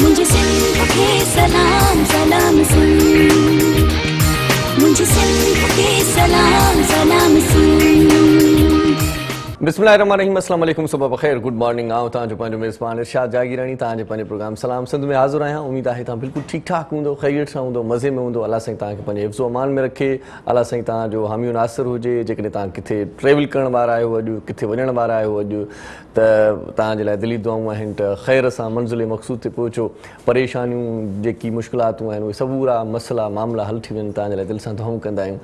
मुझे सिंध के सलाम सलाम सुन, मुझे सिंध के सलाम सलाम सुन। बिस्मिल्लाहिर्रहमानिर्रहीम, अस्सलाम वालेकुम, सुबह बखैर, गुड मॉर्निंग। आओ तव्हांजो पंहिंजो मेज़बान इरशाद जागीरानी तव्हांजे पंहिंजे प्रोग्राम सलाम सिंध में हाज़िर आहियां। उम्मीद आहे तव्हां बिल्कुलु ठीकु ठाक हूंदो, ख़ैरियत सां हूंदो, मज़े में हूंदो। अल्लाह साईं तव्हांखे पंहिंजे हिफ़्ज़ो अमान में रखे। अल्लाह साईं तव्हांजो हामियो नासिर हुजे। जेकॾहिं तव्हां किथे ट्रेवल करण वारा आहियो अॼु, किथे वञण वारा आहियो अॼु, त तव्हांजे लाइ दिली दुआऊं आहिनि त ख़ैर सां मंज़िल मक़सूद ते पहुचो। परेशानियूं जेकी मुश्किलातूं आहिनि उहे सबूरा मसला मामला हल थी वञनि, तव्हांजे लाइ दिलि सां दुआऊं कंदा आहियूं।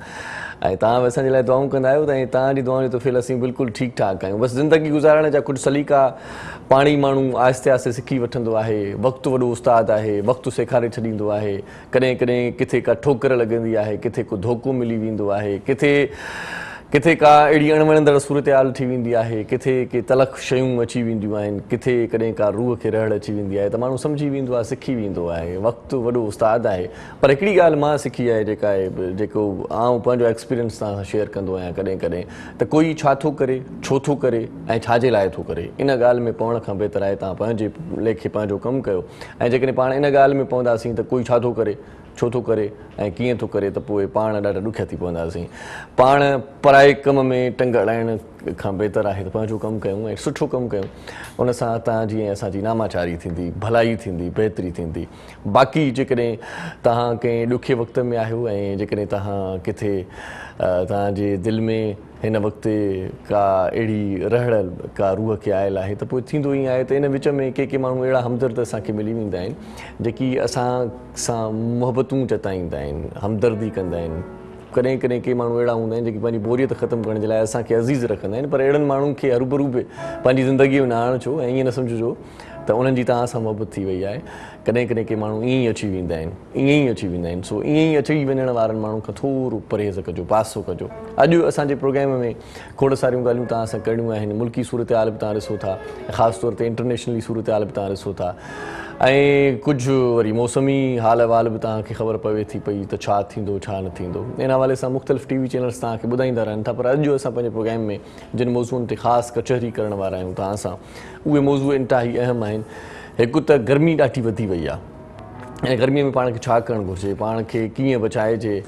ऐं तव्हां बि असांजे लाइ दुआऊं कंदा आहियो त ऐं तव्हांजी दुआउनि जो तौफ़ील असीं बिल्कुलु ठीकु ठाक आहियूं। बसि ज़िंदगी गुज़ारण जा कुझु सलीक़ा पाणी माण्हू आहिस्ते आहिस्ते सिखी वठंदो आहे। वक़्तु वॾो उस्तादु आहे, वक़्तु सेखारे छॾींदो आहे। कॾहिं कॾहिं किथे का ठोकर लॻंदी आहे, किथे को धोखो मिली वेंदो आहे, किथे का अहिड़ी अणवणंदड़ सूरत हाल थी वेंदी आहे, किथे के तलख़ शयूं अची वेंदियूं आहिनि, किथे कॾहिं का रूह खे रहड़ अची वेंदी आहे, त माण्हू सम्झी वेंदो आहे, सिखी वेंदो आहे। वक़्तु वॾो उस्तादु आहे। पर हिकिड़ी ॻाल्हि मां सिखी आहे, जेका आहे जेको आउं पंहिंजो एक्सपीरियंस तव्हां सां शेयर कंदो आहियां कॾहिं कॾहिं, त कोई छा थो करे, छो थो करे ऐं छाजे लाइ थो करे, इन ॻाल्हि में पवण खां बहितर आहे तव्हां पंहिंजे लेखे पंहिंजो कमु कयो। ऐं जेकॾहिं पाण इन ॻाल्हि में पवंदासीं त कोई छा थो करे, छो थो करे ऐं कीअं थो करे, त पोइ पाण ॾाढा ॾुखिया थी पवंदासीं। पाण पराए कम में टंग अड़ाइण खां बहितर आहे त पंहिंजो कमु कयूं ऐं सुठो कमु कयूं। उन सां तव्हांजी ऐं असांजी नामाचारी थींदी, भलाई थींदी, बहितरी थींदी। बाक़ी जेकॾहिं तव्हां कंहिं ॾुखे वक़्त में आहियो ऐं जेकॾहिं तव्हां किथे तव्हांजे दिलि में हिन वक़्तु का अहिड़ी रहड़ का रूह खे आयल आहे, त पोइ थींदो ई आहे त इन विच में के माण्हू अहिड़ा हमदर्द असांखे मिली वेंदा आहिनि, जेकी असां सां मुहबतूं जताईंदा आहिनि, हमदर्दी कंदा आहिनि। कॾहिं कॾहिं के माण्हू अहिड़ा हूंदा आहिनि जेकी पंहिंजी बोरियत ख़तमु करण जे लाइ असांखे अज़ीज़ रखंदा आहिनि, पर अहिड़नि माण्हुनि खे हरूभरू बि पंहिंजी ज़िंदगीअ में न आणिजो ऐं ईअं न सम्झिजो त उन्हनि जी तव्हां सां मुहबत थी वई आहे। कॾहिं कॾहिं के माण्हू ईअं ई अची वेंदा आहिनि, ईअं ई अची वेंदा आहिनि। सो ईअं ई अची वञण वारनि माण्हुनि खां थोरो परहेज़ कजो, पासो कजो। अॼु असांजे प्रोग्राम में खोड़ सारियूं ॻाल्हियूं तव्हां सां करणियूं आहिनि। मुल्की सूरत हाल बि तव्हां ॾिसो था, ख़ासि तौर ते इंटरनेशनली सूरत हाल बि तव्हां ॾिसो था, ऐं कुझु वरी मौसमी हाल अहिवाल बि तव्हांखे ख़बर पवे थी पई त छा थींदो छा न थींदो। इन हवाले सां मुख़्तलिफ़ टीवी चैनल्स तव्हांखे ॿुधाईंदा रहनि था। पर अॼु असां पंहिंजे प्रोग्राम में जिन मौज़ूअनि ते ख़ासि कचहरी करण वारा आहियूं तव्हां सां, उहे मौज़ू इंतिहाई अहम आहिनि। हिकु त गर्मी ॾाढी वधी वई आहे, ऐं गर्मीअ में पाण खे छा करणु घुरिजे, पाण खे कीअं बचाइजे,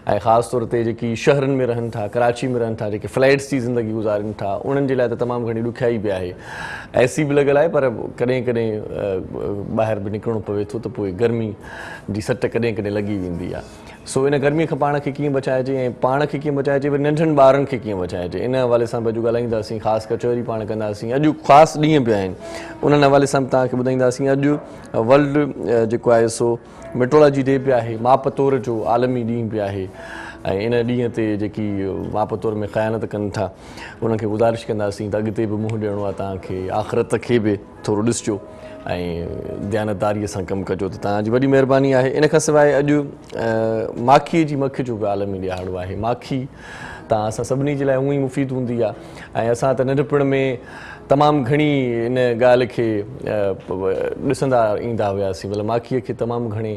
ऐं ख़ासि तौर ते जेकी शहरनि में रहनि था, कराची में रहनि था, जेके फ्लैट्स जी ज़िंदगी गुज़ारनि था, उन्हनि जे लाइ त तमामु घणी ॾुखियाई बि आहे। एसी बि लॻल आहे, पर कॾहिं कॾहिं ॿाहिरि बि निकिरणो पवे थो, त पोइ गर्मी जी सट कॾहिं कॾहिं लॻी वेंदी आहे। सो इन गर्मीअ खां पाण खे कीअं बचाइजे ऐं पाण खे कीअं बचाइजे, वरी नंढनि ॿारनि खे कीअं बचाइजे, इन हवाले सां बि अॼु ॻाल्हाईंदासीं। ख़ासि कचहरी पाण कंदासीं। अॼु ख़ासि ॾींहं बि आहिनि, उन्हनि हवाले सां बि तव्हांखे ॿुधाईंदासीं। अॼु वर्ल्ड जेको आहे सो मेट्रोलॉजी डे बि आहे, माप तौर जो आलमी ॾींहुं बि आहे। ऐं इन ॾींहं ते जेकी माप तौर में ख़यानत कनि था, उनखे गुज़ारिश कंदासीं त अॻिते बि मुंहुं ॾियणो आहे तव्हांखे, आख़िरत खे बि थोरो ॾिसिजो ऐं दयानतदारीअ सां कमु कजो, त तव्हांजी वॾी महिरबानी आहे। इन खां सवाइ अॼु माखीअ जी मख जो बि आलमी ॾिहाड़ो आहे। माखी तव्हां असां सभिनी जे लाइ हूअं ई मुफ़ीद हूंदी आहे, ऐं असां त नंढपण में तमामु घणी इन ॻाल्हि खे ॾिसंदा ईंदा हुआसीं। मतिलबु माखीअ खे तमामु घणे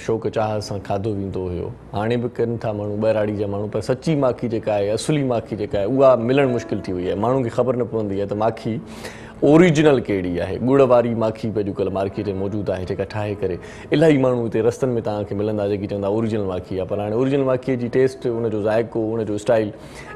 शौक़ु चाह सां खाधो वेंदो हुयो। हाणे बि कनि था माण्हू, ॿहिराड़ी जा माण्हू, पर सची माखी जेका आहे, असुली माखी जेका आहे, उहा मिलणु मुश्किल थी वई आहे। माण्हुनि खे ख़बर न पवंदी आहे त माखी ओरिजिनल कहिड़ी आहे। गुड़ वारी माखी बि अॼुकल्ह मार्केट में मौजूदु आहे, जेका ठाहे करे इलाही माण्हू हिते रस्तनि में तव्हांखे मिलंदा, जेकी चवंदा ओरिजिनल माखी आहे। पर हाणे ओरिजिनल माखीअ जी टेस्ट, उनजो ज़ाइक़ो, उनजो स्टाइल,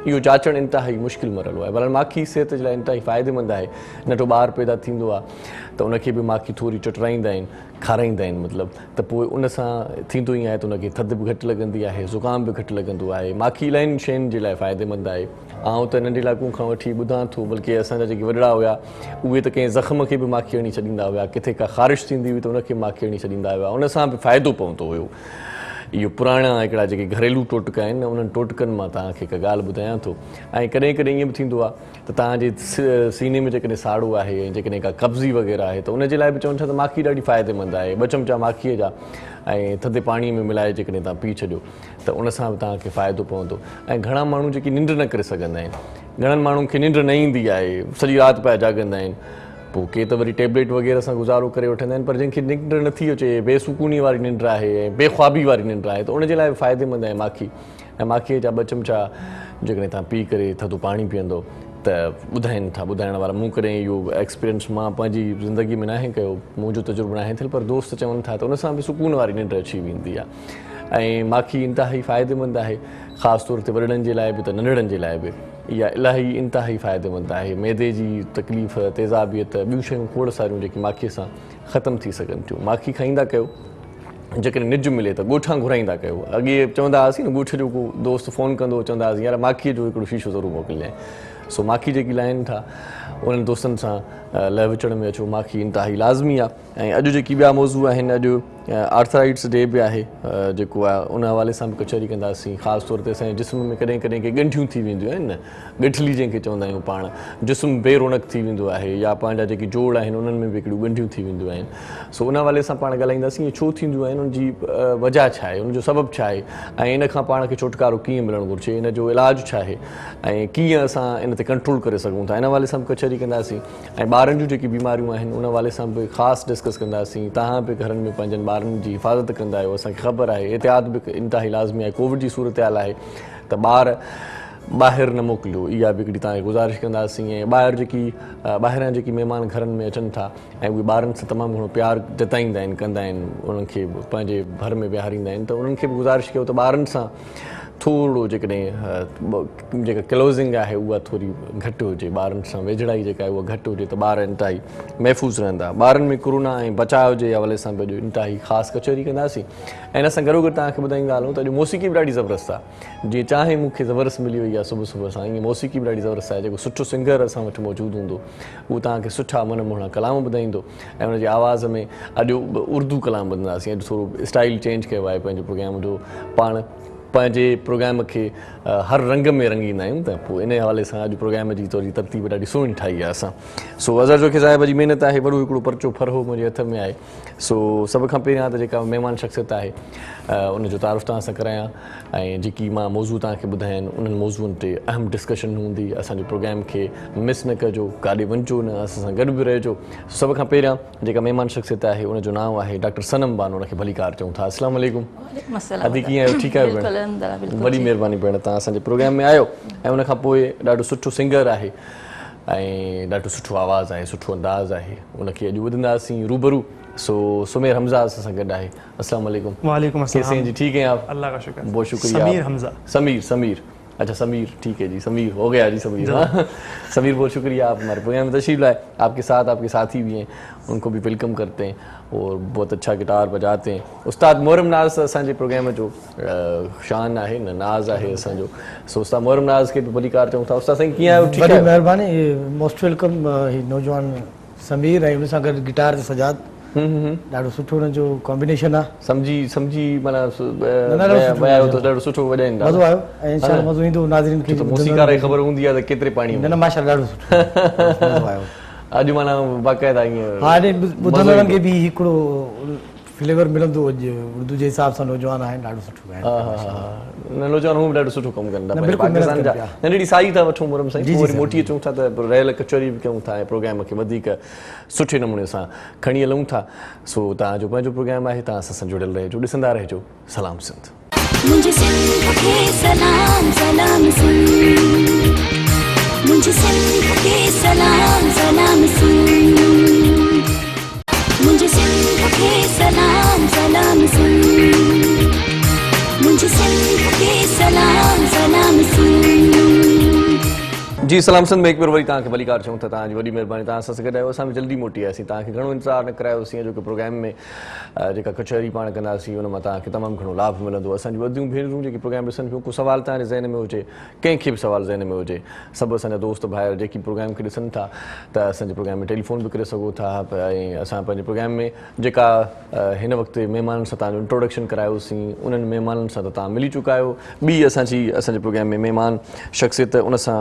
इहो जाचणु इंतिहाई मुश्किल मरलो आहे। पर माखी सिहत जे लाइ इंतिहाई फ़ाइदेमंद आहे। नंढो ॿारु पैदा थींदो आहे त उनखे बि माखी थोरी चटराईंदा आहिनि, खाराईंदा आहिनि मतिलबु, त पोइ उन सां थींदो ई आहे त उनखे थधि बि घटि लॻंदी आहे, ज़ुकाम बि घटि लॻंदो आहे। माखी इलाही शयुनि जे लाइ फ़ाइदेमंद आहे। आउं त नंढे इलाइक़नि खां वठी ॿुधां थो, बल्कि असांजा जेके वॾड़ा हुआ उहे त कंहिं ज़ख़्म खे बि माखी हणी छॾींदा हुआ, किथे का ख़ारिश थींदी हुई त उनखे माखी हणी छॾींदा हुआ। उन सां बि फ़ाइदो पवंदो हुयो। इहो पुराणा हिकिड़ा जेके घरेलू टोटका आहिनि, उन्हनि टोटकनि मां तव्हांखे हिकु ॻाल्हि ॿुधायां थो। ऐं कॾहिं कॾहिं ईअं बि थींदो आहे त तव्हांजे सीने में जेकॾहिं साड़ो आहे ऐं जेकॾहिं का कब्ज़ी वग़ैरह आहे, त उनजे लाइ बि चवनि था त माखी ॾाढी फ़ाइदेमंद आहे। 2 चमचा माखीअ जा ऐं थधे पाणीअ में मिलाए जेकॾहिं तव्हां पी छॾियो, त उन सां बि तव्हांखे फ़ाइदो पवंदो। ऐं घणा माण्हू जेकी निंड न करे सघंदा आहिनि, घणनि माण्हुनि खे निंड न ईंदी आहे, सॼी राति पिया जाॻंदा आहिनि, पोइ के त वरी टेबलेट वग़ैरह सां गुज़ारो करे वठंदा आहिनि। पर जंहिंखे निंड नथी अचे, बेसुकूनी वारी निंड आहे ऐं बेख्वाबी वारी निंड आहे, त उनजे लाइ बि फ़ाइदेमंद आहे माखी। ऐं माखीअ जा 2 चमचा जेकॾहिं तव्हां पी करे थधो पाणी पीअंदो, त ॿुधाइनि था ॿुधाइण वारा मूं कॾहिं इहो एक्सपीरियंस मां पंहिंजी ज़िंदगी में नाहे कयो, मुंहिंजो तजुर्बो नाहे थियलु, पर दोस्त चवनि था त उन सां बि सुकून वारी निंड अची वेंदी आहे ऐं माखी इंतिहाई फ़ाइदेमंद आहे, ख़ासि तौर ते वॾड़नि जे लाइ बि त नंढड़नि जे लाइ बि इहा इलाही इंतिहाई फ़ाइदेमंद आहे। मैदे जी तकलीफ़, तेज़ाबियत, ॿियूं शयूं खोड़ सारियूं जेकी माखीअ सां ख़तमु थी सघनि थियूं। माखी खाईंदा कयो, जेकॾहिं निज मिले त ॻोठां घुराईंदा कयो। अॻे चवंदा हुआसीं न, ॻोठ जो को दोस्त फ़ोन कंदो चवंदा हुआसीं यार माखीअ जो हिकिड़ो शीशो ज़रूरु मोकिलिजांइ। सो माखी जेकी लाइनि था उन्हनि दोस्तनि सां लह विचण में अचो, माखी इंतिहाई लाज़मी आहे। ऐं अॼु जेकी ॿिया मौज़ू आहिनि, अॼु आर्थराइट्स डे बि आहे जेको आहे उन हवाले सां बि कचहरी कंदासीं। ख़ासि तौर ते असांजे जिस्म में कॾहिं कॾहिं के ॻंढियूं थी वेंदियूं आहिनि न, ॻठली जंहिंखे चवंदा आहियूं पाण, जिस्म बेरोनक थी वेंदो आहे, या पंहिंजा जेकी जोड़ आहिनि उन्हनि में बि हिकिड़ियूं ॻंढियूं थी वेंदियूं आहिनि। सो उन हवाले सां पाण ॻाल्हाईंदासीं, इहे छो थींदियूं आहिनि, उनजी वजह छा आहे, उनजो सबबु छा आहे, ऐं इन खां पाण खे छुटकारो कीअं मिलणु घुरिजे, इन जो इलाजु छा आहे, ऐं कीअं असां इन ते कंट्रोल करे सघूं था, इन हवाले सां बि कचहरी कंदासीं। ऐं ॿारनि जूं जेकी बीमारियूं आहिनि उन हवाले सां बि ख़ासि डिस्कस कंदासीं। तव्हां बि घरनि में पंहिंजनि ॿारनि जी हिफ़ाज़त कंदा आहियो, असांखे ख़बर आहे, एहतियात बि इंतिहाई लाज़मी आहे। कोविड जी सूरत हाल आहे त ॿार ॿाहिरि न मोकिलियो, इहा बि हिकिड़ी तव्हांखे गुज़ारिश कंदासीं। ऐं ॿाहिरां जेकी महिमान घरनि में अचनि था ऐं उहे ॿारनि सां तमामु घणो प्यारु जताईंदा आहिनि, कंदा आहिनि, उन्हनि खे पंहिंजे घर में विहारींदा आहिनि, त उन्हनि खे बि गुज़ारिश कयो त ॿारनि सां थोरो जेकॾहिं जेका क्लोज़िंग आहे उहा थोरी घटि हुजे, ॿारनि सां वेझड़ाई जेका आहे उहा घटि हुजे त ॿार इंतिहाई महफ़ूज़ रहंदा। ॿारनि में कोरोना ऐं बचाव जे हवाले सां बि अॼु इंतिहाई ख़ासि कचहरी कंदासीं। ऐं इन सां गॾोगॾु तव्हांखे ॿुधाईंदा हलूं त अॼु मौसीक़ी बि ॾाढी ज़बरदस्त आहे। जीअं चाहे मूंखे ज़बरदस्त मिली वई आहे सुबुह सुबुह सां, ईअं मौसीक़ी बि ॾाढी ज़बरदस्त आहे। जेको सुठो सिंगर असां वटि मौजूदु हूंदो उहो तव्हांखे सुठा मन मोहणा कलाम ॿुधाईंदो, ऐं उनजी आवाज़ में अॼु उर्दू कलाम ॿुधंदासीं। अॼु थोरो स्टाइल चेंज कयो आहे पंहिंजे प्रोग्राम जो, पाण पंहिंजे प्रोग्राम खे हर रंग में रंगींदा आहियूं, त पोइ इन हवाले सां अॼु प्रोग्राम जी थोरी तरतीब ॾाढी सुहिणी ठाही आहे असां। सो अज़हर जोखी साहिब जी महिनत आहे, वॾो हिकिड़ो परचो फरहो मुंहिंजे हथ में आहे। सो सभ खां पहिरियां त जेका महिमान शख़्सियत आहे उनजो तारुफ़ तव्हां सां करायां, ऐं जेकी मां मौज़ू तव्हांखे ॿुधाइनि उन्हनि मौज़ूअनि ते अहम डिस्कशन हूंदी। असांजे प्रोग्राम खे मिस न कजो, काॾे वञिजो न, असां सां गॾु बि रहिजो। सभ खां पहिरियां जेका महिमान शख़्सियत आहे उनजो नालो आहे डॉक्टर सनम बानो, उनखे भलीकार चऊं था। अस्सलाम वालेकुम। अदी कीअं आहियो? ठीकु आहियो भेण? वॾी महिरबानी भेण, तव्हां असांजे प्रोग्राम में आयो। ऐं उनखां पोइ ॾाढो सुठो सिंगर आहे ऐं ॾाढो सुठो आवाज़ु आहे, सुठो अंदाज़ आहे, उनखे अॼु ॿुधंदासीं रूबरू। सो सुमेर हमज़ा असां सां गॾु आहे। अस्सलाम वालेकुम। वालेकुम अस्सलाम। कैसे हैं जी? ठीक हैं आप? अल्लाह का शुक्र। बहुत शुक्रिया। समीर हमज़ा। समीर अच्छा समीर, ठीक है जी, समीर हो गया जी, समीर। हाँ समीर बहुत शुक्रिया, आप हमारे प्रोग्राम में तशरीफ़ लाए। आपके साथ आपके साथी भी हैं, उनको भी वेलकम करते हैं और बहुत अच्छा गिटार बजाते हैं। उस्ताद मोहरम नाज़ असांजे प्रोग्राम जो शान आहे न, नाज़ आहे असांजो। सो उस्ताद मोहरम नाज़ खे बि भलीकार चऊं था। उस्ताद साईं कीअं आहियो? ठीकु आहे? महिरबानी, मोस्ट वेलकम। नौजवान समीर ऐं उन सां गॾु गिटार ते सजाद, ॾाढो सुठो हुनजो कॉम्बिनेशन आहे। सम्झी माना वयायो त ॾाढो सुठो वॼाईंदा, मज़ो आयो ऐं इंशाअल्लाह मज़ो ईंदो नाज़रीन खे। मौसीक़ार जी ख़बर हूंदी आहे त केतिरे पाणी में। न माशाअल्लाह ॾाढो सुठो मज़ो आयो। अॼु माना बाक़ाइदा ईअं हा, ॿुधंदड़नि खे बि हिकिड़ो फ्लेवर मिलंदो। अॼु उर्दू जे हिसाब सां नौजवान आहिनि, ॾाढो सुठो ॻाइनि। नौजवान हू बि ॾाढो सुठो कमु कनि था। बिल्कुलु पाकिस्तान जा नंढड़ी साई था वठूं मोहरम साईं, पोइ वरी मोटी अचूं था त रहियल कचहरी बि कयूं था ऐं प्रोग्राम खे वधीक सुठे नमूने सां खणी हलूं था। सो तव्हांजो पंहिंजो प्रोग्राम आहे, तव्हां असां सां जुड़ियल रहिजो, ॾिसंदा रहिजो। सलाम सिंध। मुझे सिंध के सलाम सलाम सिंध, मुझे सिंध के सलाम सलाम सिंध, मुझे सिंध के सलाम सलाम सिंध, मुझे सिंध के सलाम सलाम सिंध। जी सलाम सिंध में हिकु बार वरी तव्हांखे भलीकार चऊं था। तव्हांजी वॾी महिरबानी, तव्हां असां सां गॾु आहियो। असां बि जल्दी मोटी आयासीं, तव्हांखे घणो इंतज़ारु न करायोसीं। जो कि प्रोग्राम में जेका कचहरी पाण कंदासीं उन मां तव्हांखे तमामु घणो लाभ मिलंदो। असांजी वॾियूं भेनरूं जेकी प्रोग्राम ॾिसनि पियूं, को सुवाल तव्हांजे ज़हन में हुजे, कंहिंखे बि सुवाल ज़हन में हुजे, सभु असांजा दोस्त भाइर जेकी प्रोग्राम खे ॾिसनि था त असांजे प्रोग्राम में टेलीफोन बि करे सघो था। ऐं असां पंहिंजे प्रोग्राम में जेका हिन वक़्तु महिमाननि सां तव्हांजो इंट्रोडक्शन करायोसीं, उन्हनि महिमाननि सां त तव्हां मिली चुका आहियो। ॿी असांजे प्रोग्राम में महिमान शख़्सियत, उन सां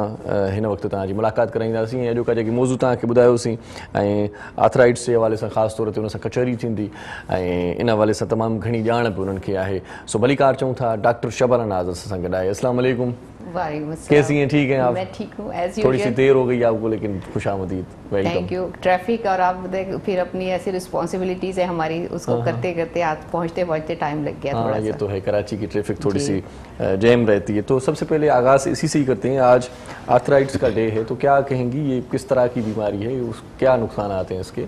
हिन वक़्तु तव्हांजी मुलाक़ात कराईंदासीं। ऐं अॼोका जेकी मौज़ू तव्हांखे ॿुधायोसीं ऐं आर्थराइट्स जे हवाले सां ख़ासि तौर ते उन सां कचहरी थींदी ऐं इन हवाले सां तमामु घणी ॼाण बि उन्हनि खे आहे। सो भलीकार चऊं था। डॉक्टर शबाना नाज़ असां सां गॾु आहे। अस्सलाम वालेकुम। वालेकुम अस्सलाम। कैसी हैं, ठीक हैं आप? मैं ठीक हूँ एज थोड़ी सी यूजुअल। देर हो गई आपको, लेकिन खुशामदीद। Thank U. ट्रैफिक और आप फिर अपनी ऐसी रिस्पॉन्सिबिलिटीज है हमारी, उसको करते करते आज पहुँचते पहुँचते टाइम लग गया थोड़ा हाँ, ये सा। तो है, कराची की ट्रैफिक थोड़ी सी जैम रहती है। तो सबसे पहले आगाज़ इसी से ही करते हैं। आज आर्थराइटिस का डे है, तो क्या कहेंगी ये किस तरह की बीमारी है, क्या नुकसान आते हैं इसके?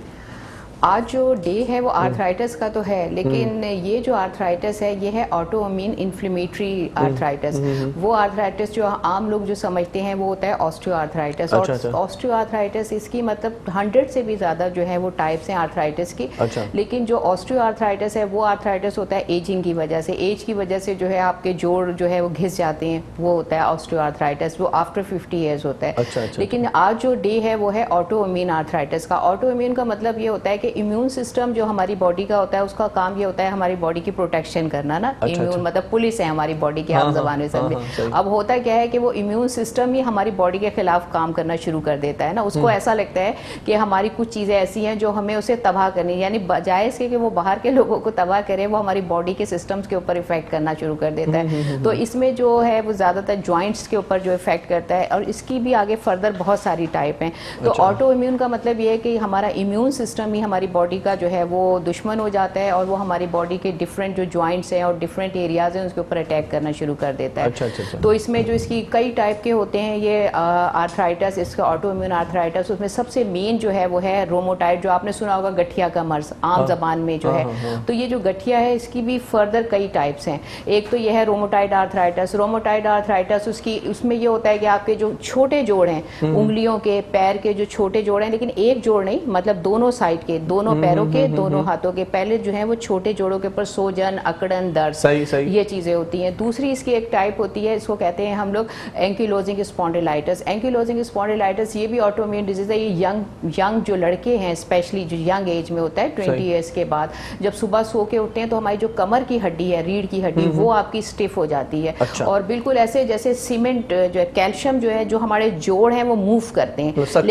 आज जो डे है वो आर्थराइटिस का तो है, लेकिन ये जो आर्थराइटिस है ये है ऑटोइम्यून इन्फ्लेमेटरी आर्थराइटिस। वो आर्थराइटिस जो आम लोग जो समझते हैं वो होता है ऑस्टियोआर्थराइटिस। और ऑस्टियोआर्थराइटिस इसकी मतलब 100 से भी ज़्यादा जो है वो टाइप्स हैं आर्थराइटिस की। लेकिन जो ऑस्टियोआर्थराइटिस है वो आर्थराइटिस होता है एजिंग की वजह से। एज की वजह से जो है आपके जोड़ जो है वो घिस जाते हैं, वो होता है ऑस्टियोआर्थराइटिस। वो आफ्टर 50 ईयर्स होता है। लेकिन आज जो डे है वो है ऑटोइम्यून आर्थराइटिस का। ऑटोइम्यून का मतलब ये होता है कि इम्यून सिस्टम जो हमारी बॉडी का होता है उसका काम ये होता है हमारी बॉडी की प्रोटेक्शन करना ना। इम्यून मतलब पुलिस है हमारी बॉडी की, आम ज़बान में समझे। अब होता क्या है कि वो इम्यून सिस्टम ही हमारी बॉडी के खिलाफ काम करना शुरू कर देता है ना। उसको ऐसा लगता है कि हमारी कुछ चीज़ें ऐसी हैं जो हमें उसे तबाह करनी, यानी बजाय इसके कि वो बाहर के लोगों को तबाह करे, वो हमारी बॉडी के सिस्टम्स के ऊपर इफेक्ट करना शुरू कर देता है। तो इसमें जो है वो ज़्यादातर ज्वाइंट्स के ऊपर जो इफेक्ट करता है, और इसकी भी आगे फर्दर बहुत सारी टाइप हैं। तो ऑटो इम्यून का मतलब ये है कि हमारा इम्यून सिस्टम ही हमारी बॉडी का जो है वो दुश्मन हो जाता है, और वो हमारी बॉडी के डिफरेंट जो ज्वाइंट्स हैं और डिफरेंट एरियाज हैं उसके ऊपर अटैक करना शुरू कर देता है। तो इसमें जो इसकी कई टाइप के होते हैं ये आर्थराइटिस, इसका ऑटो इम्यून आर्थराइटिस। उसमें सबसे मेन जो है वो है रोमोटाइड, जो आपने सुना होगा गठिया का मर्ज आम जबान में जो है। तो ये जो गठिया है इसकी भी फर्दर कई टाइप्स हैं। एक तो ये है रोमोटाइड आर्थराइटिस। रोमोटाइड आर्थराइटिस उसमें ये होता है कि आपके जो छोटे जोड़ हैं, उंगलियों के, पैर के जो छोटे जोड़ हैं, लेकिन एक जोड़ नहीं, मतलब दोनों साइड के, दोनों पैरों के, दोनों हाथों के पहले जो है वो छोटे जोड़ों के ऊपर सोजन, अकड़न, दर्द, ये चीजें होती हैं। दूसरी इसकी एक टाइप होती है, इसको कहते हैं हम लोग एंकिलोजिंग स्पॉन्डिलाइटिस। एंकिलोजिंग स्पॉन्डिलाइटिस ये भी ऑटोइम्यून डिजीज है। ये यंग जो लड़के हैं, स्पेशली जो यंग एज में होता है 20 ईयर्स के बाद, जब सुबह सो के उठते हैं तो हमारी जो कमर की हड्डी है, रीढ़ की हड्डी, वो आपकी स्टिफ हो जाती है। और बिल्कुल ऐसे जैसे सीमेंट जो है, कैल्शियम जो है, जो हमारे जोड़ हैं वो मूव करते हैं,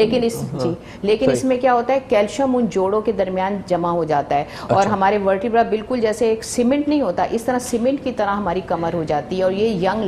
लेकिन इसमें क्या होता है, कैल्शियम उन जोड़ों के दरमियान जमा हो जाता है। और हमारे वर्टिब्रा बिल्कुल जैसे एक सीमेंट नहीं होता, इस तरह सीमेंट की तरह हमारी कमर हो जाती है। और ये यंग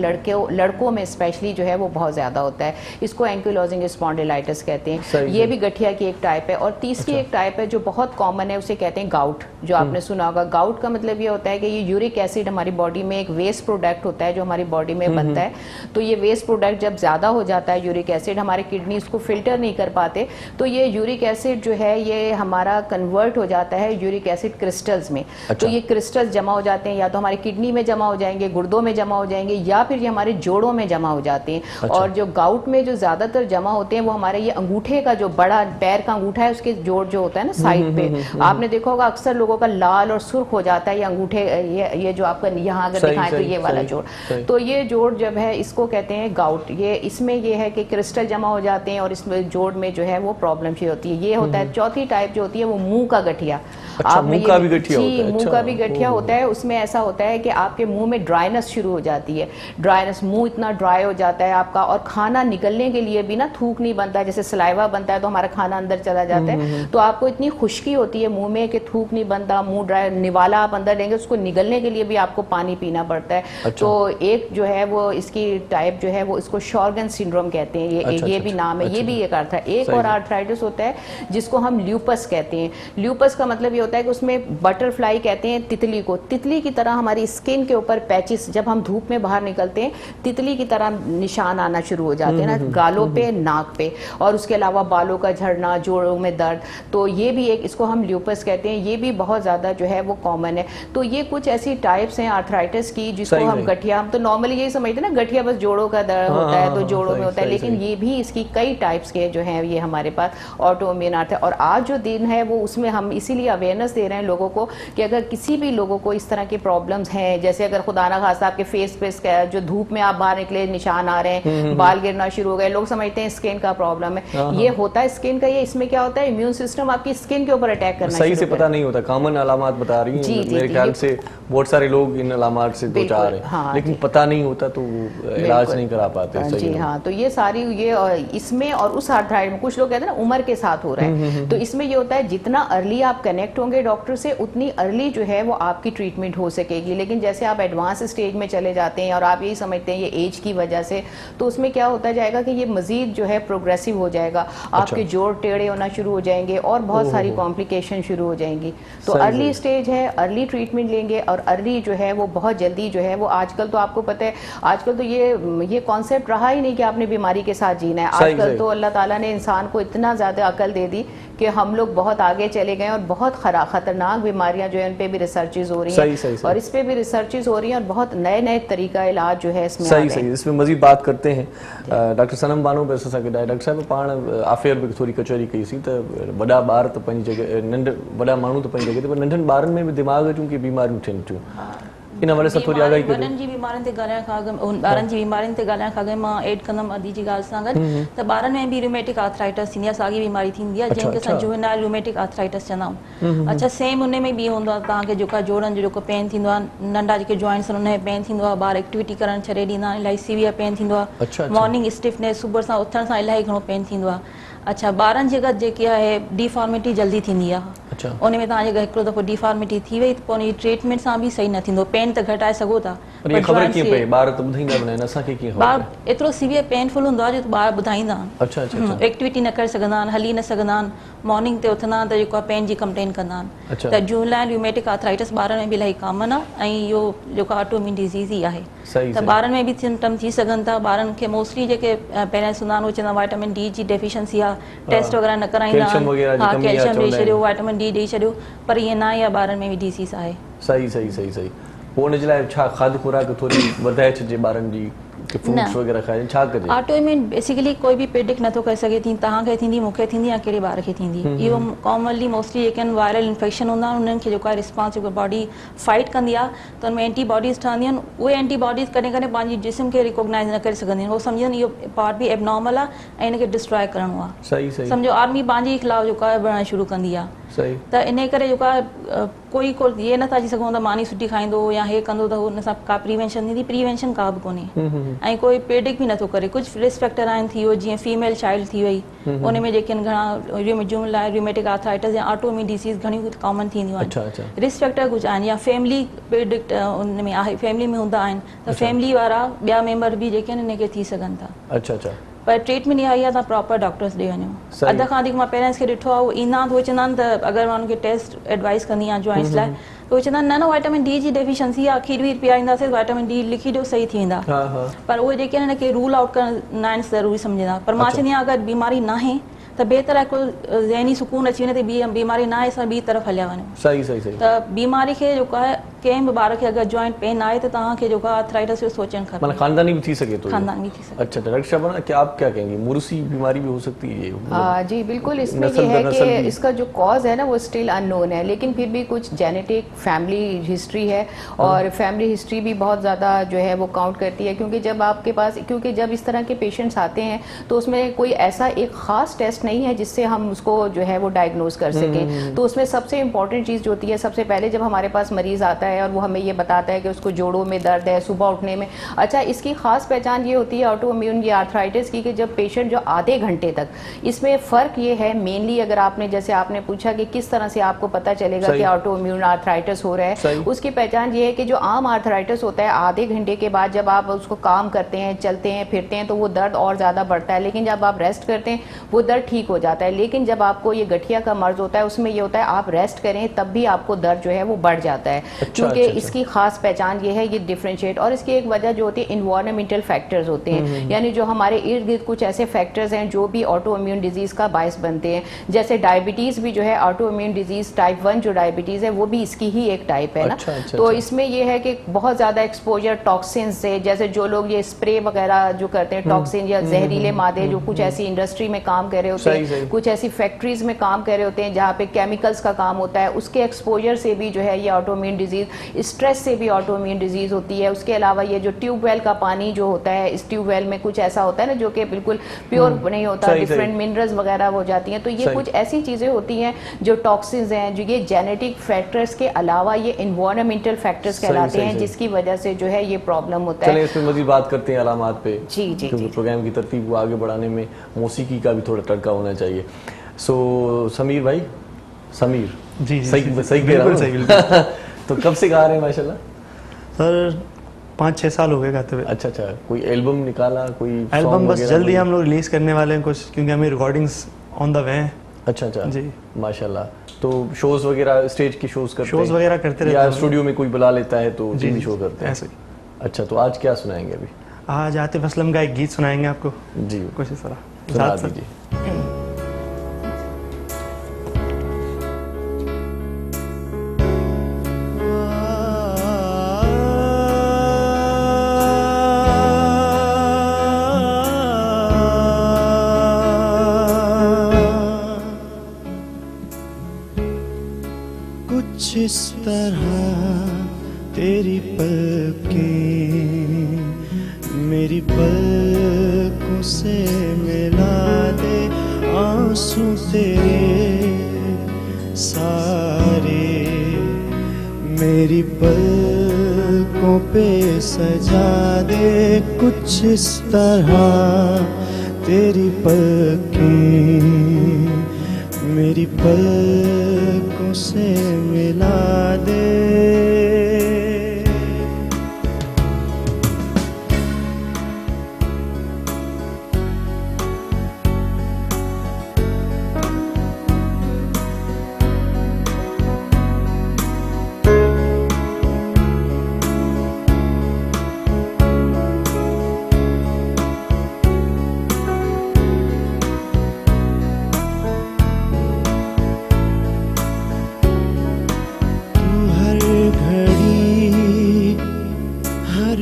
लड़कों में स्पेशली जो है वो बहुत ज़्यादा होता है। इसको एंकिलोजिंग स्पॉन्डिलाइटिस कहते हैं। ये भी गठिया की एक टाइप है। और तीसरी एक टाइप है जो बहुत कॉमन है, उसे कहते हैं गाउट, जो आपने सुना होगा। गाउट का मतलब ये होता है कि ये यूरिक एसिड हमारी बॉडी में एक वेस्ट प्रोडक्ट होता है जो हमारी बॉडी में बनता है। तो ये वेस्ट प्रोडक्ट जब ज़्यादा हो जाता है, यूरिक एसिड, हमारे किडनी इसको फिल्टर नहीं कर पाते, तो ये यूरिक एसिड जो है ये हमारा कन्वर्ट हो जाता है यूरिक एसिड क्रिस्टल्स में। तो ये क्रिस्टल्स जमा हो जाते हैं, या तो हमारे किडनी में जमा हो जाएंगे, गुर्दों में जमा हो जाएंगे, या फिर ये हमारे जोड़ों में जमा हो जाते हैं। और जो गाउट में जो ज़्यादातर जमा होते हैं वो हमारे ये अंगूठे का, जो बड़ा पैर का अंगूठा है, उसके जोड़ जो होता है ना साइड पे, आपने देखा होगा अक्सर लोगों का लाल और सुर्ख हो जाता है ये अंगूठे, ये जो आपका यहाँ अगर दिखाएं तो ये वाला जोड़। तो ये जोड़ जब है इसको कहते हैं गाउट। ये इसमें ये है कि क्रिस्टल जमा हो जाते हैं और इसमें जोड़ में जो है वो प्रॉब्लम सी होती है। ये होता है। चौथी टाइप जो होती है वो मुंह का गठिया। मुंह का भी गठिया होता है? मुंह का भी गठिया होता है। उसमें ऐसा होता है कि आपके मुंह में ड्राइनेस शुरू हो जाती है। ड्राइनेस, मुंह इतना ड्राई हो जाता है आपका, और खाना निकलने के लिए भी ना थूक नहीं बनता है। जैसे सलाइवा बनता है तो हमारा खाना अंदर चला जाता है, तो आपको इतनी खुश्की होती है मुंह में कि थूक नहीं बनता, मुंह ड्राई, निवाला आप अंदर लेंगे, उसको निगलने के लिए भी आपको पानी पीना पड़ता है। तो एक जो है वो इसकी टाइप जो है वो इसको शॉर्गन सिंड्रोम कहते हैं। ये भी नाम है, ये भी एक अर्थ है। एक और आर्थराइटिस होता है जिसको हम ल्यूपस कहते हैं। ल्यूपस का मतलब ये होता है कि उसमें बटरफ्लाई कहते हैं तितली को। तितली की तरह हमारी स्किन के ऊपर पैचेस, जब हम धूप में बाहर निकलते हैं तितली की तरह निशान आना शुरू हो जाते हैं ना, गालों पे, नाक पे, और उसके अलावा बालों का झड़ना, जोड़ों में दर्द। तो ये भी एक, इसको हम ल्यूपस कहते हैं। ये भी बहुत ज़्यादा जो है वो कॉमन है। तो ये कुछ ऐसी टाइप्स हैं आर्थराइटिस की जिसको हम गठिया, हम तो नॉर्मली यही समझते हैं ना, गठिया बस जोड़ों का दर्द होता है तो जोड़ों में होता है, लेकिन ये भी इसकी कई टाइप्स के जो हैं ये हमारे पास ऑटोइम्यून आर्थ है। और आज जो दिन है वो उसमें हम इसीलिए अवेयरनेस दे रहे हैं लोगों को कि अगर किसी भी लोगों को इस तरह की प्रॉब्लम्स हैं, जैसे अगर खुदा ना खास्ता आपके फेस पे जो धूप में आप बाहर निकले निशान आ रहे हैं, बाल गिरना शुरू हो गए, लोग समझते हैं स्किन का प्रॉब्लम है। ये होता है स्किन का। ये इसमें क्या होता है, इम्यून सिस्टम आपकी स्किन के ऊपर अटैक करना सही से पता नहीं होता। कॉमन अलामात बता रही हैं, मेरे ख्याल से बहुत सारे लोग इन अलामात से दो चार हैं, लेकिन पता नहीं होता तो इलाज नहीं करा पाते। जी हाँ, तो ये सारी ये इसमें और उस आर्थराइटिस में कुछ लोग कहते हैं ना उम्र के साथ हो रहा है, तो इसमें ये होता है जितना अर्ली आप कनेक्ट होंगे डॉक्टर से उतनी अर्ली जो है वो आपकी ट्रीटमेंट हो सकेगी। लेकिन जैसे आप एडवांस स्टेज में चले जाते हैं और आप यही समझते हैं ये एज की वजह से, तो उसमें क्या होता जाएगा कि ये मजीद जो है प्रोग्रेसिव हो जाएगा, आपके जोड़ टेढ़े होना शुरू हो जाएंगे और बहुत सारी कॉम्प्लिकेशन शुरू हो जाएंगी। तो अर्ली स्टेज है, अर्ली ट्रीटमेंट लेंगे और अर्ली जो है वो बहुत जल्दी जो है वो, आजकल तो आपको पता है आजकल तो ये कॉन्सेप्ट रहा ही नहीं कि आपने बीमारी के साथ जीना है। आजकल तो अल्लाह ताला ने इंसान को इतना ज़्यादा अकल दे दी कि हम लोग बहुत आगे चले गए और बहुत खतरनाक बीमारियां जो है उन पे भी रिसर्चेज हो रही हैं और इस पे भी रिसर्चेज हो रही हैं और बहुत नए नए तरीका इलाज जो है इसमें सही इसमें मजीद बात करते हैं। डॉक्टर सनम बानो पैसा सां गॾु आहे। डॉक्टर साहब पाण आफेयर बि थोरी कचहरी कई सी त वॾा ॿार त पंहिंजी जॻह नंढ वॾा माण्हू त पंहिंजी जॻह ते, पर नंढनि ॿारनि में बि दिमाग़ जूं की बीमारियूं थियनि थियूं, इन हवाले सां थोरी आगाही करियो। वॾनि जी बीमारियुनि ते ॻाल्हाइण खां अॻु, ॿारनि जी बीमारियुनि ते ॻाल्हाइण खां अॻु मां ऐड कंदमि अदी जी ॻाल्हि सां गॾु त ॿारनि में बि रूमेटिक आर्थराइटिस थींदी आहे, साॻी बीमारी थींदी आहे जंहिंखे असां जुवेनाइल रूमेटिक आर्थराइटिस चवंदा आहियूं। अच्छा, सेम उन में बि हूंदो आहे तव्हांखे जेका जोड़नि जो जेको पेन थींदो आहे, नंढा जेके जॉइंट्स आहिनि उन में पेन थींदो आहे, ॿार एक्टिविटी करणु छॾे ॾींदा आहिनि, इलाही सीवियर पेन थींदो आहे, मॉर्निंग स्टिफनेस, सुबुह सां उथण सां इलाही घणो पेन थींदो आहे। अच्छा, ॿारनि जे गॾु जेकी आहे डिफॉर्मिटी जल्दी थींदी आहे, उन में तव्हांजे हिकिड़ो दफ़ो डिफॉर्मिटी थी वई त पोइ उन ट्रीटमेंट सां बि सही न थींदो। पेन त घटाए सघो था, ॿार एतिरो सीवियर पेनफुल हूंदो आहे जो ॿार ॿुधाईंदा आहिनि, एक्टिविटी न करे सघंदा आहिनि, हली न सघंदा आहिनि, मॉर्निंग ते उथंदा आहिनि त जेको आहे पेन जी कंप्लेन कंदा आहिनि। त जुवेनाइल रूमेटिक आर्थराइटिस ॿारनि में बि इलाही कॉमन आहे ऐं इहो जेको ऑटोइम्यून डिज़ीज़ ई आहे। त ॿारनि में बि सिम्पटम थी सघनि था। ॿारनि खे मोस्टली जेके पेरेंट्स हूंदा आहिनि उहे चवंदा वाइटामिन डी जी डेफिशिएंसी आहे, टेस्ट वग़ैरह न कराईंदा आहिनि, हा कैल्शियम ॾेई छॾियो, वाइटामिन डी ॾेई छॾियो, पर ईअं न आहे, या ॿारनि में बि डिसीज़ आहे। सही पोइ उन जे लाइ छा खाध खुराक थोरी वधाए छॾिजे ॿारनि जी, फ्रूट्स वग़ैरह खाइनि, छा कजे? ऑटोइम्यून बेसिकली कोई बि प्रेडिक्ट नथो करे सघे थी तव्हांखे थींदी, मूंखे थींदी या कहिड़े ॿार खे थींदी। इहो कॉमनली मोस्टली जेके आहिनि वायरल इन्फेक्शन हूंदा आहिनि, उन्हनि खे जेको आहे रिस्पॉन्स जेको बॉडी फाइट कंदी आहे त उनमें एंटीबॉडीज़ ठहंदियूं आहिनि। उहे एंटीबॉडीज़ कॾहिं कॾहिं पंहिंजी जिस्म खे रिकॉग्नाइज़ न करे सघंदियूं आहिनि, उहो सम्झनि इहो पार्ट बि एबनॉर्मल आहे ऐं इनखे डिस्ट्रॉय करिणो आहे। सम्झो आर्मी पंहिंजे ख़िलाफ़ु जेको आहे विढ़णु शुरू कंदी आहे, त इन करे जेको आहे कोई इहे नथा चई सघूं त मानी सुठी खाईंदो या हे कंदो त हुन सां का प्रिवेंशन थींदी, प्रिवेंशन का बि कोन्हे ऐं कोई प्रेडिक्ट बि नथो करे। कुझु रिस्क फैक्टर आहिनि, थी वियो जीअं फीमेल चाइल्ड थी वई, उन में जेके घणा जुवेनाइल रूमेटिक आर्थराइटिस या ऑटोइम्यून डिसीज़ घणियूं कॉमन थींदियूं आहिनि। रिस्क फैक्टर कुझु आहिनि या फैमिली प्रेडिक्ट उन में आहे, फैमिली में हूंदा आहिनि त फैमिली वारा ॿिया मेंबर बि जेके आहिनि इनखे थी सघनि था। पर ट्रीटमेंट इहा ई आहे, तव्हां प्रॉपर डॉक्टर्स ॾे वञो। अध खां वधीक मां पेरेंट्स खे ॾिठो आहे, उहे ईंदा आहिनि त उहे चवंदा आहिनि त अगरि मां उनखे टेस्ट एडवाइस कंदी आहियां जॉइंट्स लाइ त उहे चवंदा आहिनि न वाइटामिन डी जी डेफिशिएंसी आहे, खीर वीर पीआरींदासीं वाइटामिन डी लिखी ॾियो सही थी वेंदा। पर उहे जेके आहिनि हिनखे रूल आउट करणु न आहिनि ज़रूरी सम्झंदा। पर मां चवंदी आहियां अगरि बीमारी न आहे त बेहतर आहे हिकिड़ो ज़हनी सुकून अची वञे त बीमारी न आहे, असां ॿी तरफ़ हलिया वञूं। त बीमारी खे जेको आहे कंहिं बि ॿार खे अगरि जॉइंट पेन आहे त तव्हांखे जेको आहे आर्थराइटिस जो सोचणु खपे। मतलब खानदानी भी थी सके तो? खानदानी थी सके। अच्छा डॉक्टर साहब क्या आप क्या कहेंगे, मुर्सी बीमारी भी हो सकती है ये? जी बिल्कुल, इसमें ये है कि इसका जो कॉज है ना वो स्टिल अननोन है, लेकिन फिर भी कुछ जेनेटिक फैमिली हिस्ट्री है और फैमिली हिस्ट्री भी बहुत ज़्यादा जो है वो काउंट करती है। क्योंकि जब आपके पास, क्योंकि जब इस तरह के पेशेंट्स आते हैं तो उसमें कोई ऐसा एक ख़ास टेस्ट नहीं है जिससे हम उसको जो है वो डायग्नोज कर सकें। तो उसमें सबसे इम्पॉर्टेंट चीज़ जो होती है, सबसे पहले जब हमारे पास मरीज़ आता है और वो हमें ये बताता है कि उसको जोड़ों में दर्द है, सुबह उठने में, अच्छा इसकी खास पहचान ये होती है ऑटोइम्यून ये आर्थराइटिस की कि जब पेशेंट जो आधे घंटे तक, इसमें फ़र्क ये है मेनली, अगर आपने जैसे आपने पूछा कि किस तरह से आपको पता चलेगा कि ऑटोइम्यून आर्थराइटिस हो रहा है, उसकी पहचान ये है कि जो आम आर्थराइटिस होता है आधे घंटे के बाद जब आप उसको काम करते हैं, चलते हैं फिरते हैं तो वो दर्द और ज़्यादा बढ़ता है, लेकिन जब आप रेस्ट करते हैं वो दर्द ठीक हो जाता है। लेकिन जब आपको ये गठिया का मर्ज होता है उसमें ये होता है आप रेस्ट करें तब भी आपको दर्द जो है वो बढ़ जाता है। क्योंकि इसकी खास पहचान ये है, ये डिफरेंशिएट, और इसकी एक वजह जो होती है इन्वायरमेंटल फैक्टर्स होते हैं, यानी जो हमारे इर्द गिर्द कुछ ऐसे फैक्टर्स हैं जो भी ऑटोइम्यून डिजीज का बायस बनते हैं। जैसे डायबिटीज भी जो है ऑटोइम्यून डिजीज टाइप 1 जो डायबिटीज है वो भी इसकी ही एक टाइप है ना। तो इसमें ये है कि बहुत ज्यादा एक्सपोजर टॉक्सिन से, जैसे जो लोग ये स्प्रे वगैरह जो करते हैं टॉक्सिन या जहरीले मादे जो कुछ ऐसी इंडस्ट्री में काम कर रहे होते हैं, कुछ ऐसी फैक्ट्रीज में काम कर रहे होते हैं जहाँ पे केमिकल्स का काम होता है, उसके एक्सपोजर से भी जो है ये ऑटोइम्यून डिजीज, स्ट्रेस से भी ऑटोइम्यून डिजीज होती है। उसके अलावा ये जो ट्यूबवेल का पानी जो होता है, इस ट्यूबवेल में कुछ ऐसा होता है ना जो कि बिल्कुल प्योर नहीं होता, डिफरेंट मिनरल्स वगैरह हो जाती हैं। तो ये कुछ ऐसी चीजें होती हैं जो टॉक्सिन्स हैं, जो ये जेनेटिक फैक्टर्स के अलावा ये इन्वायरमेंटल फैक्टर्स कहलाते हैं, जिसकी वजह से जो है ये प्रॉब्लम होता है। इसमें मजीद बात करते हैं अलामात पे, जी जी, क्योंकि प्रोग्राम की तरतीब को आगे बढ़ाने में मौसीकी का भी थोड़ा तड़का होना चाहिए। सो समीर भाई, समीर जी, सही जी, सही कह रहा बिल्कुल हूँ सही, बिल्कुल। तो कब से गा रहे हैं माशाल्लाह? सर 5-6 साल हो गए गाते हुए। अच्छा अच्छा, कोई एल्बम निकाला, कोई एल्बम song बस वगैरह जल्दी कोई? हम लोग रिलीज करने वाले हैं कुछ, क्योंकि हमें रिकॉर्डिंग्स ऑन द वे हैं। अच्छा अच्छा जी। माशाल्लाह। तो शोज वगैरह, स्टेज की शोज करते शोज हैं? वगैरह करते रहते या हैं। स्टूडियो में कोई बुला लेता है तो जी, टीवी जी, शो करते हैं? ऐसे ही। अच्छा, तो आज क्या सुनाएंगे अभी? आज आतिफ असलम का एक गीत सुनाएंगे आपको जी कुछ इस तरह। सुना साथ- दीजिए। कुछ इस तरह तेरी पलकें मेरी पलकों से मिला दे, आंसू तेरे सारे मेरी पलकों पे सजा दे। कुछ इस तरह तेरी पलकें मेरी पलकों से मिला दे।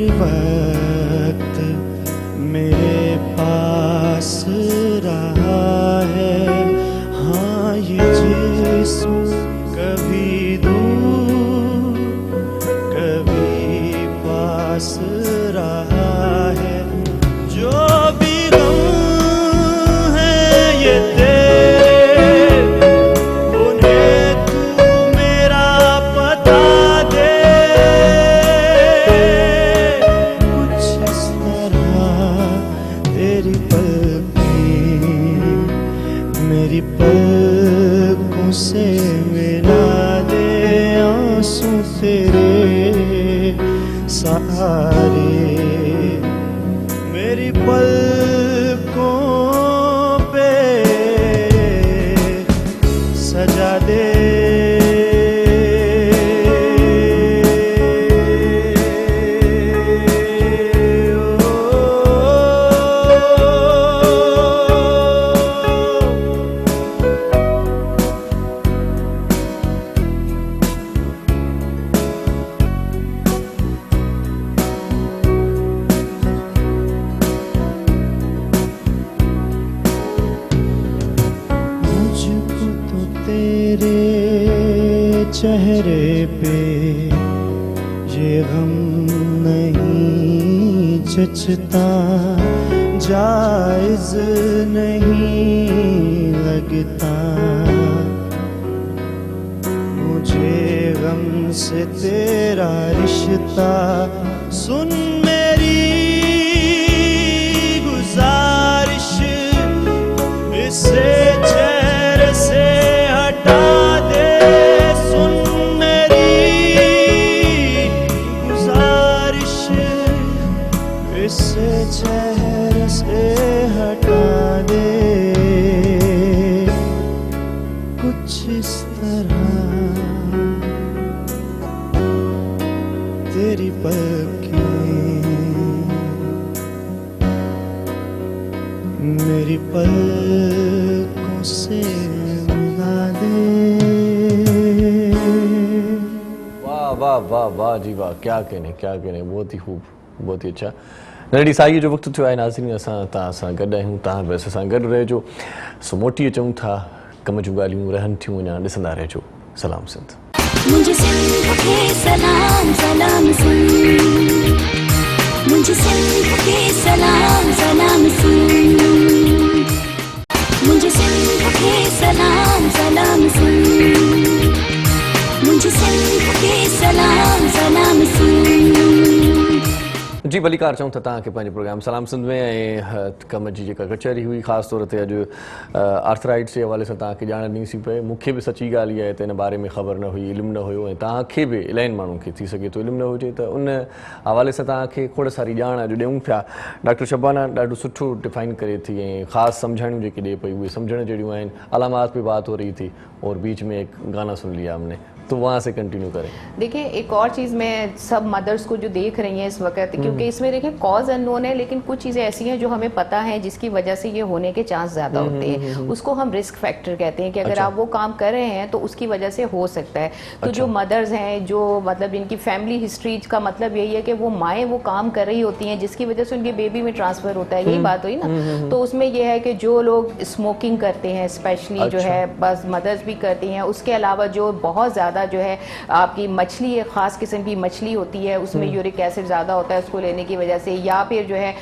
वक्त मेरे पास रहा है, हाँ ये जिस्म कभी दूर कभी पास रहा है। जो भी गम है ये तेरे, उन्हें तू मेरा पता दे। मेरी पलकों से मिला दे, आंसू तेरे सहारे मेरी पलकों पे सजा दे। मुझको तो तेरे चेहरे पे ये गम नहीं जचता, जायज नहीं लगता। मुझे गम से तेरा रिश्ता सुन मेरी गुजारिश, इसे चेहरे से हटा दे। सुन मेरी गुजारिश, इसे चेहरे से हटा दे। कुछ इस तरह तेरी पलकें मेरी पलकों से मिला दे। वाह वाह वाह वाह जी वाह, क्या कहने, बहुत ही खूब, बहुत ही अच्छा। नरेडी साईं जो वक़्तु थियो आहे नाज़रीन, असां तव्हां सां गॾु आहियूं, तव्हां बि असां सां गॾु रहिजो। सो मोटी अचूं था, कम जूं ॻाल्हियूं रहनि थियूं अञा, ॾिसंदा रहिजो। सलाम सिंध। मुझे सिंध के सलाम सलाम सिंध, मुझे सिंध के सलाम सलाम सिंध, मुझे सिंध के सलाम सलाम सिंध, मुझे सिंध के सलाम सलाम सिंध। जी बलिकार चऊं था तव्हांखे पंहिंजे प्रोग्राम सलाम सिंध में ऐं कम जी जेका कचहरी हुई ख़ासि तौर ते अॼु आर्थराइट्स जे हवाले सां तव्हांखे ॼाण ॾिनी सी पए। मूंखे बि सची ॻाल्हि इहा आहे त हिन बारे में ख़बर न हुई, इल्मु न हुयो ऐं तव्हांखे बि इलाही माण्हुनि खे थी सघे थो इल्मु न हुजे, त उन हवाले सां तव्हांखे खोड़ सारी ॼाण अॼु ॾियूं पिया। डॉक्टर शबाना ॾाढो सुठो डिफाइन करे थी ऐं ख़ासि सम्झाणियूं जेके ॾिए पई उहे सम्झण जहिड़ियूं आहिनि। अलामात पे बात हो रही थी और बीच में एक गाना सुन लिया हमने, तो वहाँ से कंटिन्यू करें। देखिए एक और चीज़ मैं सब मदर्स को जो देख रही हैं इस वक्त, क्योंकि इसमें देखिए कॉज अननोन है, लेकिन कुछ चीज़ें ऐसी हैं जो हमें पता है जिसकी वजह से ये होने के चांस ज़्यादा होते हैं। उसको हम रिस्क फैक्टर कहते हैं कि अगर आप वो काम कर रहे हैं तो उसकी वजह से हो सकता है। तो जो मदर्स हैं, जो मतलब इनकी फैमिली हिस्ट्री का मतलब यही है कि वो माएँ वो काम कर रही होती हैं जिसकी वजह से उनके बेबी में ट्रांसफ़र होता है, यही बात हुई ना। तो उसमें यह है कि जो लोग स्मोकिंग करते हैं स्पेशली जो है, बस मदर्स भी करती हैं, उसके अलावा जो बहुत ज़्यादा जो है आपकी मछली, एक ख़ास किस्म की मछली होती है उसमें यूरिक एसिड ज़्यादा होता है, उसको लेने की वजह से, या फिर जो है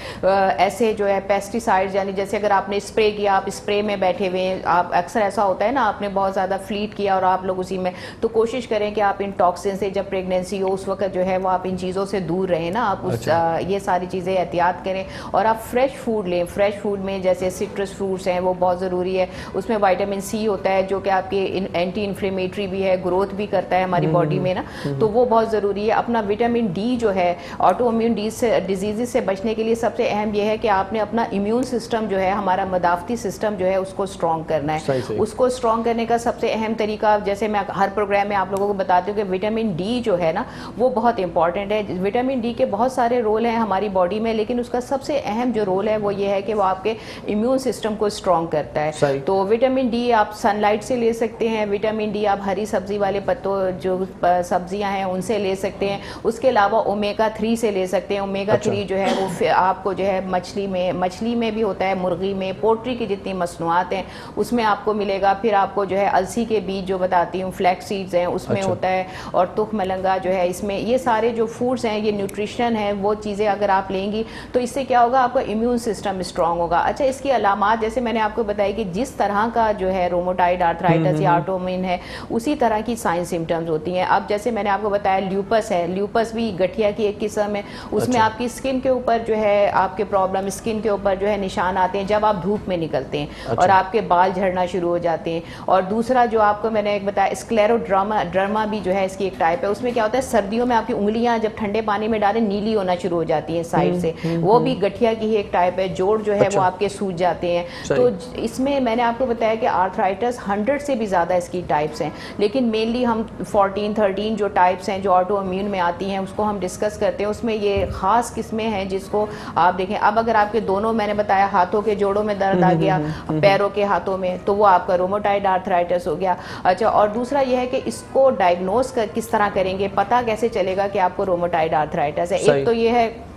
ऐसे जो है पेस्टिसाइड्स, यानी जैसे अगर आपने स्प्रे किया, आप स्प्रे में बैठे हुए हैं, आप अक्सर ऐसा होता है ना, आपने बहुत ज़्यादा फ्लीट किया और आप लोग उसी में, तो कोशिश करें कि आप इन टॉक्सिन से, जब प्रेगनेंसी हो उस वक्त जो है वो आप इन चीज़ों से दूर रहें ना, आप उस ये सारी चीज़ें एहतियात करें और आप फ्रेश फूड लें। फ्रेश फूड में जैसे सिट्रस फ्रूट्स हैं वो बहुत ज़रूरी है, उसमें विटामिन सी होता है जो कि आपके एंटी इन्फ्लेमेटरी भी है, ग्रोथ भी करता है हमारी बॉडी में ना, तो वो बहुत ज़रूरी है। अपना विटामिन डी जो है, ऑटो इम्यून डिजीज़ से बचने के लिए सबसे अहम यह है कि आपने अपना इम्यून सिस्टम जो है, हमारा मदाफ़ती सिस्टम जो है उसको स्ट्रॉन्ग करना है। उसको स्ट्रॉन्ग करने का सबसे अहम तरीका, जैसे मैं हर प्रोग्राम में आप लोगों को बताती हूँ कि विटामिन डी जो है ना वो बहुत इंपॉर्टेंट है। विटामिन डी के बहुत सारे रोल हैं हमारी बॉडी में, लेकिन उसका सबसे अहम जो रोल है वो ये है कि वो आपके इम्यून सिस्टम को स्ट्रॉन्ग करता है। तो विटामिन डी आप सनलाइट से ले सकते हैं, विटामिन डी आप हरी सब्जी वाले पत्तों जो सब्जियां हैं उनसे ले सकते हैं, उसके अलावा ओमेगा 3 से ले सकते हैं। ओमेगा 3 जो है वो आपको जो है मछली में भी होता है, मुर्गी में, पोल्ट्री की जितनी मसनूआत हैं उसमें आपको मिलेगा। फिर आपको जो है अलसी के बीज जो बताती हूँ, फ्लैक्स सीड्स हैं उसमें होता है, और तुख मलंगा जो है इसमें, ये सारे जो फूड्स हैं, ये न्यूट्रिशन है, वो चीज़ें अगर आप लेंगी तो इससे क्या होगा, आपका इम्यून सिस्टम स्ट्रांग होगा। अच्छा, इसकी अलामात जैसे मैंने आपको बताया कि जिस तरह का जो है रोमोटाइड आर्थराइटिस या ऑटोइम्यून है उसी तरह की साइन सिम्टम्स होती हैं। अब जैसे मैंने आपको बताया ल्यूपस है, ल्यूपस भी गठिया की एक किस्म है, उसमें आपकी स्किन के ऊपर जो है आपके प्रॉब्लम, स्किन के ऊपर जो है निशान आते हैं जब आप धूप में निकलते हैं और आपके बाल झड़ना शुरू हो जाते हैं। और दूसरा जो आपको मैंने एक बताया स्क्लेरोडर्मा भी जो है इसकी एक टाइप है, उसमें क्या होता है सर्दियों में आपकी उंगलियां जब ठंडे पानी में डालें नीली होना शुरू हो जाती हैं साइड से, वो भी गठिया की ही एक टाइप है। जोड़ जो है वो आपके सूज जाते हैं। तो इसमें मैंने आपको बताया कि आर्थराइटिस 100 से भी ज़्यादा इसकी टाइप्स हैं, लेकिन मेनली हम 14-13 जो टाइप्स हैं जो ऑटो इम्यून में आती हैं उसको हम डिस्कस करते हैं। उसमें ये ख़ास किस्में हैं जिसको आप देखें। अब अगर आपके दोनों, मैंने बताया हाथों के जोड़ों में दर्द आ गया, पैरों के हाथों में, तो वो आपका रोमोटाइड आर्थराइटिस हो गया। अच्छा, और दूसरा यह है कि इसको डायग्नोस किस तरह करेंगे, पता कैसे चलेगा कि आपको रोमोटाइड आर्थराइटिस है। एक तो ये है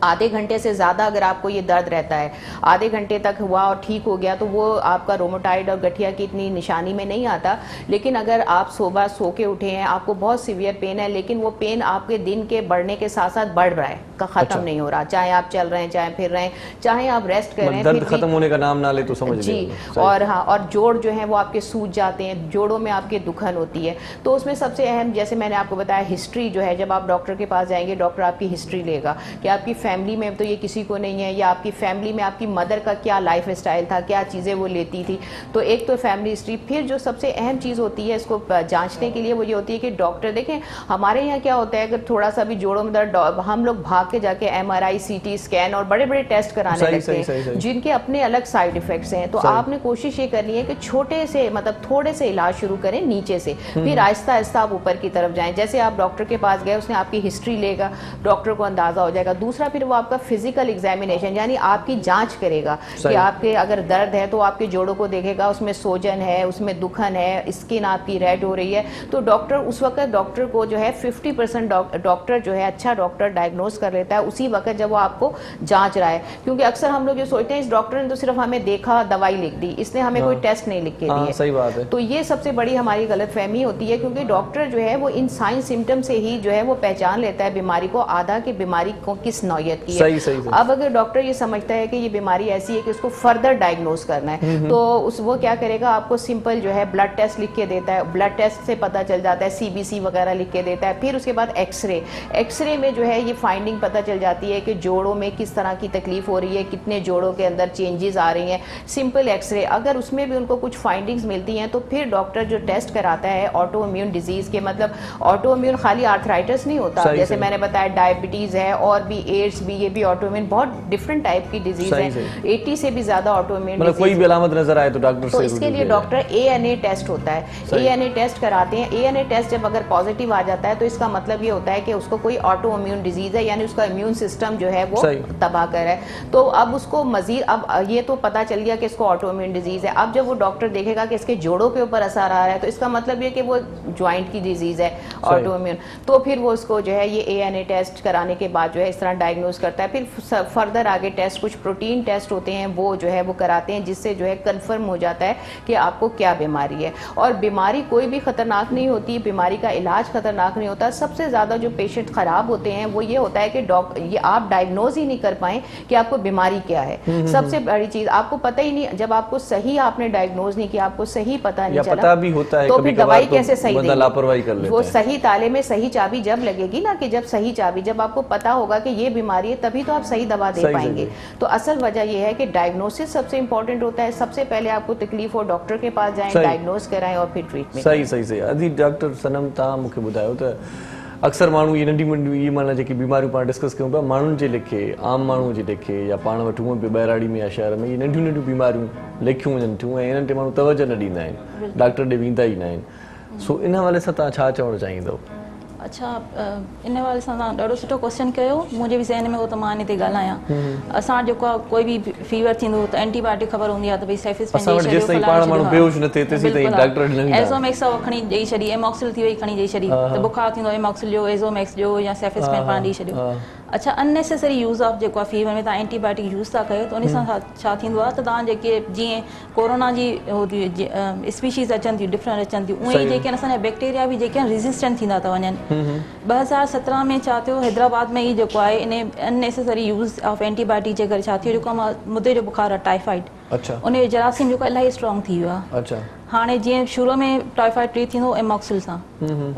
आधे घंटे से ज़्यादा अगर आपको ये दर्द रहता है, आधे घंटे तक हुआ और ठीक हो गया, तो वो आपका रोमोटाइड और गठिया की इतनी निशानी में नहीं आता। लेकिन अगर आप सुबह सो के उठे हैं, आपको बहुत सीवियर पेन है, लेकिन वो पेन आपके दिन के बढ़ने के साथ साथ बढ़ रहा है, ख़त्म नहीं हो रहा, चाहे आप चल रहे हैं, चाहे फिर रहे हैं, चाहे आप रेस्ट कर रहे हैं, दर्द खत्म होने का नाम ना ले तो समझ जी। और हाँ, और जोड़ जो है वो आपके सूज जाते हैं, जोड़ों में आपके दुखन होती है। तो उसमें सबसे अहम, जैसे मैंने आपको बताया, हिस्ट्री जो है, जब आप डॉक्टर के पास जाएंगे, डॉक्टर आपकी हिस्ट्री लेगा कि आपकी फैमिली में तो ये किसी को नहीं है, या आपकी फैमिली में आपकी मदर का क्या लाइफ स्टाइल था, क्या चीज़ें वो लेती थी। तो एक तो फैमिली हिस्ट्री। फिर जो सबसे अहम चीज़ होती है इसको जांचने के लिए, वो ये होती है कि डॉक्टर, देखें हमारे यहाँ क्या होता है, अगर थोड़ा सा भी जोड़ों में दर्द, हम लोग भाग के जाके MRI CT स्कैन और बड़े बड़े टेस्ट कराने लगते हैं जिनके अपने अलग साइड इफेक्ट्स हैं। तो आपने कोशिश ये करनी है कि छोटे से, मतलब थोड़े से इलाज शुरू करें नीचे से, फिर आहिस्ता आहिस्ता आप ऊपर की तरफ जाएं। जैसे आप डॉक्टर के पास गए, उसने आपकी हिस्ट्री लेगा, डॉक्टर को अंदाजा हो जाएगा। दूसरा, फिर वो आपका फिजिकल एग्जामिनेशन, यानी आपकी जांच करेगा कि आपके अगर दर्द है तो आपके जोड़ों को देखेगा, उसमें सोजन है, उसमें दुखन है, स्किन आपकी रेड हो रही है, तो डॉक्टर उस वक्त डॉक्टर को जो है 50% डॉक्टर जो है अच्छा डॉक्टर डायग्नोस कर लेता है उसी वक्त जब वो आपको जांच रहा है। क्योंकि अक्सर हम लोग ये सोचते हैं इस डॉक्टर ने तो सिर्फ हमें देखा, दवाई लिख दी, इसने हमें कोई टेस्ट नहीं लिख के दिए। सही बात है। तो ये सबसे बड़ी हमारी गलतफहमी होती है, क्योंकि डॉक्टर जो है वो इन साइन सिम्टम से ही जो है वो पहचान लेता है बीमारी को, आधा की बीमारी को किस नौयत की है। सही। अब अगर डॉक्टर ये समझता है कि ये बीमारी ऐसी है कि उसको फर्दर डायग्नोस करना है, तो वो क्या करेगा, आपको सिंपल जो है ब्लड टेस्ट लिख के देता है, ब्लड टेस्ट से पता चल जाता है, CBC वगैरह लिख के देता है। फिर उसके बाद एक्सरे में जो है ये फाइंडिंग पता चल जाती है कि जोड़ों में किस तरह की तकलीफ हो रही है, कितने जोड़ों के अंदर चेंजेस आ रही हैं। सिंपल एक्सरे, अगर उसमें भी उनको कुछ फाइंडिंग्स मिलती हैं तो फिर डॉक्टर जो टेस्ट कराता है ऑटो इम्यून डिजीज के, मतलब ऑटो इम्यून खाली आर्थराइटिस नहीं होता, जैसे मैंने बताया डायबिटीज है और भी एड्स भी, ये भी ऑटो इम्यून बहुत डिफरेंट टाइप की डिजीज है, 80 से भी ज्यादा ऑटो इम्यून, मतलब कोई भी अलामत नजर आए तो डॉक्टर से, तो इसके लिए डॉक्टर ANA टेस्ट होता है, ANA टेस्ट कराते हैं। ANA टेस्ट जब अगर पॉजिटिव आ जाता है तो इसका मतलब ये होता है कि उसको कोई ऑटो इम्यून डिजीज है, यानी उसका इम्यून सिस्टम जो है वो तबाह कर है। तो अब उसको मजीद, अब ये तो पता चल गया कि इसको ऑटो इम्यून डिजीज है, अब जब वो डॉक्टर देखेगा कि इसके जोड़ों के ऊपर असर आ रहा है तो इसका मतलब ये कि वो ज्वाइंट की डिजीज है ऑटो इम्यून, तो फिर वो उसको जो है ये ANA टेस्ट कराने के बाद जो है इस तरह डायग्नोज करता है। फिर फर्दर आगे टेस्ट, कुछ प्रोटीन टेस्ट होते हैं वो जो है वो कराते हैं, जिससे जो है कंफर्म हो जाता है कि आपको क्या बीमारी है। और बीमारी कोई भी खतरनाक नहीं होती, बीमारी का इलाज खतरनाक नहीं होता। सबसे ज्यादा जो पेशेंट खराब होते हैं वो ये होता है कि ये आप डायग्नोज ही नहीं कर पाए कि आपको बीमारी क्या है। सबसे बड़ी चीज आपको पता ही नहीं, जब आपको सही आपने डायग्नोज नहीं किया, आपको सही पता नहीं चला, पता भी होता है, तो फिर दवाई कैसे सही देंगे? लापरवाही कर लेते हैं। वो सही ताले में सही चाबी जब लगेगी ना, कि जब सही चाबी, जब आपको पता होगा कि ये बीमारी है, तभी तो आप सही दवा दे पाएंगे। तो असल वजह यह है कि डायग्नोसिस सबसे इंपॉर्टेंट होता है। सबसे पहले आपको तकलीफ हो, डॉक्टर के पास जाएं, डायग्नोज कराएं और फिर ट्रीटमेंट। सही अदी डॉक्टर सनम तव्हां मूंखे ॿुधायो त अक्सर माण्हू ये नंढी नंढी माना जेकी बीमारियूं पाण डिस्कस कयूं पिया, माण्हुनि जे लेखे, आम माण्हू जे लेखे, या पाण वटि हूअं बि ॿाहिराड़ी में या शहर में, ये नंढियूं नंढियूं बीमारियूं लेखियूं वञनि थियूं ऐं इन्हनि ते माण्हू तवजो न ॾींदा आहिनि, डॉक्टर ॾे वेंदा ई न आहिनि। सो इन हवाले सां तव्हां छा चवणु चाहींदव? अच्छा, इन वारे सां तव्हां ॾाढो सुठो क्वेश्चन कयो, मुंहिंजे बि ज़हन में हो त मां इन ते ॻाल्हायां। असां जेको आहे कोई बि फीवर थींदो त एंटीबायोटिक ख़बर हूंदी आहे त भई सेफिस्पेन एज़ोमैक्स खणी ॾेई छॾी, एमॉक्सिल थी वई खणी ॾेई छॾी, त बुखार थींदो एमॉक्सिल जो, एज़ोमैक्स जो या सेफिस्पेन पाण ॾेई छॾियो। अच्छा, अननेसेसरी यूज़ ऑफ जेको आहे फीवर में तव्हां एंटीबायोटिक यूज़ था कयो त उन सां छा थींदो आहे त तव्हां जेके जीअं कोरोना जी स्पीशीज़ अचनि थियूं, डिफरेंट अचनि थियूं, उहे ई जेके आहिनि असांजा बैक्टीरिया बि जेके आहिनि रेज़िस्टेंट थींदा था वञनि। 2017 में छा थियो, हैदराबाद में ई जेको आहे इन अननेसेसरी यूज़ ऑफ एंटीबायोटिक जे करे छा थियो, जेको मुदे जो बुखार आहे टाइफाइड, उन जो जरासीम जेको इलाही स्ट्रॉन्ग थी वियो आहे। हाणे जीअं शुरू में टाइफाइड ट्रीट थींदो एमॉक्सिल सां,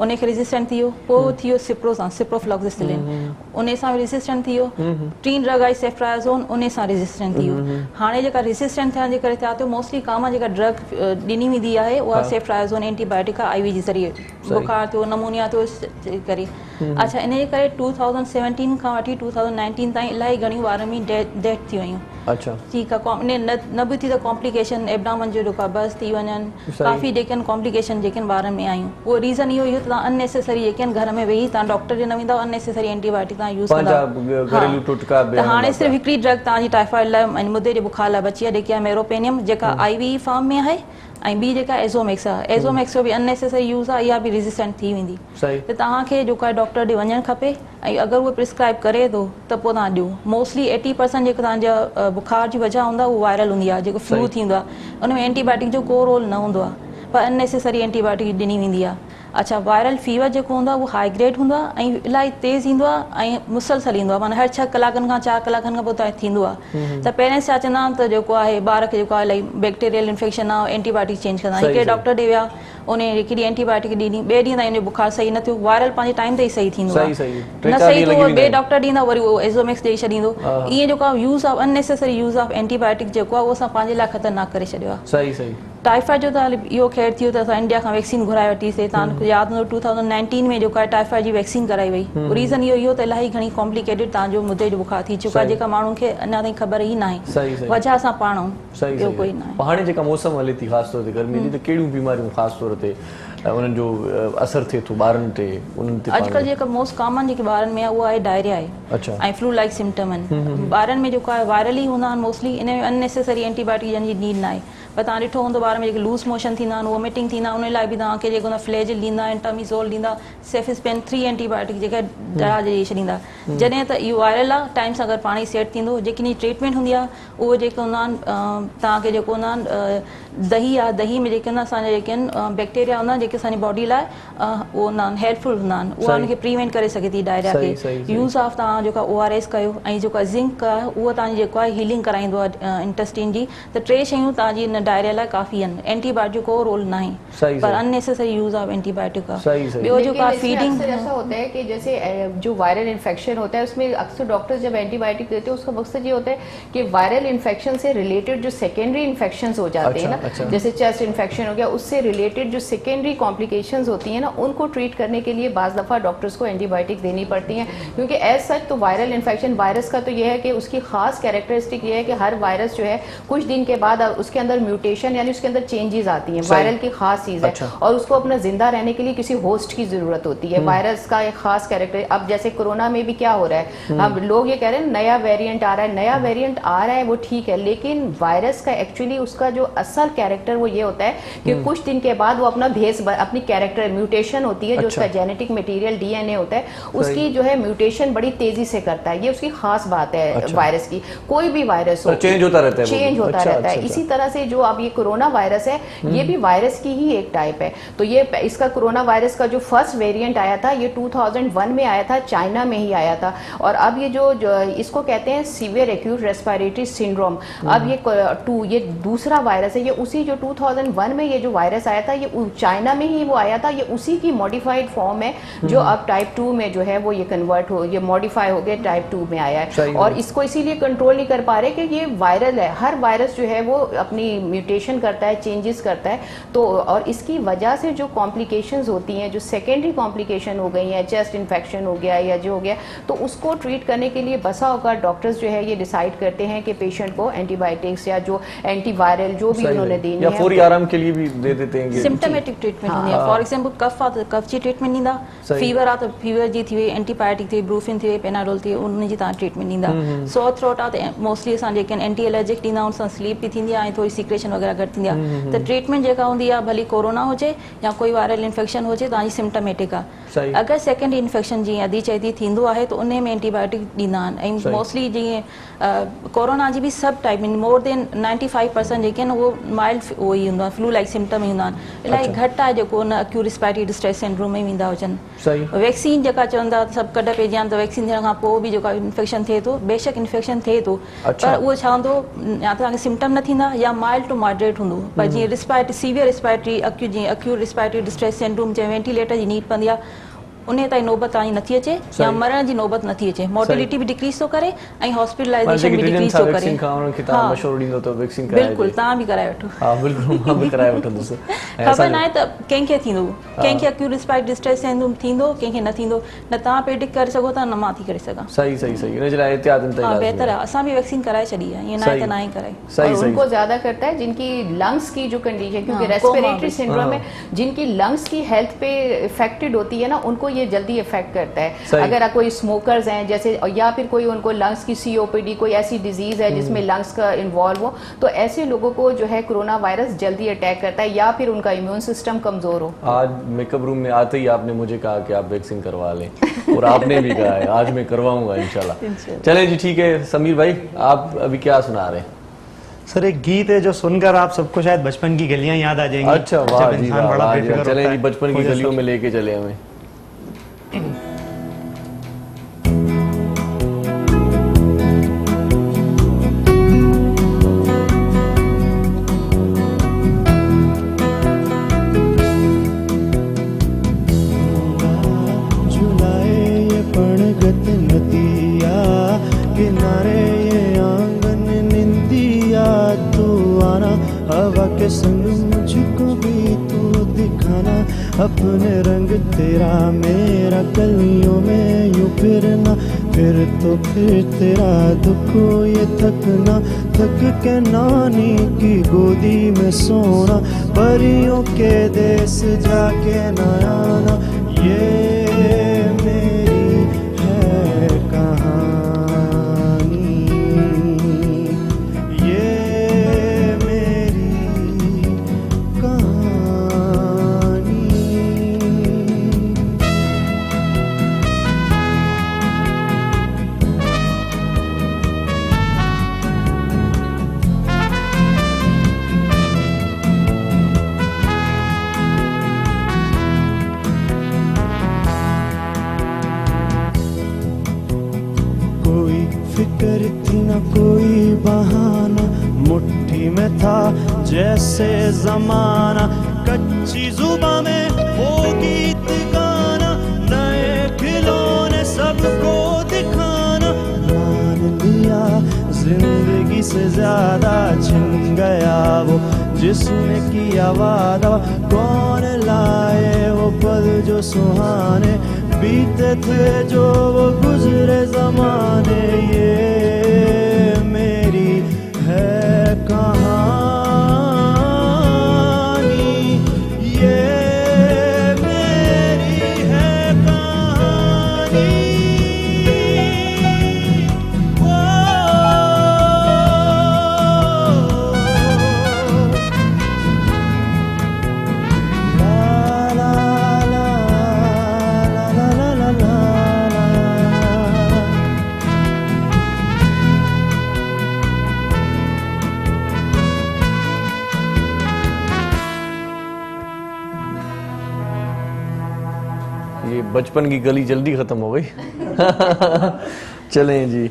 उनखे रेजिस्टेंट थी वियो, पोइ थी वियो सिप्रो सां, सिप्रोफ्लॉक्सिसिलिन, उन सां रेजिस्टेंट थी वियो, टीन ड्रग आई सेफ्ट्राज़ोन, उन सां रेजिस्टेंट थी वियो। हाणे जेका रेजिस्टेंट थियण जे करे थिया थियो, मोस्टली कॉमन जेका ड्रग ॾिनी वेंदी आहे उहा सेफ्ट्राज़ोन एंटीबायोटिक आहे, IV जे ज़रिए, बुखार थियो, नमूनिया थियो करे। अच्छा, इन जे करे 2017 खां वठी 2019 ताईं इलाही घणियूं ॿारनि में डेथ थी वयूं। अच्छा, ठीकु आहे, न बि थी त कॉम्प्लिकेशन एब्डामन जो जेका बस थी वञनि, काफ़ी जेके आहिनि कॉम्प्लिकेशन जेके आहिनि ॿारनि में आयूं। उहो रीज़न इहो त तव्हां अननेसेसरी जेके आहिनि घर में वेही तव्हां डॉक्टर ॾे न वेंदा, अननेसेसरी एंटीबायोटिक तव्हां यूज़ कंदा। त हाणे सिर्फ़ु हिकिड़ी ड्रग तव्हांजी टाइफाइड लाइ, मुदे जे बुखार लाइ बची आहे, जेकी आहे मेरोपेनियम, जेका IV फॉर्म में आहे, ऐं ॿी जेका एज़ोमैक्स आहे, एज़ोमैक्स जो बि अननेसेसरी यूज़ आहे, इहा बि रेजिस्टेंट थी वेंदी। त तव्हांखे जेको आहे डॉक्टर ॾे वञणु खपे, ऐं अगरि उहो प्रिस्क्राइब करे थो त पोइ तव्हां ॾियो। मोस्टली 80% जेको तव्हांजा बुखार जी वजह हूंदा उहो वायरल हूंदी आहे, जेको फ्लू थींदो आहे, उन में एंटीबायोटिक जो को रोल न हूंदो आहे, पर अननेसेसरी एंटीबायोटिक ॾिनी वेंदी आहे। अच्छा, वायरल फीवर जेको हूंदो आहे उहो हाई ग्रेड हूंदो आहे ऐं इलाही तेज़ ईंदो आहे ऐं मुसलसल ईंदो आहे, माना हर 6 कलाकनि खां 4 कलाकनि खां पोइ त थींदो आहे। त पेरेंट्स छा चवंदा आहिनि त जेको आहे ॿार खे जेको आहे इलाही बैक्टीरियल इन्फेक्शन आहे, एंटीबायोटिक चेंज कंदा। हिकिड़े डॉक्टर ॾे विया, उन हिकिड़ी एंटीबायोटिक ॾिनी, ॿिए ॾींहं ताईं उन बुखार सही न थियो, वायरल पंहिंजे टाइम ते ई सही थींदो आहे, न सही थियो ॿिए डॉक्टर ॾींदा, वरी उहो एज़ोमैक्स ॾेई छॾींदो। ईअं जेको आहे use of unnecessary use of antibiotic जेको आहे उहो असां पंहिंजे लाइ ख़तरनाक करे छॾियो आहे। टाइफाइड जो त इहो ख़ैर थियो त असां इंडिया खां वैक्सीन घुराए वठीसीं। तव्हांखे यादि हूंदो 2019 में जेको आहे टाइफाइड जी वैक्सीन कराई वई। रीज़न इहो त इलाही घणी कॉम्प्लिकेटेड तव्हांजो मुदे जो बुखार थी चुको आहे, जेका माण्हुनि खे अञा ताईं ख़बर ई न आहे, वजह असां पाण ॿियो कोई न आहे। हाणे जेका मौसम हले थी ख़ासि तौर ते गर्मी जी, त कहिड़ियूं बीमारियूं ख़ासि तौर ते उन्हनि जो असर थिए थो ॿारनि ते? अॼुकल्ह जेका मोस्ट कॉमन जेके ॿारनि में आहे उहा आहे डायरिया आहे ऐं फ्लू लाइक सिम्टम आहिनि। ॿारनि में जेको आहे वायरल ई हूंदा आहिनि मोस्टली, इन में अननेसेसरी एंटीबायोटिक जी नीड न आहे। पर तव्हां ॾिठो हूंदो ॿार में जेके लूज़ मोशन थींदा आहिनि, वॉमिटिंग थींदा, उन लाइ बि तव्हांखे जेको आहे फ्लेजिल ॾींदा, एंटामिज़ोल ॾींदा, सेफिस्पेन 3 एंटीबायोटिक जेके डरा ॾेई छॾींदा। जॾहिं त इहो वायरल आहे, टाइम सां गॾु पाणी सेट थींदो। जेकी इन ट्रीटमेंट हूंदी आहे उहो जेके हूंदा आहिनि, तव्हांखे जेको हूंदा आहिनि दही आहे, दही में जेके हूंदा असांजा जेके आहिनि बैक्टीरिया हूंदा आहिनि, जेके असांजी बॉडी लाइ उहो हूंदा आहिनि हेल्पफुल हूंदा आहिनि, उहा उनखे प्रिवेंट करे सघे थी डायरिया खे। यूज़ ऑफ तव्हां जेका ORS कयो, ऐं जेको ज़िंक आहे उहो तव्हांजी जेको आहे हीलिंग कराईंदो आहे इंटेस्टाइन जी। त 3 शयूं तव्हांजी इन डायरिया लाइ काफ़ी आहिनि, एंटीबायोटिक को रोल ना सही, है पर सही। अननेसेसरी यूज़ ऑफ एंटीबायोटिक का। सही, सही। ॿियो जो लेकिन का इसमें फीडिंग अक्सर ऐसा होता है कि जैसे जो वायरल इन्फेक्शन होता है उसमें अक्सर डॉक्टर्स जब एंटीबायोटिक देते हैं उसका मकसद ये होता है कि वायरल इन्फेक्शन से रिलेटेड जो सेकेंडरी इन्फेक्शंस हो जाते हैं ना, अच्छा। जैसे चेस्ट इन्फेक्शन हो गया, उससे रिलेटेड जो सेकेंडरी कॉम्प्लिकेशंस होती हैं ना, उनको ट्रीट करने के लिए बाज़ दफ़ा डॉक्टर्स को एंटीबायोटिक देनी पड़ती हैं, क्योंकि एज सच तो वायरल इन्फेक्शन वायरस का तो ये है कि उसकी खास कैरेक्टरिस्टिक ये है कि हर वायरस जो है कुछ दिन के बाद उसके अंदर म्यूटेशन यानी उसके अंदर चेंजेस आती हैं। वायरल की खास चीज़ है अच्छा। और उसको अपना जिंदा रहने के लिए किसी होस्ट की जरूरत होती है। वायरस का एक खास कैरेक्टर, अब जैसे कोरोना में भी क्या हो रहा है, हम लोग ये कह रहे हैं नया वेरिएंट आ रहा है, नया वेरिएंट आ रहा है वो ठीक है, लेकिन वायरस का एक्चुअली उसका जो असल कैरेक्टर वो ये होता है कि कुछ दिन के बाद वो अपना अपनी कैरेक्टर म्यूटेशन होती है, जो अच्छा। उसका जेनेटिक मटेरियल डीएनए होता है उसकी जो है म्यूटेशन बड़ी तेजी से करता है, ये उसकी खास बात है। अच्छा। वायरस की कोई भी वायरस हो चेंज होता रहता है, चेंज होता अच्छा, रहता है। अच्छा, इसी तरह से जो अब ये कोरोना वायरस है ये भी वायरस की ही एक टाइप है। तो ये इसका कोरोना वायरस का जो फर्स्ट वेरिएंट आया था ये 2001 में आया था, चाइना में ही आया था, और अब ये जो इसको कहते हैं सीवियर एक्यूट रेस्पिरेटरी सिंड्रोम, अब ये दूसरा वायरस है, ये उसी जो 2001 में ये जो वायरस आया था ये चाइना में ही वो आया था, ये उसी की मॉडिफाइड फॉर्म है जो अब टाइप 2 में जो है वो ये कन्वर्ट हो, ये मॉडिफाई हो गया टाइप 2 में आया है। और इसको इसीलिए कंट्रोल नहीं कर पा रहे कि ये वायरल है, हर वायरस जो है वो अपनी म्यूटेशन करता है, चेंजेस करता है, तो और इसकी वजह से जो कॉम्प्लिकेशंस होती हैं, जो सेकेंडरी कॉम्प्लिकेशन हो गई हैं, चेस्ट इन्फेक्शन हो गया या जो हो गया, तो उसको ट्रीट करने के लिए बसा होगा डॉक्टर्स जो है ये डिसाइड करते हैं कि पेशेंट को एंटीबायोटिक्स या जो एंटीवायरल जो भी उन्होंने देनी या है फौरी आराम के लिए भी दे देते हैं सिम्टमेटिक ट्रीटमेंट हूंदी आहे। फॉर एग्जांपल कफ आहे त कफ जी ट्रीटमेंट ॾींदा, फीवर आहे त फीवर जी थी वई एंटीबायोटिक थी, ब्रूफिन थी वई, पेनाडोल थी, उन जी तव्हां ट्रीटमेंट ॾींदा। सो थ्रोट आहे त मोस्टली असां जेके एंटी एलर्जिक ॾींदा आहियूं, उन सां स्लीप बि थींदी आहे ऐं थोरी सीक्रेशन वग़ैरह घटि थींदी आहे। त ट्रीटमेंट जेका हूंदी आहे भली कोरोना हुजे या कोई वायरल इन्फेक्शन हुजे, तव्हांजी सिम्टमेटिक आहे। अगरि सेकेंडरी इन्फेक्शन जीअं अधी चैती थींदो आहे त उन में एंटीबायोटिक ॾींदा आहिनि, ऐं मोस्टली जीअं कोरोना जी बि सभु टाइप आहिनि, मोर देन 95% जेके आहिनि उहो माइल्ड उहो ई हूंदो आहे, फ्लू लाइक सिम्टम ई हूंदा आहिनि। इलाही घटि आहे जेको उन एक्यूट रिस्पिरेटरी डिस्ट्रेस सिंड्रोम में वेंदा हुजनि। वैक्सीन जेका चवंदा सभु कॾहिं पइजी आहिनि, त वैक्सीन ॾियण खां पोइ बि जेका इन्फेक्शन थिए थो, बेशक इन्फेक्शन थिए थो, पर उहो छा हूंदो या त तव्हांखे सिम्टम न थींदा या माइल्ड टू मॉडरेट हूंदो। पर जीअं respiratory severe respiratory acute respiratory distress syndrome जंहिं वेंटिलेटर जी नीड पवंदी आहे, उन ताईं नौबत तव्हांजी नथी अचे या मरण जी नौबत नथी अचे, मोर्टेलिटी बि डिक्रीज़ थो करे ऐं हॉस्पिटलाइजेशन बि डिक्रीज़ थो करे। बिल्कुलु तव्हां बि कराए वठो, ख़बर न आहे त कंहिंखे थींदो, कंहिंखे एक्यूट रिस्पिरेटरी डिस्ट्रेस सिंड्रोम थींदो, कंहिंखे न थींदो, न तव्हां प्रेडिक्ट करे सघो था न मां थी करे सघां। हाँ बेहतर है, असां बि वैक्सीन कराए छॾी आहे, ईअं न आहे त न ई कराई। और उनको ज्यादा करता है जिनकी लंग्स की जो कंडीशन, क्योंकि रेस्पिरेटरी सिंड्रोम में जिनकी लंग्स की हेल्थ पे इफेक्टेड होती है ना, उनको ये जल्दी इफेक्ट करता है। अगर कोई स्मोकर्स हैं जैसे, या फिर कोई उनको लंग्स की COPD कोई ऐसी डिजीज है जिसमें लंग्स का इन्वॉल्व हो, तो ऐसे लोगों को जो है कोरोना वायरस जल्दी अटैक करता है, या फिर उनका इम्यून सिस्टम कमजोर हो। आज मेकअप रूम में आते ही आपने मुझे कहा कि आप वैक्सीन करवा लें, और आपने भी कहा है, आज मैं करवाऊंगा इंशाल्लाह। चलें जी, ठीक है। समीर भाई, आप अभी क्या सुना रहे हैं? सर एक गीत है जो सुनकर आप सबको शायद बचपन की गलियां याद आ जाएंगी। अच्छा, वाह जी, वाह, चलें जी, बचपन की गलियों में लेके चले हमें। झुलाए ये पणगत नदिया किनारे ये आंगन निंदिया, तू आना हवा के संग मुझको भी तू दिखाना, अपने रंग तेरा मेरा गलियों में यूं फिरना, फिर तो फिर तेरा दुख ये थकना, थक के नानी की गोदी में सोना, परियों के देश जाके न आना, ये मेरी है कहानी, ये मेरी कहानी। फिक्र थी न कोई बहाना, मुट्ठी में था जैसे जमाना, कच्ची जुबां में वो गीत गाना, नए खिलौने सबको दिखाना। मान लिया जिंदगी से ज्यादा छिन गया वो जिसने किया वादा, कौन लाए वो पल जो सुहाने, बीते थे जो वो गुजरे जमाने। ये मेरी है कहानी, ये मेरी है कहानी। ये बचपन की गली जल्दी ख़त्म हो गई। चलें जी,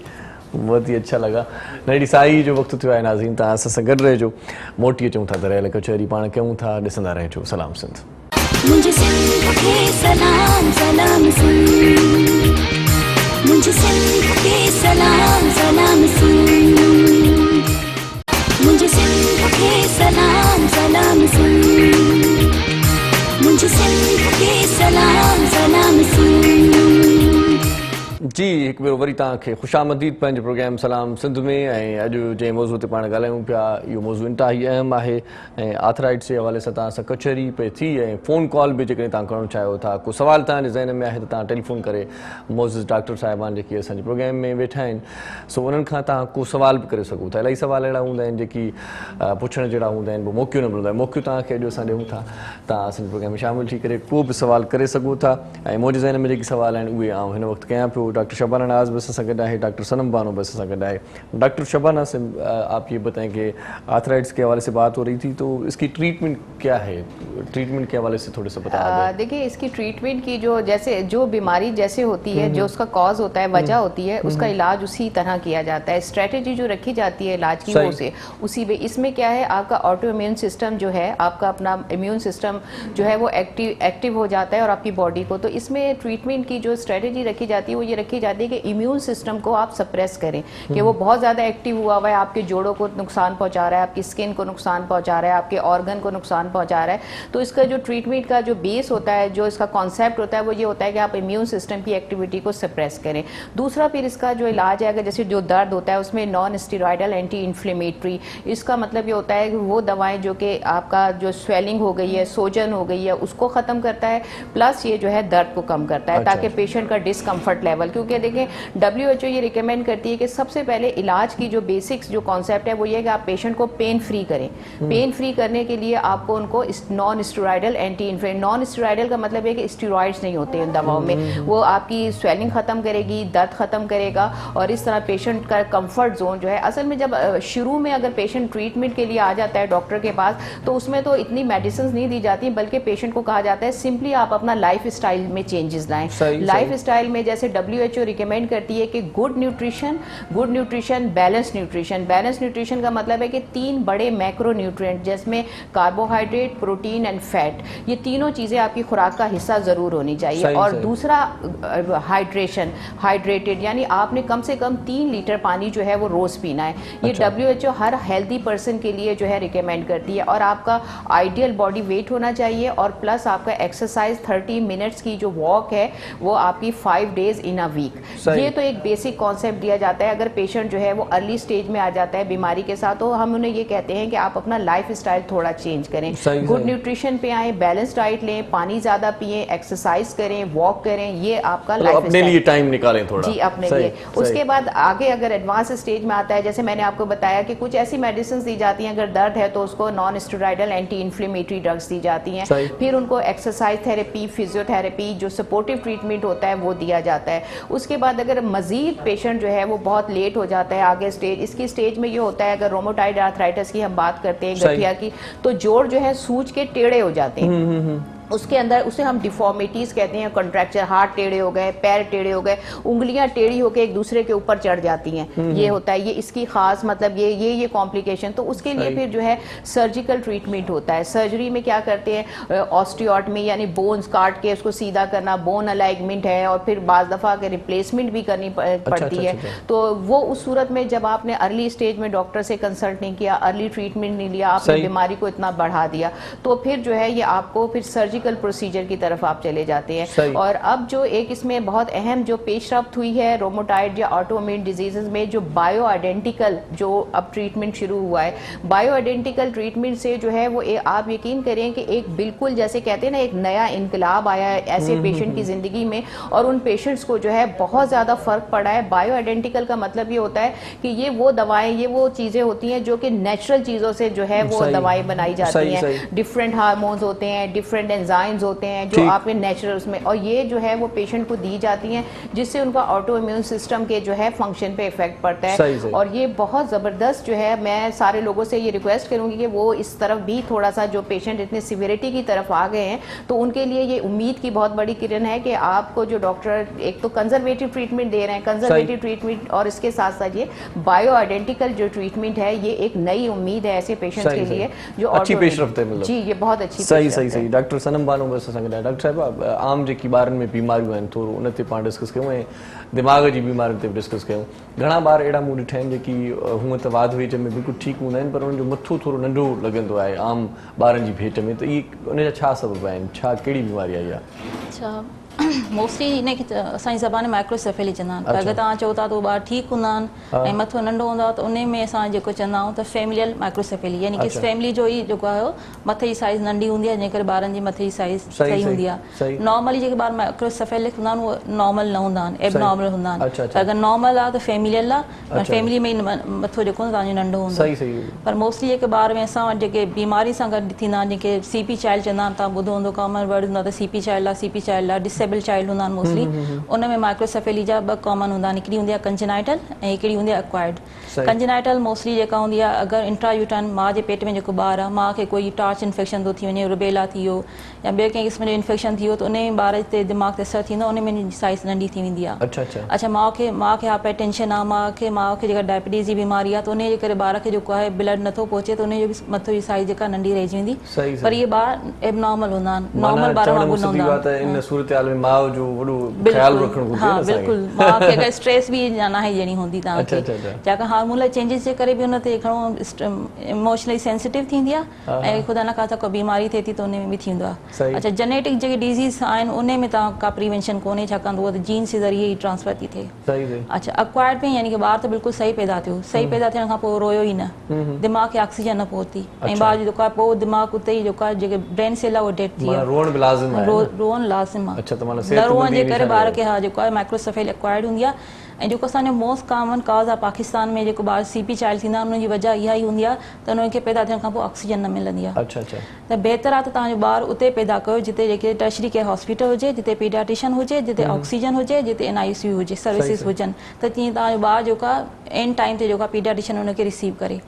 बहुत ही अच्छा लगा। नड़ी साई जो वक्त थियो आहे नाज़रीन, तव्हां असां सां गॾु रहिजो। मोटी अचूं था त रहियल कचहरी पाण कयूं था, ॾिसंदा रहिजो। सलाम सिंध। मुझे सिंध के सलाम सलाम सिंध, मुझे सिंध के सलाम सलाम सिंध, मुझे सिंध के सलाम सलाम सिंध, मुझे सिंध के सलाम सलाम सिंध। जी हिकु भेरो वरी तव्हांखे ख़ुशामदीद पंहिंजे प्रोग्राम सलाम सिंध में। ऐं अॼु जंहिं मौज़ूअ ते पाण ॻाल्हायूं पिया, इहो मौज़ू इंतिहाई अहम आहे ऐं आर्थराइट्स जे हवाले सां तव्हां सां कचहरी पई थी। ऐं फ़ोन कॉल बि जेकॾहिं तव्हां करणु चाहियो था, को सुवाल तव्हांजे ज़हन में आहे त तव्हां टेलीफोन करे मोज़िज़ डॉक्टर साहिबान जेकी असांजे प्रोग्राम में वेठा आहिनि, सो उन्हनि खां तव्हां को सुवाल बि करे सघो था। इलाही सुवाल अहिड़ा हूंदा आहिनि जेकी पुछण जहिड़ा हूंदा आहिनि, पोइ मौक़ो न मिलंदो आहे। मौक़ो तव्हांखे अॼु असां ॾियूं था, तव्हां असांजे प्रोग्राम में शामिलु थी करे को बि सुवाल करे सघो था। ऐं मुंहिंजे ज़हन में जेके सुवाल आहिनि उहे आउं हिन वक़्तु कयां पियो। डॉक्टर शबाना नाज़ बि असां सां गॾु आहे, डॉक्टर सनम बानो बि असां सां गॾु आहे। डॉक्टर शबाना से आप ये बताएं कि आर्थराइट्स के हवाले से बात हो रही थी, तो इसकी ट्रीटमेंट क्या है? ट्रीटमेंट के हवाले से थोड़े से बता दें। देखिए, इसकी ट्रीटमेंट की जो बीमारी जैसे होती है, जो उसका कॉज होता है, वजह होती है, उसका इलाज उसी तरह किया जाता है। स्ट्रेटेजी जो रखी जाती है इलाज की, वो से उसी में इसमें क्या है, आपका ऑटो इम्यून सिस्टम जो है, आपका अपना इम्यून सिस्टम जो है वो एक्टिव हो जाता है और आपकी बॉडी को। तो इसमें ट्रीटमेंट की जो स्ट्रेटेजी रखी जाती है वो ये रखी जाती है कि इम्यून सिस्टम को आप सप्रेस करें, कि वो बहुत ज़्यादा एक्टिव हुआ है, आपके जोड़ों को नुकसान पहुंचा रहा है, आपकी स्किन को नुकसान पहुंचा रहा है, आपके ऑर्गन को नुकसान पहुंचा रहा है। तो इसका जो ट्रीटमेंट का जो बेस होता है, जो इसका कॉन्सेप्ट होता है, वो ये होता है कि आप इम्यून सिस्टम की एक्टिविटी को सप्रेस करें। दूसरा फिर इसका जो इलाज है, अगर जैसे जो दर्द होता है उसमें नॉन स्टेरॉयडल एंटी इन्फ्लेमेटरी, इसका मतलब ये होता है कि वो दवाएं जो कि आपका जो स्वेलिंग हो गई है, सोजन हो गई है, उसको ख़त्म करता है, प्लस ये जो है दर्द को कम करता है, ताकि पेशेंट का डिस्कम्फर्ट लेवल, क्योंकि देखें WHO ये रिकमेंड करती है कि सबसे पहले इलाज की जो बेसिक्स जो कॉन्सेप्ट है वो ये है कि आप पेशेंट को पेन फ्री करें। पेन फ्री करने के लिए आपको उनको non steroidal anti inflammatory, non steroidal का मतलब है कि स्टेरॉइड्स नहीं होते इन दवाओं में, वो आपकी स्वेलिंग ख़त्म करेगी, दर्द ख़त्म करेगा और इस तरह पेशेंट का कंफर्ट जोन जो है। असल में जब शुरू में अगर पेशेंट ट्रीटमेंट के लिए आ जाता है डॉक्टर के पास, तो उसमें तो इतनी मेडिसिन नहीं दी जाती, बल्कि पेशेंट को कहा जाता है सिंपली आप अपना लाइफ स्टाइल में चेंजेस लाएं। लाइफ स्टाइल में जैसे WHO रिकमेंड करती है कि good nutrition, balance nutrition. Balance nutrition का मतलब है कि 3 बड़े मैक्रो न्यूट्रिएंट, जिसमें कार्बोहाइड्रेट, प्रोटीन एंड फैट, ये तीनों चीज़ें आपकी खुराक का हिस्सा ज़रूर होनी चाहिए। और दूसरा हाइड्रेटेड, यानी आपने कम से कम 3 लीटर पानी जो है वो रोज़ पीना है। ये WHO हर हेल्दी पर्सन के लिए जो है रिकमेंड करती है। और आपका आइडियल बॉडी वेट होना चाहिए, और प्लस आपका एक्सरसाइज 30 मिनट्स की जो वॉक है वो आपकी 5 डेज इन अ वीक। ये तो एक बेसिक कॉन्सेप्ट दिया जाता है। अगर पेशेंट जो है वो अर्ली स्टेज में आ जाता है बीमारी के साथ, तो हम उन्हें ये कहते हैं कि आप अपना लाइफ स्टाइल थोड़ा चेंज करें, गुड न्यूट्रिशन पे आएँ, बैलेंस डाइट लें, पानी ज़्यादा पिएं, एक्सरसाइज करें, वॉक करें, ये आपका लाइफ अपने लिए टाइम निकालें थोड़ा। जी, अपने लिए। उसके बाद आगे अगर एडवांस स्टेज में आता है, जैसे मैंने आपको बताया कि कुछ ऐसी मेडिसिन दी जाती हैं, अगर दर्द है तो उसको non steroidal anti inflammatory drugs दी जाती हैं, फिर उनको एक्सरसाइज थेरेपी, फिजियोथेरेपी, जो सपोर्टिव ट्रीटमेंट होता है वो दिया जाता है। उसके बाद अगर मजीद पेशेंट जो है वो बहुत लेट हो जाता है आगे स्टेज, इसकी स्टेज में ये होता है, अगर रोमोटाइड आर्थराइटिस की हम बात करते हैं, गठिया की, तो जोड़ जो है सूज के टेढ़े हो जाते हैं। उसके अंदर उसे हम डिफॉर्मिटीज़ कहते हैं, कॉन्ट्रैक्चर, हाथ टेढ़े हो गए, पैर टेढ़े हो गए, उंगलियां टेढ़ी होकर एक दूसरे के ऊपर चढ़ जाती हैं, ये होता है, ये इसकी खास मतलब ये कॉम्प्लिकेशन। तो उसके लिए फिर जो है सर्जिकल ट्रीटमेंट होता है। सर्जरी में क्या करते हैं, ऑस्टियोटमी यानी बोन्स काट के उसको सीधा करना, बोन अलाइनमेंट है, और फिर बाज़ दफ़ा के रिप्लेसमेंट भी करनी पड़ती है। तो वो उस सूरत में जब आपने अर्ली स्टेज में डॉक्टर से कंसल्ट नहीं किया, अर्ली ट्रीटमेंट नहीं लिया, आपने बीमारी को इतना बढ़ा दिया, तो फिर जो है ये आपको फिर सर्जिकल प्रोसीजर की तरफ आप चले जाते हैं। और अब जो एक इसमें बहुत अहम जो पेशरफ्त हुई है रोमोटाइड या ऑटोइम्यून डिजीजेज में, जो बायो आइडेंटिकल जो अब ट्रीटमेंट शुरू हुआ है, बायो आइडेंटिकल ट्रीटमेंट से जो है वो आप यकीन करें कि एक बिल्कुल जैसे कहते हैं ना, एक नया इनकलाब आया है ऐसे पेशेंट की जिंदगी में, और उन पेशेंट्स को जो है बहुत ज़्यादा फर्क पड़ा है। बायो आइडेंटिकल का मतलब ये होता है कि ये वो दवाएं, ये वो चीज़ें होती हैं जो कि नेचुरल चीज़ों से जो है वो दवाएं बनाई जाती हैं। डिफरेंट हार्मोन्स होते हैं, डिफरेंट एंजाइम्स होते हैं जो आपके नेचुरल उसमें, और ये जो है वो पेशेंट को दी जाती हैं, जिससे उनका ऑटो इम्यून सिस्टम के जो है फंक्शन पे इफेक्ट पड़ता है। और ये बहुत ज़बरदस्त जो है, मैं सारे लोगों से ये रिक्वेस्ट करूंगी कि वो इस तरफ भी थोड़ा सा, जो पेशेंट इतने सिवियरिटी की तरफ आ गए हैं, तो उनके लिए ये उम्मीद की बहुत बड़ी किरण है कि आपको जो डॉक्टर एक तो कंजर्वेटिव ट्रीटमेंट दे रहे हैं, कंजर्वेटिव ट्रीटमेंट, और इसके साथ साथ ये बायो आइडेंटिकल जो ट्रीटमेंट है, ये एक नई उम्मीद है ऐसे पेशेंट्स के लिए जो अच्छी पेशरफ्त है। जी, ये बहुत अच्छी सही डॉक्टर सनम बानो बस संगे डॉक्टर साहब, आम जेकी ॿारनि में बीमारियूं आहिनि, थोरो उन ते पाण डिस्कस कयूं, ऐं दिमाग़ जी बीमारियुनि ते बि डिस्कस कयूं। घणा ॿार अहिड़ा मूं ॾिठा आहिनि जेकी हूअं त वाध वेच में बिल्कुलु ठीकु हूंदा आहिनि, पर उन्हनि जो मथो थोरो नंढो लॻंदो आहे आम ॿारनि जी भेट में, त इहे उनजा छा सबब आहिनि, छा कहिड़ी बीमारी आहे इहा? अच्छा, मोस्टली इनखे असांजी ज़बान में माइक्रोसेफेली चवंदा आहिनि। अगरि तव्हां चओ था त ॿार ठीकु हूंदा आहिनि ऐं मथो नंढो हूंदो आहे, त उन में असां जेको चवंदा आहियूं त फैमिलियल माइक्रोसेफेली, यानी कि फैमिली जो ई जेको आहे मथे जी साइज़ नंढी हूंदी आहे, जंहिं करे ॿारनि जी मथे जी साइज़ सही हूंदी आहे। नॉर्मली जेके ॿार माइक्रोसेफेलिक हूंदा आहिनि उहे नॉर्मल न हूंदा आहिनि, एब नॉर्मल हूंदा आहिनि। अगरि नॉर्मल आहे त फैमिलियल आहे, फैमिली में ई मथो जेको तव्हांजो नंढो हूंदो आहे। पर मोस्टली जेके ॿार में असां वटि जेके बीमारी सां गॾु थींदा आहिनि, जेके सीपी चाइल्ड चवंदा आहिनि, तव्हां ॿुधो हूंदो, कॉमन वर्ड हूंदो आहे त सीपी चाइल्ड आहे, सीपी चाइल्ड आहे, डिसेबल चाइल्ड हूंदा आहिनि मोस्टली। उन में माइक्रोसेफेली जा ॿ कॉमन हूंदा आहिनि, हिकिड़ी हूंदी आहे कंजेनाइटल ऐं हिकिड़ी हूंदी आहे एक्वायर्ड। कंजेनाइटल मोस्टली जेका हूंदी आहे, अगरि इंट्रायूटाइन माउ जे पेट में जेको ॿार आहे, माउ खे कोई टार्च इन्फेक्शन थो थी वञे, रुबेला थी वियो या ॿिए कंहिं क़िस्म जो इन्फेक्शन थी वियो, त उन में ॿार ते दिमाग़ ते असरु थींदो, उन में साइज़ नंढी थी वेंदी आहे। अच्छा, माउ खे हाइपर टेंशन आहे, माउ खे जेका डायबिटीज़ जी बीमारी आहे, त उन जे करे ॿार खे जेको आहे ब्लड नथो पहुचे, त उन जो बि मथो जी साइज़ जेका नंढी रहिजी वेंदी। पर इहे ॿार एबनॉर्मल हूंदा आहिनि, नॉर्मल ॿार वांगुरु न हूंदा आहिनि। हाँ बिल्कुल, माउ खे अगरि स्ट्रेस भी नाहे ॾियणी हूंदी तव्हांखे, छाकाणि हार्मोनल चेंजिस जे करे बि हुन ते घणो इमोशनली सेंसिटिव थींदी आहे, ऐं ख़ुदा न खास्ता कोई बीमारी थिए थी त उन में बि थींदो आहे। अच्छा, जेनेटिक जेके डिज़ीज़ आहिनि उन में तव्हां का प्रिवेंशन कोन्हे, छाकाणि उहा त जीन्स जे ज़रिए ई ट्रांसफर थी थिए। अच्छा, एक्वायर्ड में यानी कि ॿार त बिल्कुलु सही पैदा थियो, सही पैदा थियण खां पोइ रोयो ई न, दिमाग़ खे ऑक्सीजन न पहुती, ऐं ॿार जो जेको आहे पोइ दिमाग़ उते ई जेको आहे जेके ब्रेन सेल आहे उहो डेड थी विया। रोअण लाज़िम आहे, न रोअण जे करे ॿार खे जेको आहे माइक्रोसेफेली एक्वायर्ड हूंदी आहे। ऐं जेको असांजो मोस्ट कॉमन काज़ आहे पाकिस्तान में, जेको ॿार सीपी चाइल्ड थींदा आहिनि, उनजी वजह इहा ई हूंदी आहे त उन्हनि खे पैदा थियण खां पोइ ऑक्सीजन न मिलंदी आहे। त बहितर आहे त तव्हांजो ॿारु उते पैदा कयो जिते जेके टर्शरी केयर हॉस्पिटल हुजे, जिते पीडियाट्रिशियन हुजे, जिते ऑक्सीजन हुजे, जिते NICU हुजे, सर्विसिस हुजनि, त तीअं तव्हांजो ॿारु जेको आहे एंड टाइम ते जेको आहे पीडियाट्रिशियन उनखे रिसीव करे।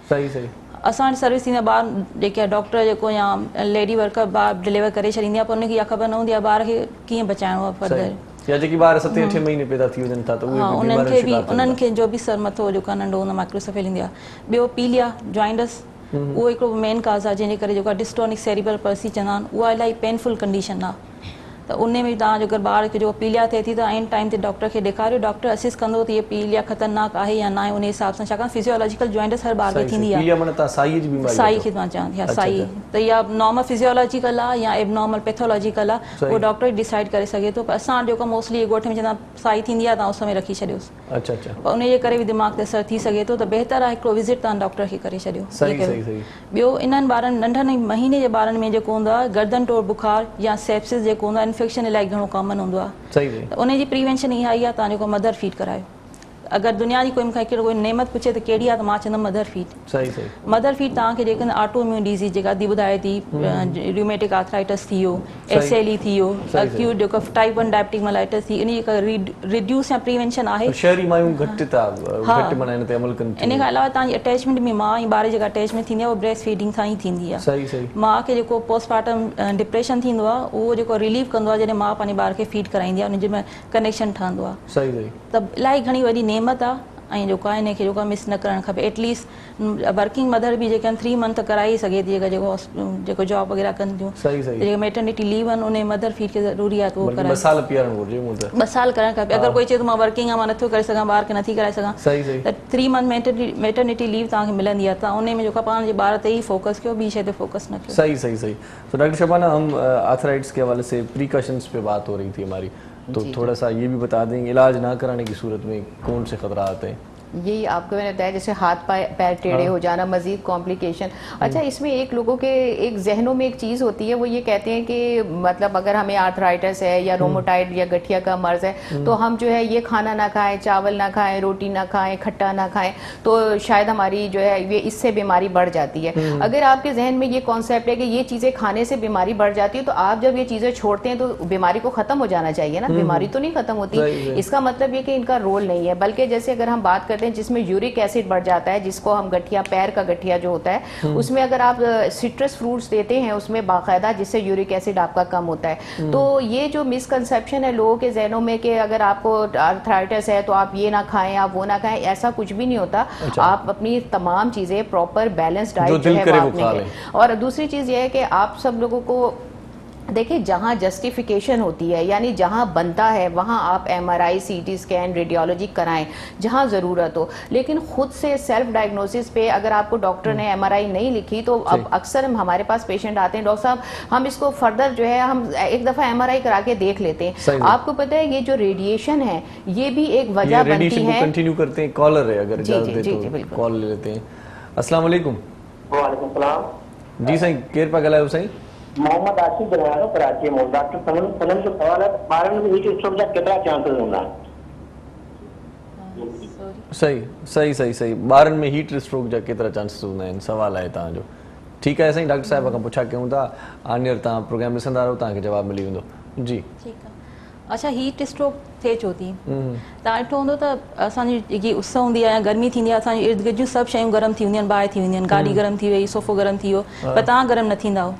असां वटि सर्विस थींदी आहे, ॿार जेके डॉक्टर जेको या लेडी वर्कर ॿार डिलीवर करे छॾींदी आहे, पर उनखे इहा ख़बर न हूंदी आहे ॿार खे कीअं बचाइणो आहे फर्दर, या जेकी ॿार 7-8 महीने पैदा थी वञनि था, त उन्हनि खे जो बि सर मथो जेको आहे नंढो हूंदो माइक्रोसेफेली हूंदी आहे। ॿियो पीलिया जॉइंटस, उहो हिकिड़ो मेन काज़ आहे जंहिंजे करे जेको आहे डिस्टोनिक सेरिब्रल पल्सी चवंदा आहिनि, उहा इलाही पेनफुल कंडीशन आहे। त उन में तव्हां अगरि ॿार खे जो पीलिया थिए थी त एंड टाइम ते डॉक्टर खे ॾेखारियो, डॉक्टर असिस्ट कंदो त इहे पीलिया ख़तरनाक आहे या न आहे, उन हिसाब सां, छाकाणि फिजियोलॉजिकल जॉइंटस हर ॿार खे थींदी आहे। साई खे मां चवां थी, साई त इहा नॉर्मल फिजियोलॉजिकल आहे या एबनॉर्मल पैथोलॉजिकल आहे, उहो डॉक्टर डिसाइड करे सघे थो। पर असां जेको मोस्टली ॻोठ में चवंदा साई थींदी आहे, तव्हां उस में रखी छॾियोसि, पर उन जे करे बि दिमाग़ ते असरु थी सघे थो, त बहितर आहे हिकिड़ो विज़िट तव्हां डॉक्टर खे करे छॾियो। ॿियो इन्हनि ॿारनि नंढनि महीने जे ॿारनि में जेको हूंदो आहे गर्दन टोड़ बुखार या सेप्सिस जेको हूंदो आहे, इन्फेक्शन इलाही घणो कॉमन हूंदो आहे, त उनजी प्रिवेंशन इहा ई आहे तव्हां जेको मदर फीड करायो। अगरि दुनिया जी कोई मूंखे कोई नेमत पुछे त कहिड़ी आहे त मां चवंदमि मदर फीड। सही सही। मदर फीड तव्हांखे जेकॾहिं ऑटो इम्यून डिज़ीज़ जेका दी ॿुधाए थी, रूमेटिक आर्थराइटिस थी वियो, SLE थी वियो, अक्यूट जेको टाइप 1 डायबिटिक मेलाइटिस थी, इन जेका रिड्यूस या प्रिवेंशन आहे। शहरी मायूं घटि माना इन ते अमल कनि। इन खां अलावा तव्हांजी अटैचमेंट में मां ऐं ॿार जेका अटैचमेंट थींदी आहे उहा ब्रेस्ट फीडिंग सां ई थींदी आहे। सही सही। माउ खे जेको पोस्टमार्टम डिप्रेशन थींदो आहे उहो जेको रिलीव कंदो आहे जॾहिं माउ पंहिंजे ॿार खे फीड कराईंदी आहे, उनजे में कनेक्शन ठहंदो आहे। सही सही। त इलाही घणी वॾी नेमत आहे ऐं जेको आहे इनखे जेको मिस न करणु खपे। एटलीस्ट वर्किंग मदर बि जेके आहिनि 3 मंथ कराए सघे थी, जेको जॉब वग़ैरह कनि थियूं। सही सही। जेके मेटर्निटी लीव आहिनि उन मदर फीड खे ज़रूरी आहे त उहो कराए। 2 साल पीआरणु घुरिजे मूं त। 2 साल करणु खपे। अगरि कोई चए थो मां वर्किंग आहे, मां नथो करे सघां, ॿार खे नथी कराए सघां, सही सही, त 3 मंथ मेटर्निटी लीव तव्हांखे मिलंदी आहे। तव्हां उन में जेको पाण जे ॿार ते ई फोकस कयो, ॿी शइ ते फोकस न कयो। सही सही सही। तो डॉक्टर शबाना, हम आर्थराइटिस के हवाले से प्रिकॉशंस पे बात हो रही थी हमारी, तो थोड़ा सा ये भी बता देंगे इलाज ना कराने की सूरत में कौन से खतरात हैं? यही आपको मैंने बताया, जैसे हाथ पैर टेढ़े हो जाना, मजीद कॉम्प्लिकेशन। अच्छा, इसमें एक लोगों के एक जहनों में एक चीज़ होती है, वो ये कहते हैं कि मतलब अगर हमें आर्थराइटिस है या रोमोटाइड या गठिया का मर्ज है तो हम जो है ये खाना ना खाएं, चावल ना खाएं, रोटी ना खाएं, खट्टा ना खाएं, तो शायद हमारी जो है ये इससे बीमारी बढ़ जाती है। अगर आपके जहन में ये कॉन्सेप्ट है कि ये चीज़ें खाने से बीमारी बढ़ जाती है, तो आप जब ये चीज़ें छोड़ते हैं तो बीमारी को ख़त्म हो जाना चाहिए ना, बीमारी तो नहीं ख़त्म होती। इसका मतलब ये कि इनका रोल नहीं है, बल्कि जैसे अगर हम बात करते हैं जिसमें यूरिक एसिड बढ़ जाता है, जिसको हम गठिया, पैर का गठिया जो होता है, उसमें अगर आप सिट्रस फ्रूट्स देते हैं उसमें बाकायदा, जिससे यूरिक एसिड आपका कम होता है। तो ये जो मिसकंसेप्शन है लोगों के जहनों में कि अगर आपको आर्थराइटिस है तो आप ये ना खाएं, आप वो ना खाएं, ऐसा कुछ भी नहीं होता। आप अपनी तमाम चीज़ें प्रॉपर बैलेंस डाइट जो है वो आपने। और दूसरी चीज़ ये है कि आप सब लोगों को देखिए, जहाँ जस्टिफिकेशन होती है यानी जहाँ बनता है वहाँ आप MRI, CT स्कैन, रेडियोलॉजी कराएं जहाँ ज़रूरत हो। लेकिन खुद से सेल्फ डायग्नोसिस पे अगर आपको डॉक्टर ने MRI नहीं लिखी तो अब अक्सर हमारे पास पेशेंट आते हैं, डॉक्टर साहब हम इसको फर्दर जो है हम एक दफ़ा MRI करा के देख लेते हैं। आपको पता है ये जो रेडिएशन है ये भी एक वजह बनती है। कंटिन्यू करते हैं, कॉलर है, अगर इजाज़त दे तो कॉल ले लेते हैं। अस्सलाम वालेकुम। वालेकुम सलाम। जी साईं, केर पिया ॻाल्हायो साईं? मोहम्मद आसिफ ॻाल्हायो कराची मां। डॉक्टर सनम जो सवाल है, ॿारनि में हीट स्ट्रोक जा केतिरा चांसेस हूंदा आहिनि? सही सही सही सही। ॿारनि में हीट स्ट्रोक जा केतिरा चांसेस हूंदा आहिनि, सवाल आहे तव्हांजो। ठीकु आहे साईं, डॉक्टर साहिब खां पुछा कयूं था, आनियर तव्हां प्रोग्राम ॾिसंदा रहो, तव्हांखे जवाबु मिली वेंदो। जी ठीकु आहे। अच्छा, हीट स्ट्रोक थिए छो थी? तव्हां ॾिठो हूंदो त असांजी जेकी उस हूंदी आहे या गर्मी थींदी आहे, असांजी इर्द गिर्द जूं सभु शयूं गरम थी वेंदियूं आहिनि, बाहि थी वेंदियूं आहिनि, गाॾी गरम थी वई, सोफ़ो गरम थी वियो, पर तव्हां गरम न थींदा हो।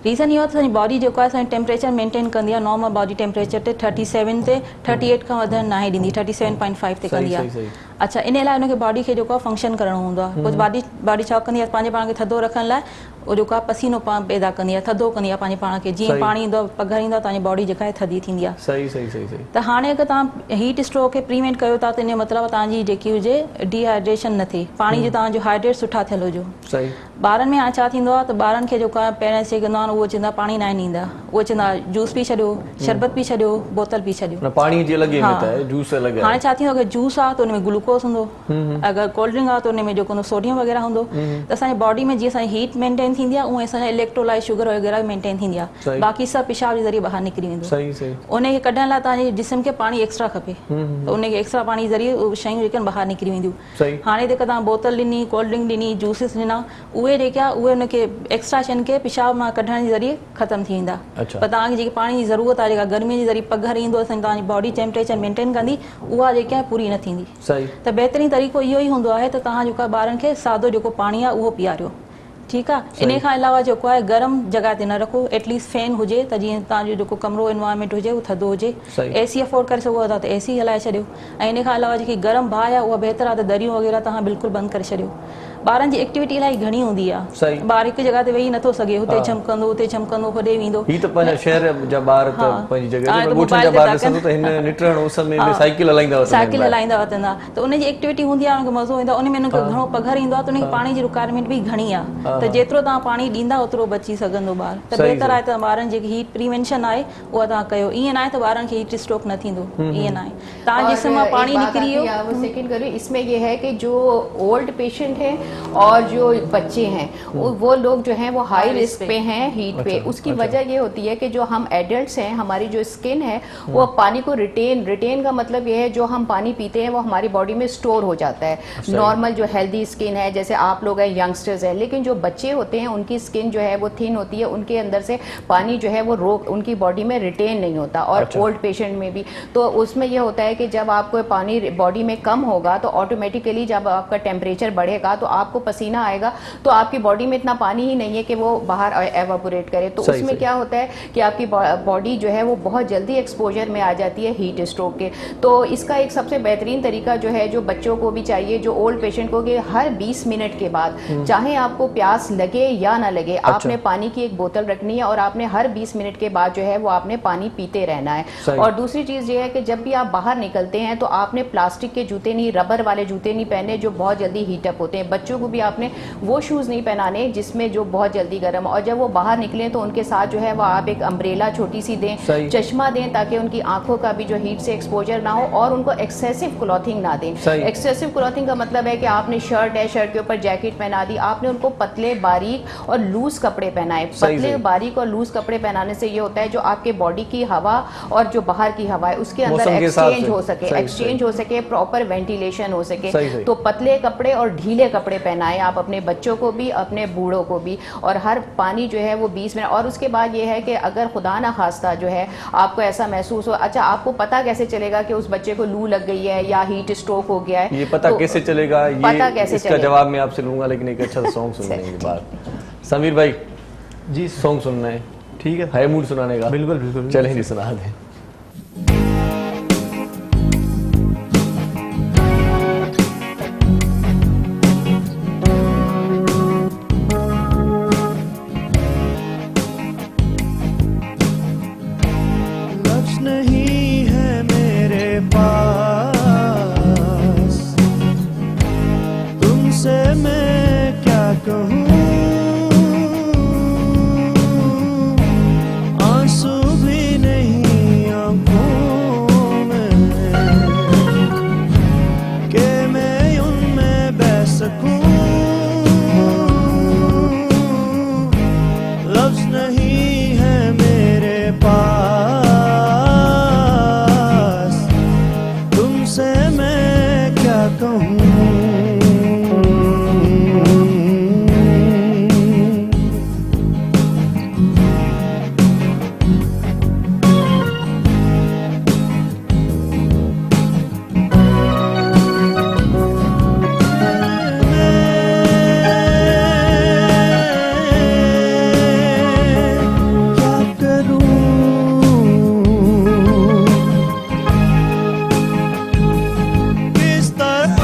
रीज़न इहो आहे त असांजी बॉडी जेको आहे असांजी टेम्परेचर मेंटेन कंदी आहे, नॉर्मल बॉडी टेम्परेचर ते 37 ते 38 खां वधणु न आहे ॾींदी, 37.5 ते कंदी आहे। अच्छा, इन लाइ उनखे बॉडी खे जेको आहे फंक्शन करिणो हूंदो आहे। पोइ बॉडी छा कंदी आहे, पंहिंजे पाण खे थधो रखण लाइ उहो जेको आहे पसीनो पैदा कंदी आहे, थधो कंदी आहे पंहिंजे पाण खे। जीअं पाणी ईंदो आहे, पघर ईंदो आहे, तव्हांजी बॉडी जेका आहे थधी थींदी आहे। सही सही सही सही। त हाणे अगरि तव्हां हीट स्ट्रोक खे प्रीवेंट कयो था त इन जो मतिलबु तव्हांजी जेकी हुजे डिहाइड्रेशन न थिए, पाणी जो तव्हांजो हाइड्रेट सुठा थियल हुजो। सही। ॿारनि में हाणे छा थींदो आहे त ॿारनि खे जेको आहे पेरेंट्स जेके कंदा आहिनि उहो चवंदा पाणी न ॾींदा, उहो चवंदा जूस पी छॾियो, शरबत पी छॾियो, बोतल पी छॾियो। पाणी जी अलॻि अहमियत आहे, जूस अलॻि आहे। हाणे छा थींदो, अगरि जूस आहे त उन में ग्लूकोस हूंदो, अगरि कोल्ड ड्रिंक आहे त उन में जेको हूंदो सोडियम वग़ैरह हूंदो। त असांजी बॉडी में जीअं असांजी हीट मेंटेन थींदी आहे, उहे असांजा इलेक्ट्रोलाइट शुगर वग़ैरह बि मेंटेन थींदी आहे। बाक़ी सभु पेशाब जे ज़रिए ॿाहिरि निकिरी वेंदो। सही सही। उनखे कढण लाइ तव्हांजे जिस्म खे पाणी एक्स्ट्रा खपे, त उनखे एक्स्ट्रा पाणी ज़रिए उहे शयूं जेके आहिनि ॿाहिरि निकिरी वेंदियूं। हाणे जेका तव्हां बोतल ॾिनी, कोल्ड ड्रिंक ॾिनी, जूसिस ॾिना, उहे जेके आहे उहे उनखे एक्स्ट्रा शयुनि खे पेशाब मां कढण जे ज़रिए ख़तमु थी वेंदा। पर तव्हांखे जेकी पाणी जी ज़रूरत आहे, जेका गर्मीअ जे ज़रिए पघर ईंदो असांजी तव्हांजी बॉडी टेम्परेचर मेंटेन कंदी, उहा जेकी आहे पूरी न थींदी। सही। त बहितरीन तरीक़ो इहो ई हूंदो आहे त तव्हां जेको आहे ॿारनि खे सादो जेको पाणी आहे उहो पीआरियो। ठीकु आहे। इन खां अलावा जेको आहे गरम जॻह ते न रखो, एटलीस्ट फैन हुजे त जीअं तव्हांजो जेको कमरो इन्वायरमेंट हुजे उहो थधो हुजे। AC अफोर्ड करे सघो था त AC हलाए छॾियो। ऐं इन खां अलावा जेकी गरम बाहि आहे उहा बहितर आहे त दरियूं वग़ैरह तव्हां बिल्कुलु बंदि करे छॾियो। ॿारनि जी एक्टिविटी इलाही घणी हूंदी आहे, ॿार हिकु जॻह ते वेही नथो सघे, हुते चमकंदो हुते चमकंदो, होॾे वेंदो। ही त पंहिंजा शहर जा ॿार त पंहिंजी जॻह ते ॻोठनि जा ॿार ॾिसंदो त हिन निटण उस में साइकिल हलाईंदा वठंदा, साइकिल हलाईंदा वठंदा, त उनजी एक्टिविटी हूंदी आहे, उनखे मज़ो ईंदो आहे। उन में उनखे घणो पघर ईंदो आहे, त उनखे पाणी जी रिक्वायरमेंट बि घणी आहे। त जेतिरो तव्हां पाणी ॾींदा ओतिरो बची सघंदो ॿार। त बहितर आहे त ॿारनि जेकी हीट प्रिवेंशन आहे उहा तव्हां कयो। ईअं न आहे त ॿारनि खे हीट स्ट्रोक न थींदो, ईअं न आहे। तव्हां जिस्म मां पाणी निकिरी वियो। सेकंड करिए, इसमें ये है कि जो ओल्ड पेशेंट है और जो बच्चे हैं वो लोग जो हैं वो हाई रिस्क पे हैं हीट पे। उसकी वजह ये होती है कि जो हम एडल्ट्स हैं, हमारी जो स्किन है वो पानी को रिटेन का मतलब ये है जो हम पानी पीते हैं वो हमारी बॉडी में स्टोर हो जाता है। नॉर्मल जो हेल्दी स्किन है, जैसे आप लोग हैं, यंगस्टर्स हैं, लेकिन जो बच्चे होते हैं उनकी स्किन जो है वो थिन होती है, उनके अंदर से पानी जो है वो उनकी बॉडी में रिटेन नहीं होता। और ओल्ड पेशेंट में भी तो उसमें यह होता है कि जब आपको पानी बॉडी में कम होगा तो ऑटोमेटिकली जब आपका टेम्परेचर बढ़ेगा तो आपको पसीना आएगा, तो आपकी बॉडी में इतना पानी ही नहीं है कि वो बाहर एवापोरेट करे। तो उसमें क्या होता है कि आपकी बॉडी जो है वो बहुत जल्दी एक्सपोजर में आ जाती है हीट स्ट्रोक के। तो इसका एक सबसे बेहतरीन तरीका जो है, जो बच्चों को भी चाहिए, जो ओल्ड पेशेंट को, कि हर 20 मिनट के बाद चाहे आपको प्यास लगे या ना लगे, आपने पानी की एक बोतल रखनी है और आपने हर 20 मिनट के बाद जो है वो आपने पानी पीते रहना है। और दूसरी चीज ये है कि जब भी आप बाहर निकलते हैं तो आपने प्लास्टिक के जूते नहीं, रबर वाले जूते नहीं पहने जो बहुत जल्दी हीटअप होते हैं। बच्चों को भी आपने वो शूज नहीं पहनाने जिसमें जो बहुत जल्दी गर्म, और जब वो बाहर निकले तो उनके साथ जो है वो आप एक अम्ब्रेला छोटी सी दें, चश्मा दें, ताकि उनकी आंखों का भी जो हीट से एक्सपोजर ना हो, और उनको एक्सेसिव क्लॉथिंग ना दें। एक्सेसिव क्लॉथिंग का मतलब है कि आपने शर्ट है, शर्ट के ऊपर जैकेट पहना दी, आपने उनको पतले बारीक और लूज कपड़े पहनाए। पतले बारीक और लूज कपड़े पहनाने से ये होता है जो आपके बॉडी की हवा और जो बाहर की हवा है उसके अंदर एक्सचेंज हो सके, प्रॉपर वेंटिलेशन हो सके। तो पतले कपड़े और ढीले कपड़े पहनाएं आप अपने बच्चों को भी, अपने बूढ़ों को भी। और हर पानी जो है वो 20 मिनट। और उसके बाद ये है कि अगर खुदा ना खास्ता जो है आपको ऐसा महसूस हो, अच्छा आपको पता कैसे चलेगा कि उस बच्चे को लू लग गई है या हीट स्ट्रोक हो गया है, ये पता तो कैसे चलेगा? पता कैसे इसका चलेगा? जवाब मैं आपसे लूंगा, लेकिन एक अच्छा सॉन्ग सुनने के बाद। समीर भाई जी सॉन्ग सुनना है, ठीक है, है मूड सुनाने का? बिल्कुल बिल्कुल, चलें जी सुना दें। लफ्ज़ नहीं है मेरे पास, तुमसे मैं क्या कहूँ, आंसू भी नहीं आंखों में कि मैं उनमें बह सकूँ। लफ्ज़ नहीं है मेरे पास, तुमसे मैं क्या कहूँ। किस तरह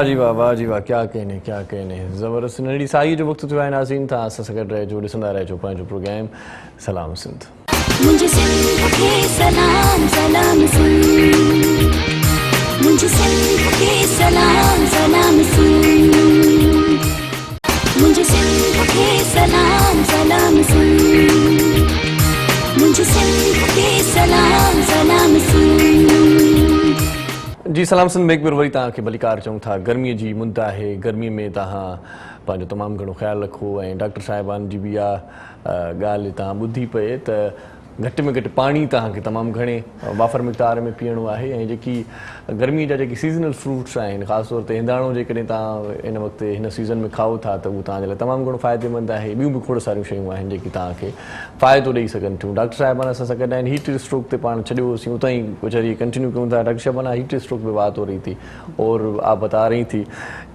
जी वाह क्या कहने ज़बरदस्त नंढी साई जो वक़्तु थियो आहे नाज़रीन तव्हां असां सां गॾु रहिजो ॾिसंदा रहिजो पंहिंजो प्रोग्राम सलाम सिंध मुझे सिंध के सलाम सलाम सिंध मुझे सिंध के सलाम सलाम सिंध मुझे सिंध के सलाम सलाम सिंध मुझे सिंध के सलाम सलाम सिंध जी सलाम सिंध में एक बार वरी तव्हांखे भलीकार चऊं था गर्मीअ जी मुंद आहे गर्मी में तव्हां पंहिंजो तमामु घणो ख़्यालु रखो ऐं डॉक्टर साहिबान जी बि इहा ॻाल्हि तव्हां ॿुधी पए त घटि में घटि पाणी तव्हांखे तमामु घणे वाफ़र मिक़दार में पीअणो आहे ऐं जेकी गर्मी जा जेकी सीज़नल फ्रूट्स आहिनि ख़ासि तौर ते हिंदाणो जेकॾहिं तव्हां हिन वक़्तु हिन सीज़न में खाओ था त उहो तव्हांजे लाइ तमामु घणो फ़ाइदेमंद आहे ॿियूं बि खोड़ सारियूं शयूं आहिनि जेकी तव्हांखे फ़ाइदो ॾेई सघनि थियूं डॉक्टर साहिबान असां सां गॾु आहिनि हीट स्ट्रोक ते पाण छॾियो होसीं उतां ई कुझु हरी कंटिन्यू कयूं था डॉक्टर साहिबाना हीट स्ट्रोक पे बात हो रही थी और आप बता रही थी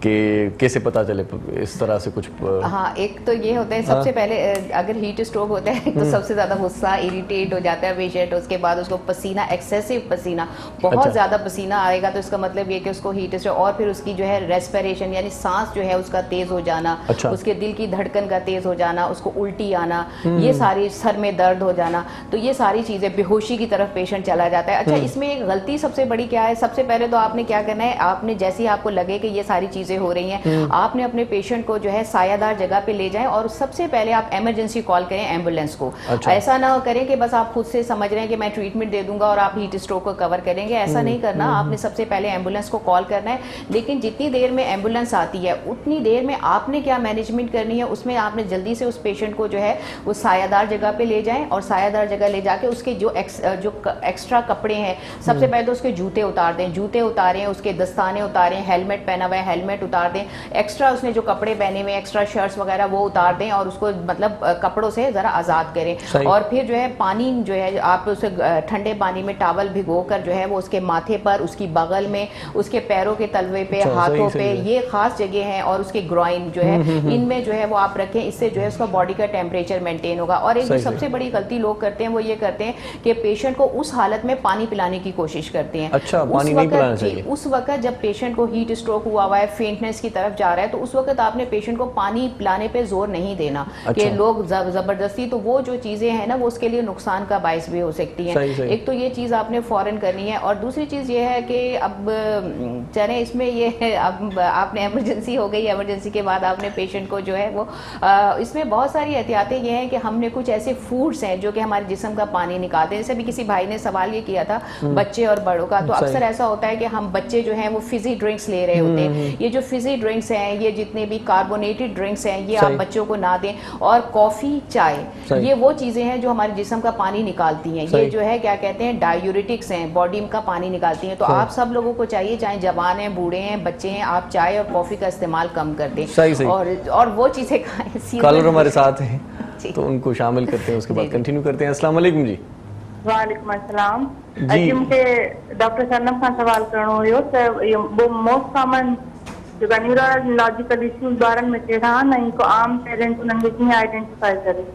कि कैसे पता चले इस तरह से कुछ हाँ एक तो ये होता है सबसे पहले अगर हीट स्ट्रोक होता है तो सबसे ज़्यादा गुस्सा इरिटेट हो जाता है पेशेंट उसके बाद उसको पसीना एक्सेसिव पसीना बहुत ज़्यादा पसीना आएगा तो इसका मतलब ये कि उसको हीट स्ट्रोक और फिर उसकी जो है रेस्पिरेशन यानी सांस जो है उसका तेज़ हो जाना उसके दिल की धड़कन का तेज़ हो जाना उसको उल्टी आना ये सारी सर में दर्द हो जाना तो ये सारी चीज़ें बेहोशी की तरफ पेशेंट चला जाता है। अच्छा इसमें एक गलती सबसे बड़ी क्या है सबसे पहले तो आपने क्या करना है आपने जैसे ही आपको लगे कि ये सारी चीज़ें हो रही हैं आपने अपने पेशेंट को जो है सायादार जगह पे ले जाएं और सबसे पहले आप इमरजेंसी कॉल करें एम्बुलेंस को। ऐसा ना करें कि बस आप खुद से समझ रहे हैं कि मैं ट्रीटमेंट दे दूंगा और आप हीट स्ट्रोक को कवर करेंगे ऐसा नहीं करना आपने सबसे पहले एम्बुलेंस को कॉल करना है लेकिन जितनी देर में एम्बुलेंस आती है उतनी देर में आपने क्या मैनेजमेंट करनी है उसमें आपने जल्दी से उस पेशेंट को जो है वो सायादार जगह पे ले जाएं और सायादार जगह ले जाके उसके जो एक्स्ट्रा कपड़े हैं सबसे पहले तो उसके जूते उतार दें जूते उतारें उसके दस्ताने उतारें हेलमेट पहना हुआ है हेलमेट उतार दें एक्स्ट्रा उसने जो कपड़े पहने हुए एक्स्ट्रा शर्ट्स वगैरह वो उतार दें और उसको मतलब कपड़ों से ज़रा आज़ाद करें और फिर जो है पानी जो है आप उसे ठंडे पानी में टॉवल भिगोकर जो है वो उसके माथे पर उसकी बगल में उसके पैरों के तलवे पे हाथों पे ये खास जगह हैं और उसके ग्रॉइन जो है इनमें जो है वो आप रखें इससे जो है उसका बॉडी का टेम्परेचर मेंटेन होगा। और एक जो सबसे बड़ी गलती लोग करते हैं वो ये करते हैं कि पेशेंट को उस हालत में पानी पिलाने की कोशिश करते हैं। अच्छा पानी नहीं पिलाना चाहिए उस वक्त जब पेशेंट को हीट स्ट्रोक हुआ है फेंटनेस की तरफ जा रहा है तो उस वक्त आपने पेशेंट को पानी पिलाने पे जोर नहीं देना कि लोग जबरदस्ती तो वो जो चीजें हैं ना वो उसके लिए नुकसान का बायस भी हो सकती हैं। एक तो ये चीज आपने फौरन करनी है और दूसरी चीज ये है कि अब चले इसमें ये है अब आपने इमरजेंसी हो गई इमरजेंसी के बाद आपने पेशेंट को जो है वो इसमें बहुत सारी एहतियातें ये हैं कि हमने कुछ ऐसे फूड्स हैं जो कि हमारे जिस्म का पानी निकालते हैं। जैसे भी किसी भाई ने सवाल ये किया था बच्चे और बड़ों का तो अक्सर ऐसा होता है कि हम बच्चे जो हैं वो फिजी ड्रिंक्स ले रहे होते हैं। ये जो फिजी ड्रिंक्स हैं ये जितने भी कार्बोनेटेड ड्रिंक्स हैं ये आप बच्चों को ना दें और कॉफ़ी चाय ये वो चीज़ें हैं जो हमारे जिस्म का पानी निकालती हैं। ये जो है क्या कहते हैं डायूरेटिक्स हैं बॉडी का पानी निकालती हैं। तो आप सब लोगों को चाहिए चाहे जवान हैं बूढ़े हैं बच्चे हैं आप चाय और कॉफ़ी का इस्तेमाल कम कर दें और वो चीज़ें खाएं। कॉलर हमारे साथ हैं तो उनको शामिल करते हैं उसके बाद कंटिन्यू करते हैं। अस्सलाम वालेकुम जी। वालेकुम अस्सलाम जी मूंखे डॉक्टर सनम खां सवाल करणो हुयो त इहो मोस्ट कॉमन जेका न्यूरोलॉजिकल इश्यूज़ ॿारनि में कहिड़ा आहिनि ऐं को आम पेरेंट्स उन्हनि खे कीअं आइडेंटिफाई करे।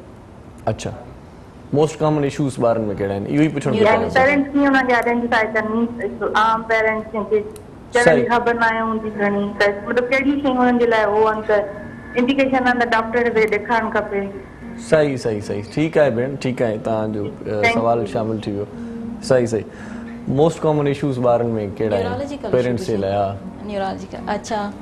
अच्छा मोस्ट कॉमन इश्यूज़ ॿारनि में कहिड़ा आहिनि इहो ई पुछणु पेरेंट्स कीअं उनखे आइडेंटिफाई करनि आम पेरेंट्स जंहिंखे चढ़ण जी ख़बर न हूंदी घणी त मतिलबु कहिड़ी शयूं हुननि जे लाइ हो आहिनि त इंडिकेशन आहिनि त डॉक्टर खे ॾेखारणु खपे। सही ठीकु आहे भेण ठीकु आहे तव्हांजो सवाल शामिल थी वियो सही मोस्ट कॉमन इश्यूज़ ॿारनि में कहिड़ा आहिनि पेरेंट्स जे लाइ न्यूरोलॉजिकल। अच्छा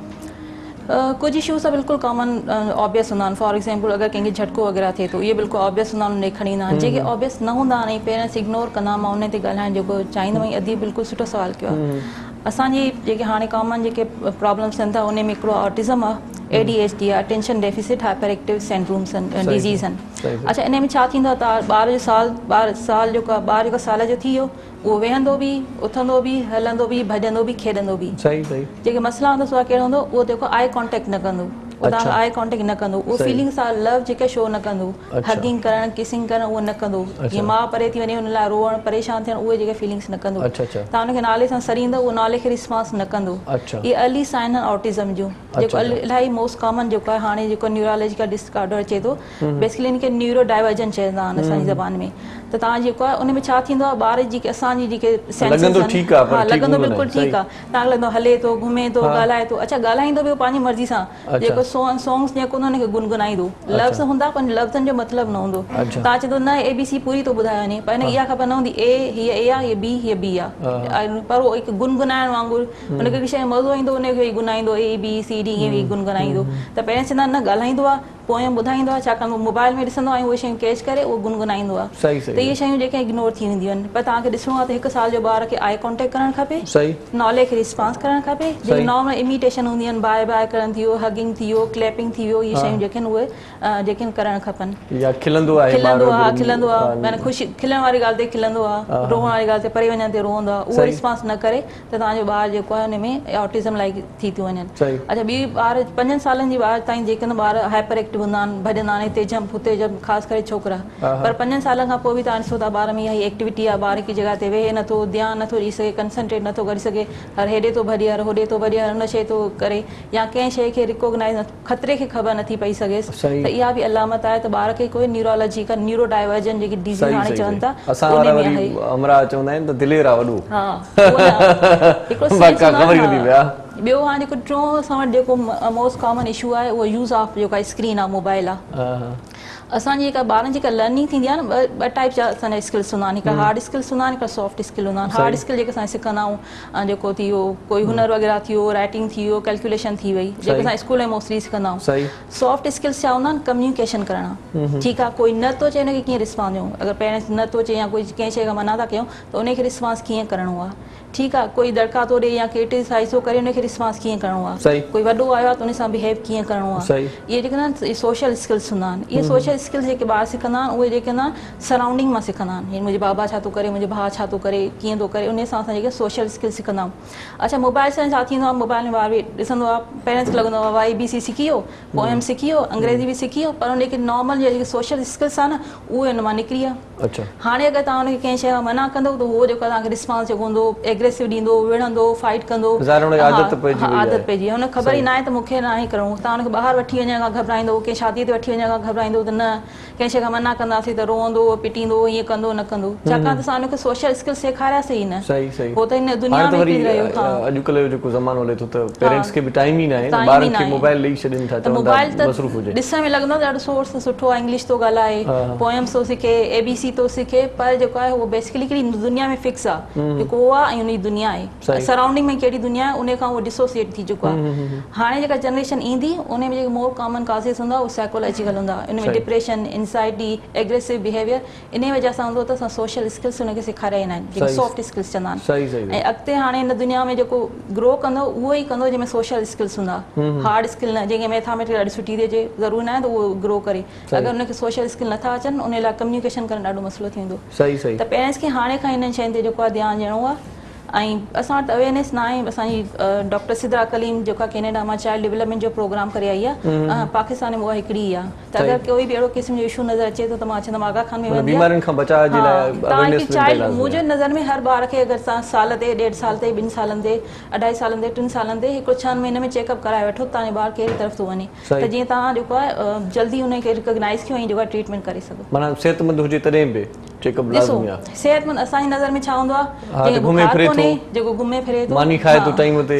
कुछ इश्यूज़ बिल्कुल कॉमन ऑब्वियस हूंदा आहिनि। फॉर एग्जाम्पल अगरि कंहिंखे झटको वग़ैरह थिए थो इहे बिल्कुलु ऑब्वियस हूंदा आहिनि खणी ईंदा आहिनि। जेके ऑब्वियस न हूंदा आहिनि पेरेंट्स इग्नोर कंदा मां उन ते ॻाल्हाइणु जेको चाहींदमि अदी बिल्कुलु सुठो सवाल कयो आहे। असांजी जेके हाणे कॉमन जेके प्रॉब्लम्स थियनि था उन में हिकिड़ो ऑटिज़म आहे ADHD आहे attention deficit hyper active syndromes आहिनि डिज़ीज़ आहिनि। अच्छा इन में छा थींदो आहे त ॿार जेको साल जो थी वियो उहो वेहंदो बि उथंदो बि हलंदो बि भॼंदो बि खेॾंदो बि जेके मसइला हूंदा उहा कहिड़ो हूंदो उहो जेको आई कॉन्टेक्ट न कंदो आई कॉन्टेक्ट न कंदो उहो फीलिंग्स आहे लव जेके शो न कंदो हगिंग करणु किसिंग करणु उहो न कंदो जीअं माउ परे थी वञे हुन लाइ रोअणु परेशान थियणु उहे जेके फीलिंग्स न कंदो तव्हां हुनखे नाले सां सरींदो उहो नाले खे रिस्पॉन्स न कंदो। इहे अर्ली साइन आहिनि ऑटिज़म जूं जेको इलाही मोस्ट कॉमन जेको आहे हाणे जेको न्यूरोलॉजिकल डिसऑर्डर अचे थो बेसिकली हिनखे न्यूरो डाइवर्जन चवंदा आहिनि असांजी ज़बान में। त तव्हां जेको आहे उन में छा थींदो आहे ॿार जी असांजी जेके लॻंदो ठीकु आहे, पर हा ठीकु लॻंदो हूंदो न बिल्कुलु आहे, ठीकु आहे, तव्हांखे लॻंदो हले थो घुमे थो ॻाल्हाए थो, अच्छा ॻाल्हाईंदो बि पंहिंजी मर्ज़ी सां, जेको सॉन्ग्स जेको हूंदो हुनखे गुनगुनाईंदो, लफ़्ज़ हूंदा पर लफ़्ज़नि जो मतिलबु न हूंदो, तव्हां चवंदो न ABC पूरी थो ॿुधाए वञे, पर हिनखे इहा ख़बर न हूंदी A हीअ A आहे, हीअ B हीअ B आहे, पर उहो हिकु गुनगुनाइण वांगुरु हुनखे हिकु शइ मज़ो ईंदो हुनखे गुनाईंदो ABCD ईअं गुनगुनाईंदो, त पहिरें चवंदा न ॻाल्हाईंदो आहे पोयम ॿुधाईंदो आहे, छाकाणि मोबाइल में ॾिसंदो आहे उहे शयूं कैच करे उहो गुनगुनाईंदो आहे, त इहे शयूं जेके इग्नोर थी वेंदियूं आहिनि, पर तव्हांखे ॾिसणो आहे त 1 साल जो ॿार खे आई कॉन्टेक्ट करणु खपे, नॉलेज खे रिस्पॉन्स करणु खपे, जेके नॉर्मल इमिटेशन हूंदियूं आहिनि बाय बाय करणु थी वियो, हगिंग थी वियो, क्लैपिंग थी वियो, इहे शयूं जेके आहिनि उहे जेके करणु खपनि, या खिलंदो आहे माना ख़ुशी खिलण वारी ॻाल्हि ते खिलंदो आहे, रोअण वारी ॻाल्हि ते परे वञण ते रोअंदो आहे, उहो रिस्पॉन्स न करे त तव्हांजो ॿार जेको आहे हुन में ऑटिज़म लाइक थी थियूं वञनि। अच्छा ॿी ॿार 5 सालनि जी ॿार ताईं जेके ॿार हाइपर एक्टिव हूंदा आहिनि, भॼंदा आहिनि हिते जंप हुते जंप, ख़ासि करे छोकिरा, पर 5 सालनि खां पोइ बि तव्हां ॾिसो था ॿार में इहा एक्टिविटी आहे, ॿार हिकु जॻह ते वेहे नथो, ध्यानु नथो ॾेई सघे, कंसंट्रेट नथो करे सघे, हर हेॾे थो भॼे हर होॾे थो भॼे हर, हुन शइ थो करे, या कंहिं शइ खे रिकॉग्नाइज़ खतरे खे ख़बर नथी पई सघेसि, त इहा बि अलामत आहे त ॿार खे कोई न्यूरोलॉजी का न्यूरो डाइवर्जन जेकी डिज़ीज़ हाणे चवनि था हमरा चवंदा आहिनि त दिलेर आहे वॾो, ॿियो हाणे जेको टियों असां वटि जेको मोस्ट कॉमन इशू आहे उहो यूज़ ऑफ जेका स्क्रीन आहे मोबाइल आहे, असांजी जेका ॿारनि जी जेका लर्निंग थींदी आहे न ॿ टाइप जा असांजा स्किल्स हूंदा आहिनि, हिकिड़ा हार्ड स्किल्स हूंदा आहिनि, हिकिड़ा सॉफ्ट स्किल हूंदा आहिनि, हार्ड स्किल जेके असां सिखंदा आहियूं जेको थी वियो कोई हुनर वग़ैरह थी वियो, राइटिंग थी वियो, कैलकुलेशन थी वई, जेके असां स्कूल में मोस्टली सिखंदा आहियूं, सॉफ्ट स्किल्स छा हूंदा आहिनि, कम्युनिकेशन करणु, ठीकु आहे, कोई न थो चए हुनखे कीअं रिस्पॉन्स ॾियूं, अगरि पेरेंट्स न थो चए या कोई कंहिं शइ खां मना था कयूं त उनखे रिस्पॉन्स कीअं करिणो आहे, ठीकु आहे, कोई दड़का थो ॾे या क्रिटिसाइज़ थो करे हुनखे रिस्पॉन्स कीअं करिणो आहे, कोई वॾो आयो आहे त उन सां बिहेव कीअं करिणो आहे, इहे जेके न सोशल स्किल्स हूंदा आहिनि, इहे सोशल स्किल्स जेके ॿार सिखंदा आहिनि उहे जेके न सराउंडिंग मां सिखंदा आहिनि, मुंहिंजे बाबा छा थो करे, मुंहिंजो भाउ छा थो करे, कीअं थो करे, उन सां असां जेके सोशल स्किल्स सिखंदा आहियूं। अच्छा मोबाइल सां छा थींदो आहे, मोबाइल में ॿार बि ॾिसंदो आहे, पेरेंट्स खे लॻंदो आहे ABC सिखी वियो, पोयम सिखी वियो, अंग्रेज़ी बि सिखी वियो, पर उन जेके नॉर्मल जेके सोशल स्किल्स आहे न उहे हुन मां निकिरी विया। हाणे अगरि तव्हां हुनखे कंहिं शइ खां मना कंदो त उहो जेको तव्हांखे रिस्पॉन्स जेको हूंदो एग्रेसिव ॾींदो, विढ़ंदो, फाइट कंदो, आदत पइजी, हुन ख़बर ई न आहे त मूंखे न आहे करिणो, तव्हां हुनखे ॿाहिरि वठी वञण खां घबराईंदो, कंहिं शादीअ ते वठी वञण खां घबराईंदो, त न कंहिं शइ खां मना कंदासीं त रोअंदो पिटींदो, ईअं कंदो न कंदो, छाकाणि त असां हुनखे सोशल स्किल सेखारियासीं ई न, हो त हिन दुनिया में निकिरी रहियो। अॼुकल्ह जेको ज़मानो हले थो त पेरेंट्स खे बि टाइम ई न आहे, ॿारनि खे मोबाइल ॾेई छॾनि था, मोबाइल त ॾिसण में लॻंदो आहे ॾाढो सोर्स सुठो आहे, इंग्लिश थो ॻाल्हाए, पोयम्स थो सिखे, ABC थो सिखे, पर जेको आहे उहो बेसिकली हिकिड़ी दुनिया में फिक्स आहे, जेको उहो आहे ऐं उनजी दुनिया आहे, सराउंडिंग में कहिड़ी दुनिया आहे उन खां उहो डिसोसिएट थी चुको आहे। हाणे जेका जनरेशन ईंदी उन में जेके मोर कॉमन काज़िस हूंदा उहो साइकोलॉजिकल हूंदा, इन में डिप्रेशन, एंज़ाइटी, एग्रेसिव बिहेवियर, इन वजह सां हूंदो त असां सोशल स्किल्स हुनखे सेखारिया आहिनि, जेके सॉफ्ट स्किल्स चवंदा आहिनि, ऐं अॻिते हाणे हिन दुनिया में जेको ग्रो कंदो उहो ई कंदो जंहिंमें सोशल स्किल्स हूंदा, हार्ड स्किल न, जंहिंखे मैथमेटिक्स ॾाढी सुठी थी अचे ज़रूरी न आहे त उहो ग्रो करे, अगरि हुनखे सोशल स्किल नथा अचनि उन लाइ कम्युनिकेशन करणु ॾाढो मसइलो थींदो, त पेरेंट्स खे हाणे खां हिननि शयुनि ते जेको आहे ध्यानु ॾियणो आहे, ऐं असां वटि अवेयरनेस न आहे, असांजी डॉक्टर सिद्रा कलीम जेका कैनेडा मां चाइल्ड डेवलपमेंट जो प्रोग्राम करे आई आहे, पाकिस्तान में उहा हिकिड़ी ई आहे, त अगरि कोई बि अहिड़ो क़िस्म जो इशू नज़र अचे थो त मां चवंदमि आगा खान में वञी तव्हांजी चाइल्ड, मुंहिंजे नज़र में हर ॿार खे अगरि तव्हां साल ते 1.5 साल ते 2 सालनि ते 2.5 सालनि ते 3 सालनि ते हिकिड़ो 6 महीने में चेकअप कराए वठो, तव्हांजो ॿार कहिड़ी तरफ़ थो वञे, त जीअं तव्हां जेको आहे जल्दी हुनखे रिकॉग्नाइज़ कयो ऐं जेको आहे ट्रीटमेंट करे सघो, माना सेहतमंद हुजे तॾहिं बि चेकअप लाज़मी आहे। सेहतमंद असांजी नज़र में छा हूंदो आहे, जेको घुमे फिरे थो, मानी खाए थो टाइम ते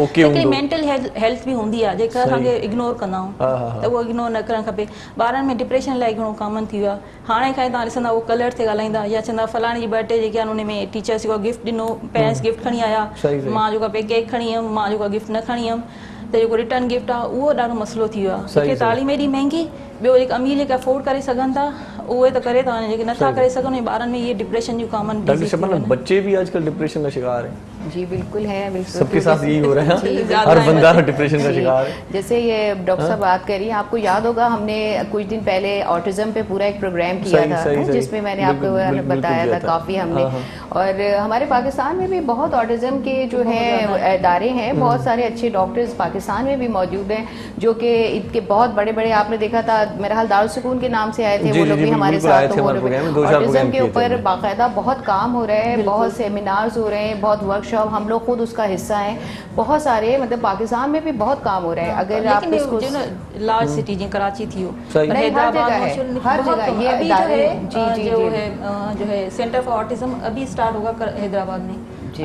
ओके हूंदो, मेंटल हेल्थ बि हूंदी आहे जेका असांखे इग्नोर कंदा आहियूं, त उहो इग्नोर न करणु खपे। ॿारनि में डिप्रेशन इलाही घणो कॉमन थी वियो आहे, हाणे खां तव्हां ॾिसंदा उहो कलर ते ॻाल्हाईंदा, या चवंदा फलाणे जी बर्थडे जेके आहिनि उन में टीचर्स जेको गिफ्ट ॾिनो, पेरेंट्स गिफ्ट खणी आया, मां जेको आहे केक खणी हुयमि, मां जेको गिफ्ट न खणी हुयमि, त जेको रिटर्न गिफ्ट आहे उहो ॾाढो मसइलो थी वियो आहे, जेके तालीम एॾी महांगी, ॿियो जेके अमीर जेके अफोर्ड करे सघनि था उहे त करे था वञनि, जेके नथा करे सघनि ॿारनि में ये डिप्रेशन जो कॉमन, बच्चे भी आजकल डिप्रेशन का शिकार हैं। जी बिल्कुल है, बिल्कुल सबके साथ यही हो रहा है, हर बंदा डिप्रेशन का शिकार है। जैसे ये डॉक्टर साहब बात करिए, आपको याद होगा हमने कुछ दिन पहले ऑटिज्म पे पूरा एक प्रोग्राम किया था, जिसमें मैंने आपको बताया था काफ़ी हमने, और हमारे पाकिस्तान में भी बहुत ऑटिज्म के जो है इदारे हैं, बहुत सारे अच्छे डॉक्टर्स पाकिस्तान में भी मौजूद हैं, जो कि इनके बहुत बड़े बड़े, आपने देखा था मेरा हाल दारुल सुकून के नाम से आए थे वो लोग भी हमारे साथ, ऑटिज्म के ऊपर बाकायदा बहुत काम हो रहा है, बहुत सेमिनार्स हो रहे हैं, बहुत वर्कशॉप वर्कशॉप, हम लोग खुद उसका हिस्सा हैं। बहुत सारे मतलब पाकिस्तान में भी बहुत काम हो रहा है। अगर आप लेकिन इसको जो ना लार्ज सिटी जी कराची थी वो सही। नहीं, हर जगह है, हर बहुत जगह कम। ये अभी जो इदारे- है जी, जो जी। है जो है सेंटर फॉर ऑटिज्म अभी स्टार्ट होगा हैदराबाद में,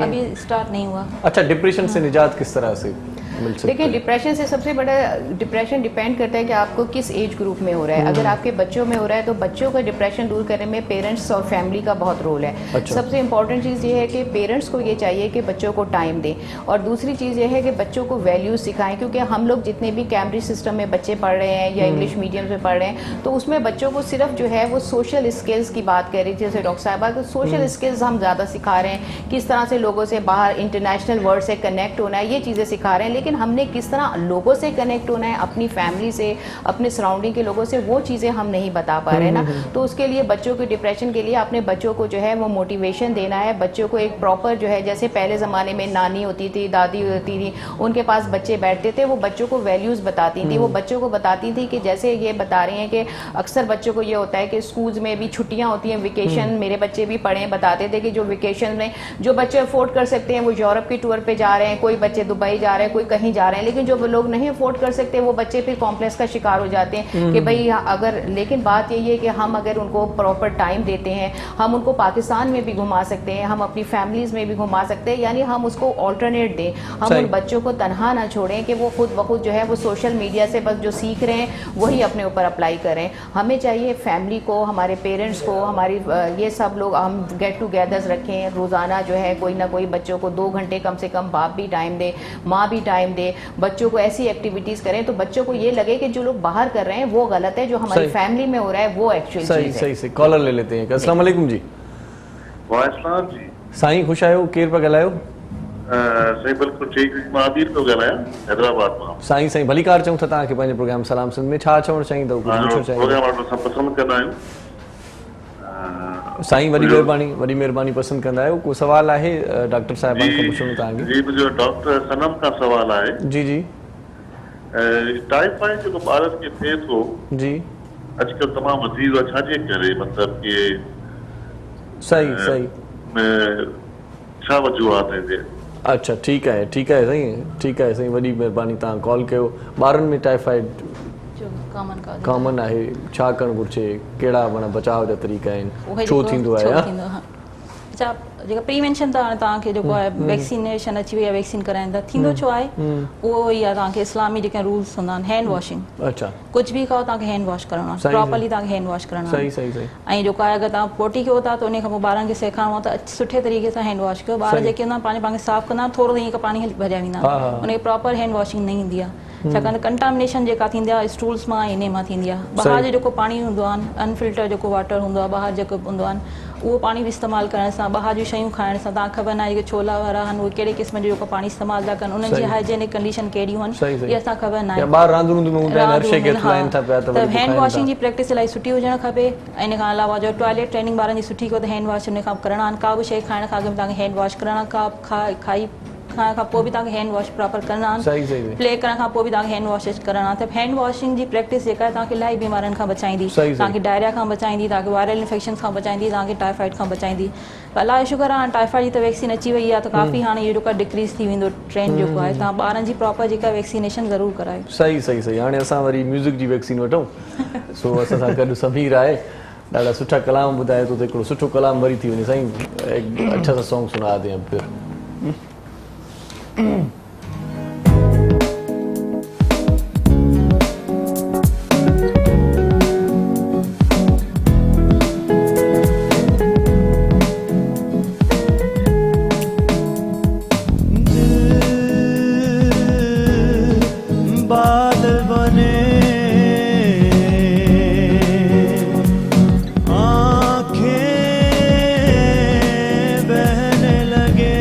अभी स्टार्ट नहीं हुआ। अच्छा, डिप्रेशन से निजात किस तरह से मिल सकती देखिए, है? डिप्रेशन से सबसे बड़ा डिप्रेशन डिपेंड करता है कि आपको किस एज ग्रुप में हो रहा है। अगर आपके बच्चों में हो रहा है तो बच्चों का डिप्रेशन दूर करने में पेरेंट्स और फैमिली का बहुत रोल है। अच्छा। सबसे इंपॉर्टेंट चीज़ ये है कि पेरेंट्स को ये चाहिए कि बच्चों को टाइम दें, और दूसरी चीज़ ये है कि बच्चों को वैल्यूज सिखाएं, क्योंकि हम लोग जितने भी कैम्ब्रिज सिस्टम में बच्चे पढ़ रहे हैं या इंग्लिश मीडियम में पढ़ रहे हैं, तो उसमें बच्चों को सिर्फ जो है वो सोशल स्किल्स की बात कर रही थी जैसे डॉक्टर साहिबा, तो सोशल स्किल्स हम ज़्यादा सिखा रहे हैं, किस तरह से लोगों से बाहर इंटरनेशनल वर्ल्ड से कनेक्ट होना है, ये चीज़ें सिखा रहे हैं। लेकिन हमने किस तरह लोगों से कनेक्ट होना है, अपनी फैमिली से, अपने सराउंडिंग के लोगों से, वो चीज़ें हम नहीं बता पा रहे ना। तो उसके लिए बच्चों के डिप्रेशन के लिए अपने बच्चों को जो है वो मोटिवेशन देना है। बच्चों को एक प्रॉपर जो है, जैसे पहले ज़माने में नानी होती थी, दादी होती थी, उनके पास बच्चे बैठते थे, वो बच्चों को वैल्यूज़ बताती थी। वो बच्चों को बताती थी कि जैसे ये बता रही हैं कि अक्सर बच्चों को ये होता है कि स्कूल्स में भी छुट्टियाँ होती हैं, वेकेशन, मेरे बच्चे भी पढ़े, बताते थे कि जो वेकेशन में जो बच्चे अफोर्ड कर सकते हैं वो यूरोप की टूर पे जा रहे हैं, कोई बच्चे दुबई जा रहे हैं, कोई कहीं जा रहे हैं। लेकिन जो लोग नहीं अफोर्ड कर सकते वो बच्चे फिर कॉम्प्लेक्स का शिकार हो जाते हैं कि भाई अगर, लेकिन बात यही है कि हम अगर उनको प्रॉपर टाइम देते हैं, हम उनको पाकिस्तान में भी घुमा सकते हैं, हम अपनी फैमिलीज में भी घुमा सकते हैं, यानी हम उसको ऑल्टरनेट दें। हम उन बच्चों को तनहा ना छोड़ें कि वो खुद ब खुद जो है वो सोशल मीडिया से बस जो सीख रहे हैं वही अपने ऊपर अप्लाई करें। हमें चाहिए फैमिली को, हमारे पेरेंट्स को, हमारी ये सब लोग हम गेट टुगेदर्स रखें रोज़ाना, जो है कोई ना कोई बच्चों को 2 घंटे कम से कम बाप भी टाइम दे, माँ भी टाइम दे, बच्चों को ऐसी एक्टिविटीज़ करें तो बच्चों को ये लगे कि जो लोग बाहर कर रहे हैं वो गलत है, जो हमारी फैमिली में हो रहा है वो एक्चुअल चीज़ है। सही सही। कॉलर ले लेते हैं। अस्सलाम वालेकुम जी। वालेकुम जी। साईं ख़ुशि आहियो? केरु पिया ॻाल्हायो? साईं बिल्कुलु ठीकु, मां आबिर पियो ॻाल्हायां हैदराबाद मां। साईं भलीकार चऊं था तव्हांखे पंहिंजे प्रोग्राम सलाम सिंध में छा चवणु चाहींदव? कुझु पुछणु चाहींदव? प्रोग्राम असां पसंदि कंदा आहियूं। साईं वॾी महिरबानी पसंदि कंदा आहियो। को सवाल आहे डॉक्टर साहिबान खां पुछणो तव्हांखे? जी, मुंहिंजो डॉक्टर सनम खां सवाल आहे। जी जी। टाइफाइड जेको ॿारनि खे थिए थो जी, अॼुकल्ह तमामु वधीक आहे, छाजे करे? मतिलबु कि सही छा वजूहात आहे हिते? अच्छा, ठीकु आहे साईं, वॾी महिरबानी तव्हां कॉल कयो। ॿारनि में टाइफाइड कॉमन आहे, छा करणु घुरिजे, कहिड़ा माना बचाव जा तरीक़ा आहिनि, छो थींदो आहे? अच्छा, जेका प्रीवेंशन त हाणे तव्हांखे जेको आहे वैक्सीनेशन अची वई आहे, वैक्सीन कराइनि था, थींदो छो आहे उहो ई आहे तव्हांखे इस्लामी जेके रूल्स हूंदा आहिनि, हैंड वॉशिंग। अच्छा, कुझु बि खाओ तव्हांखे हैंड वॉश करणो आहे, प्रॉपरली तव्हांखे हैंड वॉश करणो आहे। सही। ऐं जेको आहे अगरि तव्हां पोटी कयो था त उन खां पोइ ॿारनि खे सेखारिणो आहे त सुठे तरीक़े सां हैंड वॉश कयो। ॿार जेके हूंदा आहिनि पंहिंजे पाण खे साफ़ु कंदा आहिनि, थोरो हीअं पाणी भरिया वेंदा आहिनि, उनखे प्रॉपर हैंड वॉशिंग न ईंदी आहे। छाकाणि त कंटामिनेशन जेका थींदी आहे स्टूल्स मां इन मां थींदी आहे। ॿाहिरि जो जेको पाणी हूंदो आहे, अनफिल्टर जेको वाटर हूंदो आहे, ॿाहिरि जेको हूंदो आहे उहो पाणी बि इस्तेमालु करण सां, ॿाहिरि जूं शयूं खाइण सां तव्हांखे ख़बर न आहे कि छोला वारा आहिनि उहे कहिड़े क़िस्म जो जेको पाणी इस्तेमालु था कनि, उन्हनि जी हाइजेनिक कंडीशन कहिड़ियूं आहिनि इहा असांखे ख़बर न आहे। त हैंड वॉशिंग जी प्रैक्टिस इलाही सुठी हुजणु खपे। इन खां अलावा जो टॉयलेट ट्रेनिंग ॿारनि जी सुठी कयो त हैंड वॉश उन खां करणा आहिनि। का बि शइ खाइण खां अॻु में तव्हांखे हैंड वॉश करणा, खाइण खां पोइ बि तव्हांखे हैंड वॉश प्रॉपर करणा आहिनि, प्ले करण खां पोइ बि तव्हांखे हैंड वॉश करणा आहे। त हैंड वॉशिंग जी प्रैक्टिस जेका आहे तव्हांखे इलाही बीमारियुनि खां बचाईंदी, तव्हांखे डायरिया खां बचाईंदी, तव्हांखे वायरल इन्फेक्शन खां बचाईंदी, तव्हांखे टाइफाइड खां बचाईंदी। अलाह शुक्र आहे टाइफाइड जी त वैक्सीन अची वई आहे त काफ़ी हाणे इहो जेको डिक्रीज़ थी वेंदो ट्रेंड जेको आहे। तव्हां ॿारनि जी प्रॉपर जेका वैक्सीनेशन ज़रूरु करायो। सही। हाणे असां वरी म्यूज़िक जी वैक्सीन वठूं। सो असां सां गॾु समीर आहे, ॾाढा सुठा कलाम ॿुधाए थो, त हिकिड़ो सुठो कलाम वरी थी वञे। साईं अच्छा सा सॉन्ग सुना दें अब फिर। बादल बने आंखें बहने लगे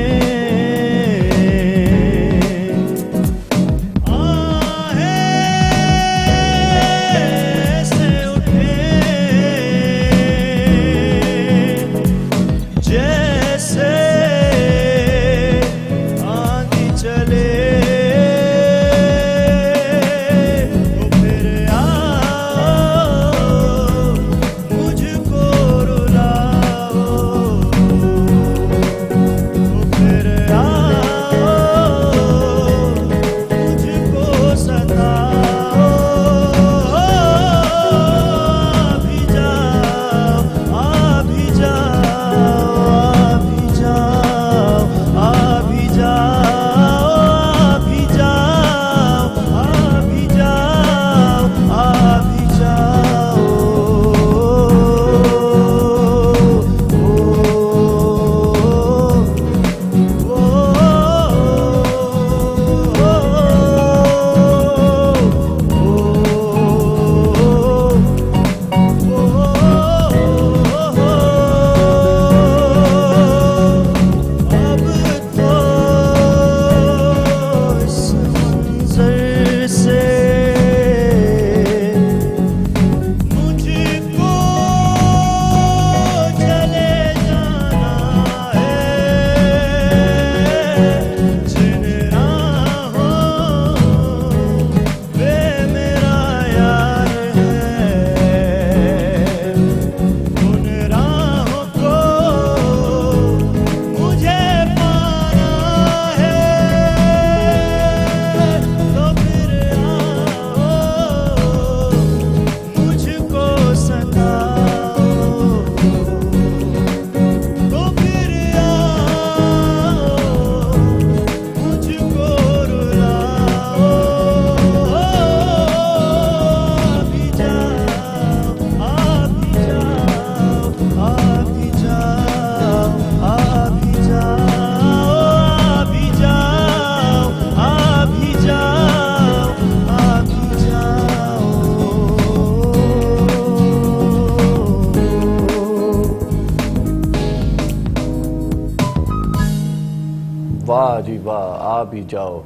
जी वाह, आ भी जाओ।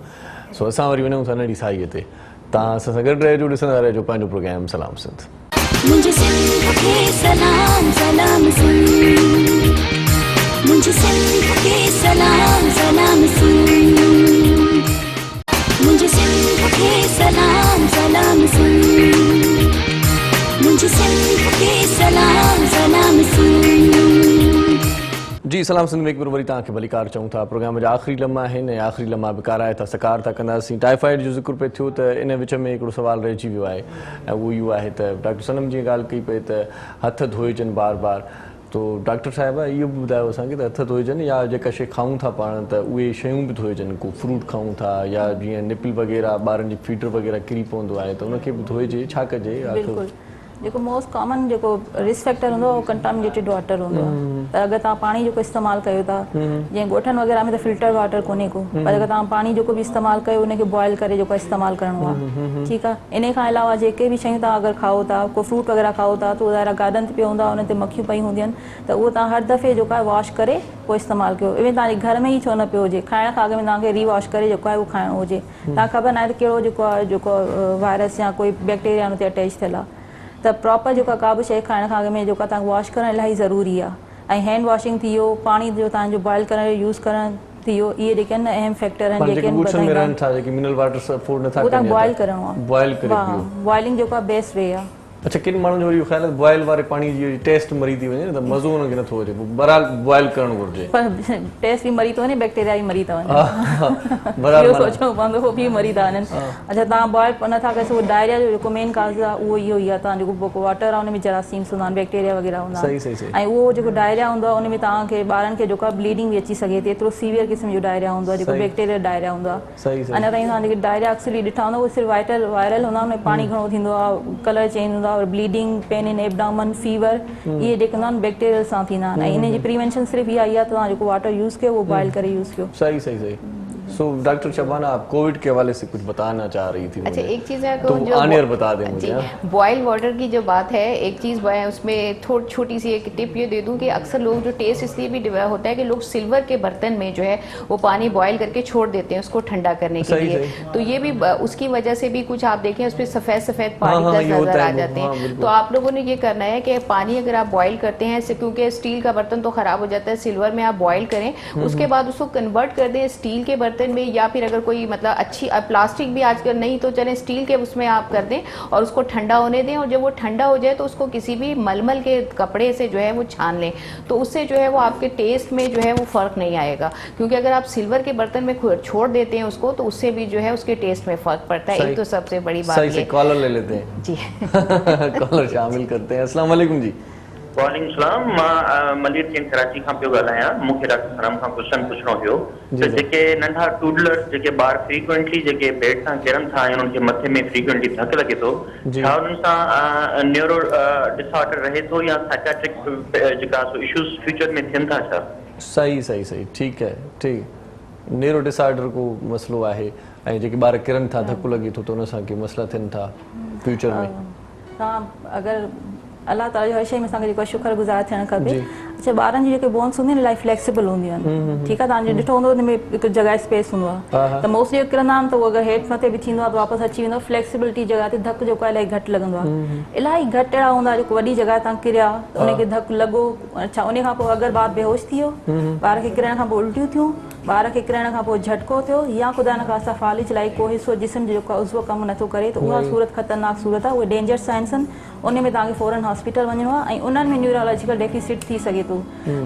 सो असां वरी वञूं था नंढी साईअ ते। तव्हां असां सां गॾु रहिजो, ॾिसंदा रहिजो पंहिंजो प्रोग्राम सलाम सिंध। मुझे सिंध के सलाम सलाम सिंध, मुझे सिंध के सलाम सलाम सिंध, मुझे सिंध के सलाम सलाम सिंध, मुझे सिंध के सलाम सलाम सिंध। जी सलाम सिंध में हिकु वरी तव्हांखे भलीकार चऊं था। प्रोग्राम जा आख़िरी लम्हा आहिनि ऐं आख़िरी लम्हा बि काराए था सकार था कंदासीं। टाइफाइड जो ज़िक्र पियो थियो त इन विच में हिकिड़ो सुवाल रहिजी वियो आहे ऐं उहो इहो आहे त डॉक्टर सनम जी ॻाल्हि कई पई त हथ धोइजनि बार बार। तो डॉक्टर साहिबा इहो बि ॿुधायो असांखे त हथ धोइजनि या जेका शइ खाऊं था पाण त उहे शयूं बि धोइजनि। को फ्रूट खाऊं था या जीअं निपल वग़ैरह ॿारनि जी फीटर वग़ैरह किरी पवंदो आहे त उनखे बि धोइजे, छा कजे? बिल्कुलु जेको मोस्ट कॉमन जेको रिस्क फैक्टर हूंदो आहे उहो कंटामिनेटेड वाटर हूंदो आहे। त अगरि तव्हां पाणी जेको इस्तेमालु कयो था, जीअं ॻोठनि वग़ैरह में त फिल्टर वाटर कोन्हे को, पर अगरि तव्हां पाणी जेको बि इस्तेमालु कयो उनखे बॉइल करे जेको इस्तेमालु करिणो आहे। ठीकु आहे। इन खां अलावा जेके बि शयूं तव्हां अगरि खाओ था, को फ्रूट वग़ैरह खाओ था त उहे ॿाहिरां गार्डन ते पिया हूंदा, उन ते मक्खियूं पई हूंदियूं आहिनि, त उहो तव्हां हर दफ़े जेको आहे वॉश करे पोइ इस्तेमालु कयो। इवन तव्हांजे घर में ई छो न पियो हुजे, खाइण खां अॻु में तव्हांखे रीवॉश करे जेको आहे उहो खाइणो हुजे। तव्हां ख़बर नाहे त कहिड़ो जेको आहे जेको वायरस या कोई बैक्टीरिया हुन ते अटैच थियल आहे। त प्रॉपर जेका का बि शइ खाइण खां अॻु में जेका तव्हांखे वॉश करणु इलाही ज़रूरी आहे। ऐं हैंड वॉशिंग थी वियो, पाणी जो तव्हांजो बॉइल करण जो यूज़ करणु थी वियो, इहे जेके आहिनि अहम फैक्टर आहिनि जेके बॉइल करिणो आहे। बॉइलिंग जेको आहे बेस्ट वे आहे। अच्छा, किन माण्हुनि जो वरी ख़्याल आहे बॉइल वारे पाणी जी टेस्ट मरी थी वञे त मज़ो हुनखे नथो अचे, बहरहाल बॉइल करणु घुरिजे। पर टेस्ट बि मरी थो वञे, बैक्टीरिया बि मरी था वञनि, इहो सोचणो पवंदो, उहो बि मरी था वञनि। अच्छा, तव्हां बॉइल नथा करे सघो, डायरिया जो जेको मेन काज़ आहे उहो इहो ई आहे, तव्हां जेको वाटर आहे हुन में जरासीम्स हूंदा आहिनि, बैक्टीरिया वग़ैरह हूंदा आहिनि। ऐं उहो जेको डायरिया हूंदो आहे उन में तव्हांखे ॿारनि खे जेको आहे ब्लीडिंग बि अची सघे थी, एतिरो सीवियर क़िस्म जो डायरिया हूंदो आहे जेको बैक्टीरियल डायरिया हूंदो आहे। अञा ताईं तव्हां जेके डायरिया अक्सर ॾिठा हूंदा उहे सिर्फ़ु वायरल हूंदा, हुन में पाणी घणो थींदो आहे, कलर चेंज हूंदो आहे, और bleeding, pain in abdomen, fever, इहे जेके हूंदा आहिनि बैक्टीरियल सां थींदा आहिनि। ऐं इन जी प्रिवेंशन सिर्फ़ु इहा ई आहे त तव्हां जेको वाटर यूज़ कयो उहो बॉइल करे यूज़ कयो। सही सही सही। सो डॉक्टर शबाना, आप कोविड के हवाले से कुछ बताना चाह रही थी। अच्छा, एक चीज़ है तो आनियर बता दें मुझे। बॉइल वाटर की जो बात है, एक चीज़ उसमें थोड़ी छोटी सी एक टिप ये दे दूं कि अक्सर लोग जो टेस्ट इसलिए भी होता है कि लोग सिल्वर के बर्तन में जो है वो पानी बॉइल करके छोड़ देते हैं उसको ठंडा करने के लिए। तो ये भी उसकी वजह से भी कुछ आप देखें उस पर सफ़ेद सफ़ेद पार्टिकल्स नजर आ जाते हैं। तो आप लोगों ने ये करना है कि पानी अगर आप बॉइल करते हैं, क्योंकि स्टील का बर्तन तो ख़राब हो जाता है, सिल्वर में आप बॉइल करें, उसके बाद उसको कन्वर्ट कर दें स्टील के बर्तन में, या फिर अगर कोई मतलब अच्छी प्लास्टिक भी आजकल नहीं तो चले स्टील के उसमें आप कर दें और उसको ठंडा होने दें। और जब वो ठंडा हो जाए तो उसको किसी भी मलमल के कपड़े से जो है वो छान लें, तो उससे जो है वो आपके टेस्ट में जो है वो फ़र्क नहीं आएगा। क्योंकि अगर आप सिल्वर के बर्तन में छोड़ देते हैं उसको तो उससे भी जो है उसके टेस्ट में फ़र्क पड़ता है। एक तो सबसे बड़ी बात है। कॉलर ले लेते हैं जी। कॉलर शामिल करते हैं। अस्सलाम वालेकुम जी। वालेकुम सलाम। मां मलिर चैन कराची खां पियो ॻाल्हायां। मूंखे डॉक्टर सलाम खां क्वेश्चन पुछणो हुयो त जेके नंढा टूडलर्स जेके ॿार फ्रीक्वेंटली जेके बेड सां किरनि था ऐं उन्हनि खे मथे में फ्रीक्वेंटली धक लॻे थो, छा उन्हनि सां न्यूरो डिसऑर्डर रहे थो या साइकियाट्रिक जेका इश्यूज़ फ्यूचर में थियनि था छा? सही सही सही, ठीकु है, ठीक। न्यूरो डिसऑर्डर को मसलो आहे ऐं जेके ॿार किरनि था, धकु लॻे थो त उन सां के मसला थियनि था फ्यूचर में। तव्हां अगरि अलाह ताला जो हर शइ में असांखे जेको शुक्रगुज़ार थियणु खपे। अच्छा, ॿारनि जी जेके बोन्स हूंदियूं आहिनि इलाही फ्लेक्सिबल हूंदियूं आहिनि। ठीकु आहे, तव्हांजो ॾिठो हूंदो हुन में हिकु जॻह स्पेस हूंदो आहे, त मोस्टली किरंदा आहिनि त उहो अगरि हेठि मथे बि थींदो आहे त वापसि अची वेंदो। फ्लेक्सिबिलिटी जॻह ते धकु जेको आहे इलाही घटि लॻंदो आहे। इलाही घटि अहिड़ा हूंदा जेको वॾी जॻह तां किरिया त उनखे धकु लॻो। अच्छा, उन खां पोइ अगरि ॿारु बेहोश थी वियो, ॿार खे किरण खां पोइ उल्टियूं थियूं, ॿार खे किरण खां पोइ झटको थियो, या ख़ुदा न ख़ास्ता फालिज लाइ को हिसो जिस्म जो जेको आहे उज़ो कमु नथो करे, त उहा सूरत ख़तरनाक सूरत आहे। उहे डेंजर साइंस आहिनि, उन में तव्हांखे फ़ौरन हॉस्पिटल वञिणो आहे। ऐं उन्हनि में न्यूरोलॉजिकल डेफिसिट थी सघे थो।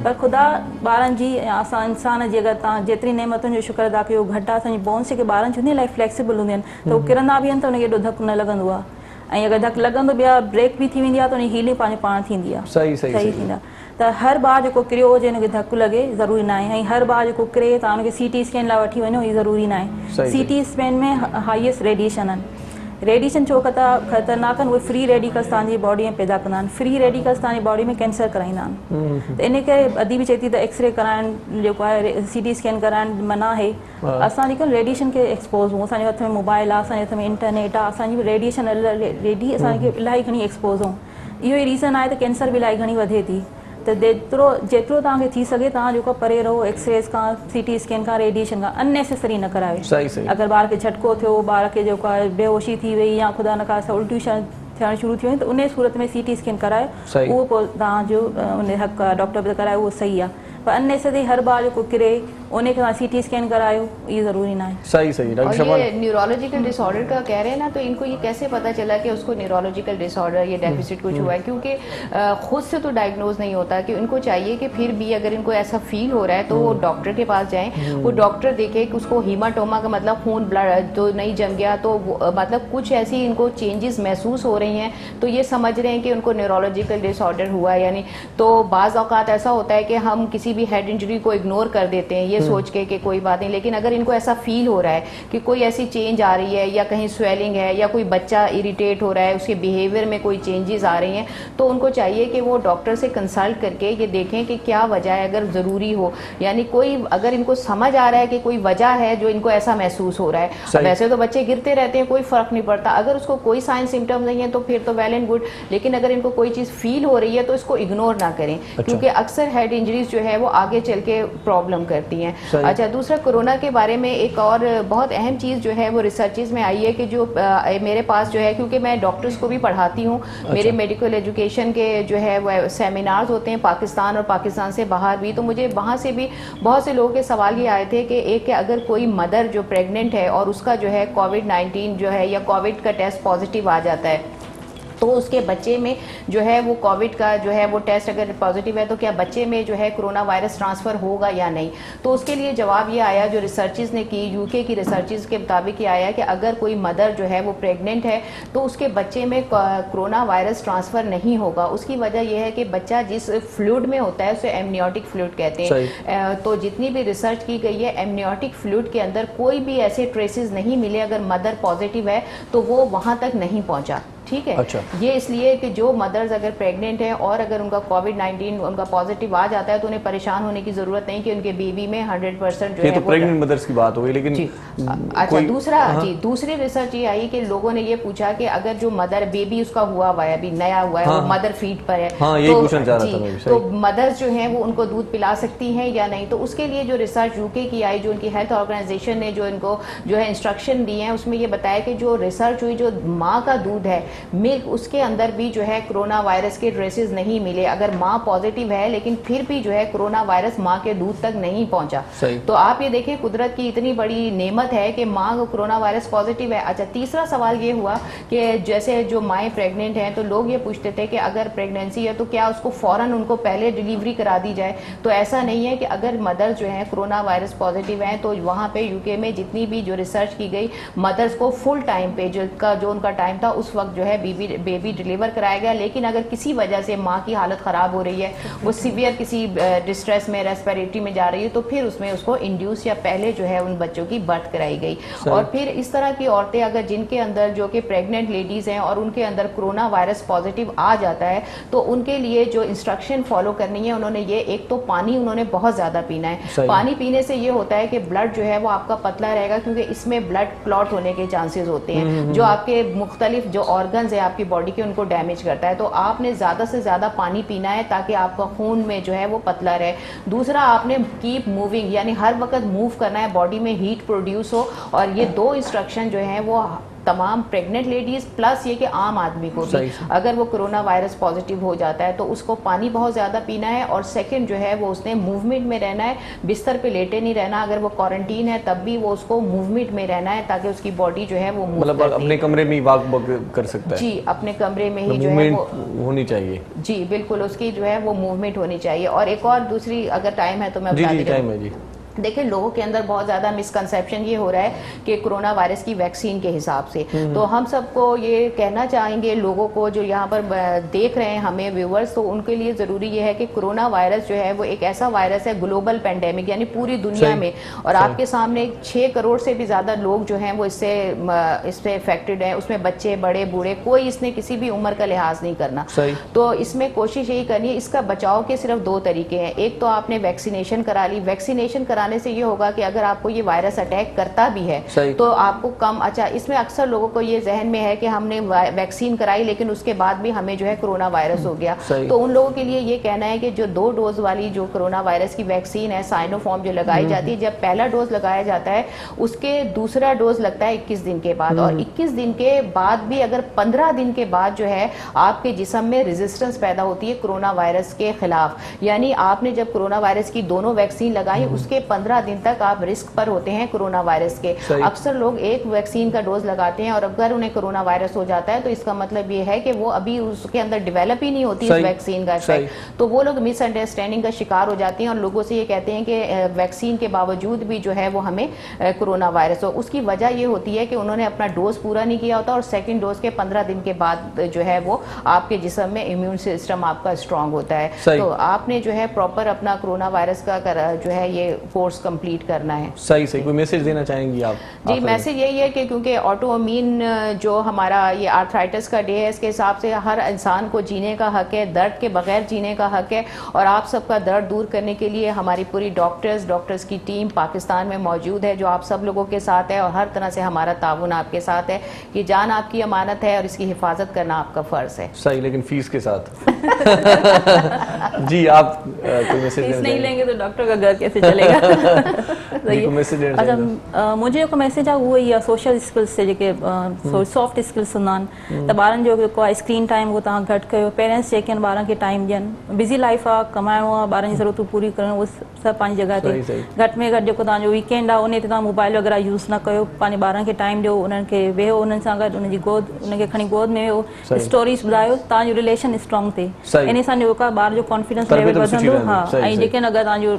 पर ख़ुदा ॿारनि जी या असां इंसान जी अगरि तव्हां जेतिरी नेमतुनि जो शुक्र अदा कयो घटि आहे। असांजी बोन्स जेके ॿारनि जी हूंदी आहिनि इलाही फ्लेक्सिबल हूंदियूं आहिनि, त उहे किरंदा बि आहिनि त उनखे एॾो धकु न लॻंदो आहे। ऐं अगरि धकु लॻंदो ॿिया ब्रेक बि थी वेंदी आहे त उन हीलिंग पंहिंजो पाण थींदी आहे। सही थींदा। त हर ॿार जेको किरियो हुजे हुनखे धकु लॻे ज़रूरी न आहे। ऐं हर ॿार जेको किरे तव्हां हुनखे CT स्कैन लाइ वठी वञो, इहो ज़रूरी न आहे। CT स्कैन में हाईएस्ट रेडिएशन आहिनि। रेडिएशन छो ख़तरनाक आहिनि? उहे फ्री रेडिकल्स तव्हांजी बॉडी में पैदा कंदा आहिनि। फ्री रेडिकल्स तव्हांजी बॉडी में कैंसर कराईंदा आहिनि। त इन करे अदी बि चए थी त एक्सरे कराइणु जेको आहे CT स्कैन कराइणु मना आहे। असां जेको रेडिएशन खे एक्सपोज़ हूं, असांजे हथ में मोबाइल आहे, असांजे हथ में इंटरनेट आहे, असांजी रेडिएशन असांखे इलाही घणी एक्सपोज़ हूं। इहो ई रीज़न आहे त कैंसर बि इलाही घणी वधे थी। त जेतिरो तव्हांखे थी सघे तव्हां जेको परे रहो एक्सरेस खां, CT स्कैन खां, रेडिएशन खां, अननेसेसरी न करायो। सही अगरि ॿार खे झटको थियो, ॿार खे जेको आहे बेहोशी थी वई या ख़ुदा न खास्ता उल्टियूं थियणु शुरू थी वयूं त उन सूरत में CT स्कैन करायो, उहो पोइ तव्हांजो उन हक़ आहे डॉक्टर बि करायो, उहो सही आहे। पर अननेसेसरी हर बार जेको किरे उन खे CT स्कैन करायो, ये ज़रूरी ना है। सही डॉक्टर और ये न्यूरोलॉजिकल डिसऑर्डर का कह रहे हैं ना, तो इनको ये कैसे पता चला कि उसको न्यूरोलॉजिकल डिसऑर्डर या डेफिसिट कुछ हुआ है? क्योंकि खुद से तो डायग्नोज नहीं होता, कि उनको चाहिए कि फिर भी अगर इनको ऐसा फील हो रहा है तो वो डॉक्टर के पास जाएं, वो डॉक्टर देखे कि उसको हीमाटोमा का मतलब खून ब्लड तो नहीं जम गया, तो मतलब कुछ ऐसी इनको चेंजेस महसूस हो रही हैं, तो ये समझ रहे हैं कि उनको न्यूरोलॉजिकल डिसऑर्डर हुआ है। यानी तो बाज़ औक़ात ऐसा होता है कि हम किसी भी हेड इंजरी को इग्नोर कर देते हैं ये सोच के कि कोई बात नहीं, लेकिन अगर इनको ऐसा फील हो रहा है कि कोई ऐसी चेंज आ रही है या कहीं स्वेलिंग है या कोई बच्चा इरिटेट हो रहा है, उसके बिहेवियर में कोई चेंजेस आ रही हैं, तो उनको चाहिए कि वो डॉक्टर से कंसल्ट करके ये देखें कि क्या वजह है, अगर ज़रूरी हो। यानी कोई अगर इनको समझ आ रहा है कि कोई वजह है जो इनको ऐसा महसूस हो रहा है, वैसे तो बच्चे गिरते रहते हैं, कोई फ़र्क नहीं पड़ता, अगर उसको कोई साइन सिम्टम्स नहीं है तो फिर तो वेल एंड गुड, लेकिन अगर इनको कोई चीज़ फील हो रही है तो इसको इग्नोर ना करें, क्योंकि अक्सर हेड इंजरीज जो है वो आगे चल के प्रॉब्लम करती हैं। अच्छा, दूसरा कोरोना के बारे में एक और बहुत अहम चीज़ जो है वो रिसर्चेज में आई है कि जो मेरे पास जो है, क्योंकि मैं डॉक्टर्स को भी पढ़ाती हूँ, मेरे मेडिकल एजुकेशन के जो है वो सेमिनार्स होते हैं पाकिस्तान और पाकिस्तान से बाहर भी, तो मुझे वहाँ से भी बहुत से लोगों के सवाल ये आए थे कि एक अगर कोई मदर जो प्रेग्नेंट है और उसका जो है कोविड-19 जो है या कोविड का टेस्ट पॉजिटिव आ जाता है, तो उसके बच्चे में जो है वो कोविड का जो है वो टेस्ट अगर पॉजिटिव है तो क्या बच्चे में जो है कोरोना वायरस ट्रांसफ़र होगा या नहीं। तो उसके लिए जवाब ये आया, जो रिसर्चेस ने की, यूके की रिसर्चेस के मुताबिक ये आया कि अगर कोई मदर जो है वो प्रेग्नेंट है तो उसके बच्चे में कोरोना वायरस ट्रांसफ़र नहीं होगा। उसकी वजह यह है कि बच्चा जिस फ्लूइड में होता है उसे एमनियोटिक फ्लूइड कहते हैं। तो जितनी भी रिसर्च की गई है, एमनियोटिक फ्लूइड के अंदर कोई भी ऐसे ट्रेसेस नहीं मिले, अगर मदर पॉजिटिव है तो वो वहाँ तक नहीं पहुँचा। ठीक है। अच्छा। ये इसलिए कि जो मदर्स अगर प्रेग्नेंट हैं और अगर उनका कोविड-19 उनका पॉजिटिव आ जाता है तो उन्हें परेशान होने की जरूरत नहीं कि उनके बेबी में 100% जो है तो प्रेग्नेंट मदर्स की बात हो गई, लेकिन अच्छा दूसरी रिसर्च ये आई कि लोगों ने ये पूछा कि अगर जो मदर बेबी उसका हुआ है अभी नया हुआ है, वो मदर फीड पर है, तो मदर्स जो है वो उनको दूध पिला सकती हैं या नहीं। तो उसके लिए जो रिसर्च यूके की आई, जो उनकी हेल्थ ऑर्गेनाइजेशन ने जो इनको जो है इंस्ट्रक्शन दिए हैं, उसमें ये बताया कि जो रिसर्च हुई, जो माँ का दूध है मिल्क, उसके अंदर भी जो है कोरोना वायरस के ट्रेसेस नहीं मिले। अगर माँ पॉजिटिव है लेकिन फिर भी जो है कोरोना वायरस माँ के दूध तक नहीं पहुंचा। तो आप ये देखें कुदरत की इतनी बड़ी नेमत है कि माँ को कोरोना वायरस पॉजिटिव है। अच्छा, तीसरा सवाल ये हुआ कि जैसे जो माएँ प्रेग्नेंट हैं तो लोग ये पूछते थे कि अगर प्रेगनेंसी है तो क्या उसको फौरन उनको पहले डिलीवरी करा दी जाए। तो ऐसा नहीं है कि अगर मदर जो है कोरोना वायरस पॉजिटिव है तो वहाँ पे यूके में जितनी भी जो रिसर्च की गई, मदर्स को फुल टाइम पे जो उनका टाइम था उस वक्त जो है बेबी डिलीवर कराया गया। लेकिन अगर किसी वजह से माँ की हालत ख़राब हो रही है, वो सीवियर किसी डिस्ट्रेस में, रेस्पिरेटरी में जा रही है, तो फिर उसमें उसको इंड्यूस या पहले जो है उन बच्चों की बर्थ कराई गई। और फिर इस तरह की औरतें अगर जिनके अंदर जो कि प्रेग्नेंट लेडीज़ हैं और उनके अंदर कोरोना वायरस पॉजिटिव आ जाता है तो उनके लिए जो इंस्ट्रक्शन फॉलो करनी है उन्होंने ये, एक तो पानी उन्होंने बहुत ज़्यादा पीना है। पानी पीने से ये होता है कि ब्लड जो है वो आपका पतला रहेगा, क्योंकि इसमें ब्लड क्लॉट होने के चांसेस होते हैं जो आपके मुख्तलिफ जो ऑर्गन्स है आपकी बॉडी के उनको डैमेज करता है। तो आपने ज़्यादा से ज़्यादा पानी पीना है ताकि आपका खून में जो है वो पतला रहे। दूसरा, आपने कीप मूविंग, यानी हर वक्त मूव करना है, बॉडी में हीट प्रोड्यूस हो। और ये दो इंस्ट्रक्शन जो हैं वो तमाम प्रेग्नेंट लेडीज प्लस ये कि आम आदमी को भी अगर वो कोरोना वायरस पॉजिटिव हो जाता है तो उसको पानी बहुत ज़्यादा पीना है। और सेकंड जो है वो उसने मूवमेंट में रहना है, बिस्तर पे लेटे नहीं रहना। अगर वो क्वारंटीन है तब भी वो उसको मूवमेंट में रहना है ताकि उसकी बॉडी जो है वो मतलब अपने कमरे में वॉक कर सकता है। जी, अपने कमरे में ही जो है वो होनी चाहिए। जी बिल्कुल, उसकी जो है वो मूवमेंट होनी चाहिए। और एक और दूसरी अगर टाइम है तो मैं बता देती हूँ। देखिए, लोगों के अंदर बहुत ज़्यादा मिसकंसेप्शन ये हो रहा है कि कोरोना वायरस की वैक्सीन के हिसाब से। तो हम सबको ये कहना चाहेंगे, लोगों को जो यहाँ पर देख रहे हैं हमें व्यूवर्स, तो उनके लिए ज़रूरी ये है कि कोरोना वायरस जो है वो एक ऐसा वायरस है, ग्लोबल पेंडेमिक, यानी पूरी दुनिया में। और आपके सामने 6 करोड़ से भी ज़्यादा लोग जो हैं वो इससे इफेक्टेड हैं। उसमें बच्चे, बड़े, बूढ़े, कोई इसने किसी भी उम्र का लिहाज नहीं करना। तो इसमें कोशिश यही करनी है। इसका बचाव के सिर्फ 2 तरीके हैं। एक तो आपने वैक्सीनेशन करा ली। वैक्सीनेशन लगाने से ये होगा कि अगर आपको ये वायरस अटैक करता भी है तो आपको कम, अच्छा इसमें अक्सर लोगों को ये जहन में है कि हमने वैक्सीन कराई लेकिन उसके बाद भी हमें जो है कोरोना वायरस हो गया, तो उन लोगों के लिए ये कहना है कि जो 2 डोज वाली जो कोरोना वायरस की वैक्सीन है साइनोफार्म जो लगाई जाती है, जब पहला डोज लगाया जाता है उसके दूसरा डोज लगता है 21 दिन के बाद, और 21 दिन के बाद भी अगर 15 दिन के बाद जो है आपके जिस्म में रेजिस्टेंस पैदा होती है कोरोना वायरस के खिलाफ, यानी आपने जब कोरोना वायरस की दोनों वैक्सीन लगाई उसके 15 दिन तक आप रिस्क पर होते हैं कोरोना वायरस के। अक्सर लोग एक वैक्सीन का डोज लगाते हैं और अगर उन्हें कोरोना वायरस हो जाता है तो इसका मतलब ये है कि वो अभी उसके अंदर डेवलप ही नहीं होती इस वैक्सीन का इफेक्ट, तो वो लोग मिसअंडरस्टैंडिंग का शिकार हो जाते हैं और लोगों से ये कहते हैं कि वैक्सीन के बावजूद भी जो है वो हमें कोरोना वायरस हो। उसकी वजह ये होती है कि उन्होंने अपना डोज पूरा नहीं किया होता और सेकंड डोज के 15 दिन के बाद जो है वो आपके जिस्म में इम्यून सिस्टम आपका स्ट्रांग होता है, तो आपने जो है प्रॉपर अपना कोरोना वायरस का जो है ये कोर्स कंप्लीट करना है। सही सही, कोई मैसेज देना चाहेंगी आप? जी, मैसेज यही है कि क्योंकि ऑटोइम्यून जो हमारा ये आर्थराइटिस का डे है, इसके हिसाब से हर इंसान को जीने का हक है, दर्द के बगैर जीने का हक है, और आप सबका दर्द दूर करने के लिए हमारी पूरी डॉक्टर्स की टीम पाकिस्तान में मौजूद है जो आप सब लोगों के साथ है और हर तरह से हमारा ताउन आपके साथ है। ये जान आपकी अमानत है और इसकी हिफाजत करना आपका फर्ज है। सही, लेकिन फीस के साथ जी आप कोई मैसेज फीस नहीं लेंगे तो डॉक्टर का घर कैसे चलेगा? अच्छा, मुझे जेको मैसेज आहे उहो ई आहे सोशल स्किल्स से जेके सॉफ्ट स्किल्स हूंदा आहिनि, त ॿारनि जो जेको आहे स्क्रीन टाइम उहो तव्हां घटि कयो, पेरेंट्स जेके आहिनि ॿारनि खे टाइम ॾियनि, बिज़ी लाइफ आहे, कमाइणो आहे, ॿारनि जी ज़रूरतूं पूरी करणु, उहो सभु पंहिंजी जॻह ते, घटि में घटि जेको तव्हांजो वीकेंड आहे उन ते तव्हां मोबाइल वग़ैरह यूज़ न कयो, पंहिंजे ॿारनि खे टाइम ॾियो, उन्हनि खे वेहो, उन्हनि सां गॾु उनजी गोद, उनखे खणी गोद में वेहो, स्टोरीज़ ॿुधायो, तव्हांजो रिलेशन स्ट्रॉन्ग थिए, इन सां जेको आहे ॿार जो कॉन्फिडेंस लेवल वधंदो। हा, ऐं जेके अगरि तव्हांजो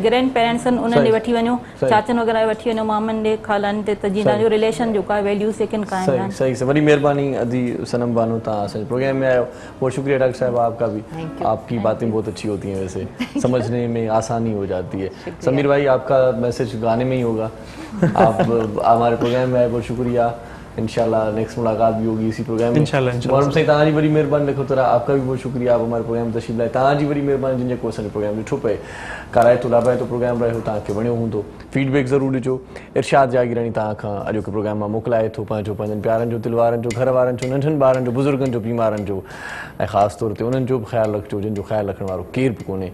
ग्रैंड पेरेंट्स आहिनि उन्हनि ॾे वठी वञो, चाचनि वग़ैरह वठी वञो, मामनि ॾे, खालानि ॾे, त जीअं तव्हांजो रिलेशन जेको आहे वैल्यूज़ जेके कायम आहिनि। सही से, बड़ी मेहरबानी अदी सनम बानो, तव्हां असांजे प्रोग्राम में आयो, बहुत शुक्रिया डॉक्टर साहब आपका भी, आपकी बातें बहुत अच्छी होती हैं, वैसे समझने में आसानी हो जाती है। समीर भाई, आपका मैसेज गाने में ही होगा, आप हमारे प्रोग्राम में आए, बहुत शुक्रिया, इंशाल्लाह नेक्स्ट मुलाकात भी होगी इसी प्रोग्राम में इंशाल्लाह। और सही तव्हांजी बड़ी मेहरबानी रखो तरह, आपका भी बहुत शुक्रिया, आप हमारे प्रोग्राम में तशरीफ़ लाए, तव्हांजी बड़ी मेहरबानी जिन जेको असांजो प्रोग्राम ॾिठो पए, कराए तो लाभाए तो प्रोग्राम रहियो, तव्हांखे वणियो हूंदो, फीडबैक ज़रूरु ॾिजो। इरशाद जागीरानी तव्हां खां अॼोके प्रोग्राम मां मोकिलाए थो पंहिंजनि प्यारनि जो, दिलवारनि जो, घर वारनि जो, नंढनि ॿारनि जो, बुज़ुर्गनि जो, बीमारनि जो, ऐं ख़ासि तौर ते उन्हनि जो बि ख़्यालु रखिजो जिन जो ख़्यालु रखण वारो केर बि कोन्हे।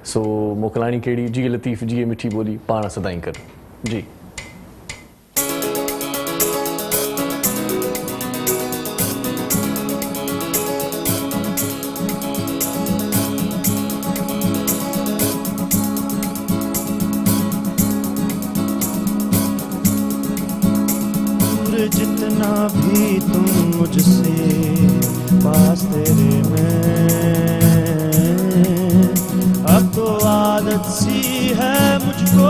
सो मोकिलाणी कहिड़ी, जी लतीफ़, जी मिठी ॿोली, पाण सदाईं कर जी। जितना भी तुम मुझसे पास तेरे में, अब तो आदत सी है मुझको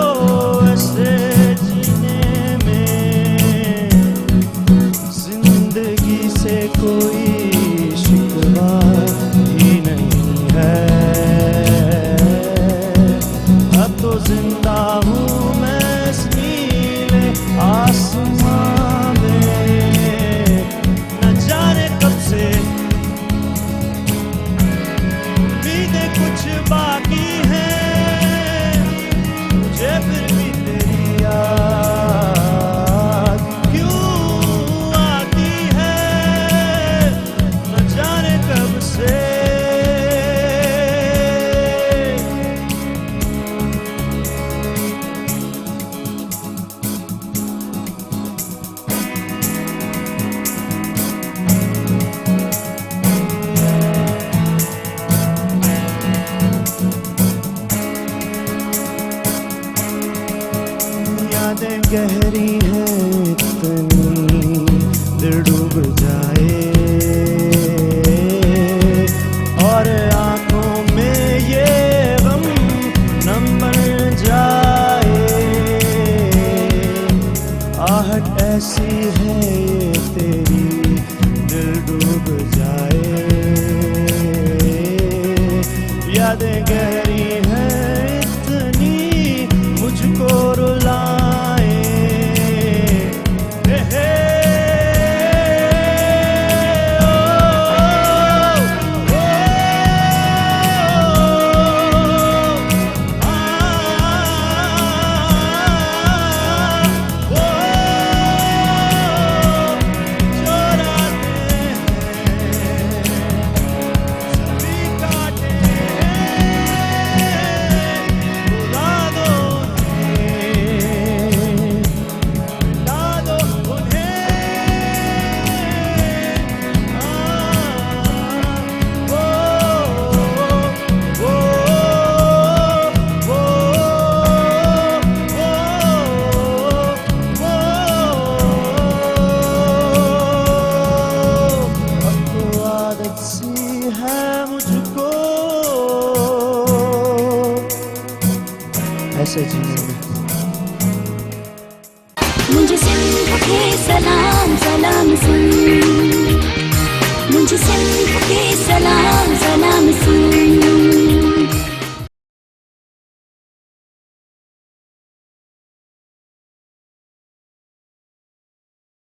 ऐसे उदासी है मुझको ऐसे जीने में। मुझे सिंध के सलाम सलाम सुन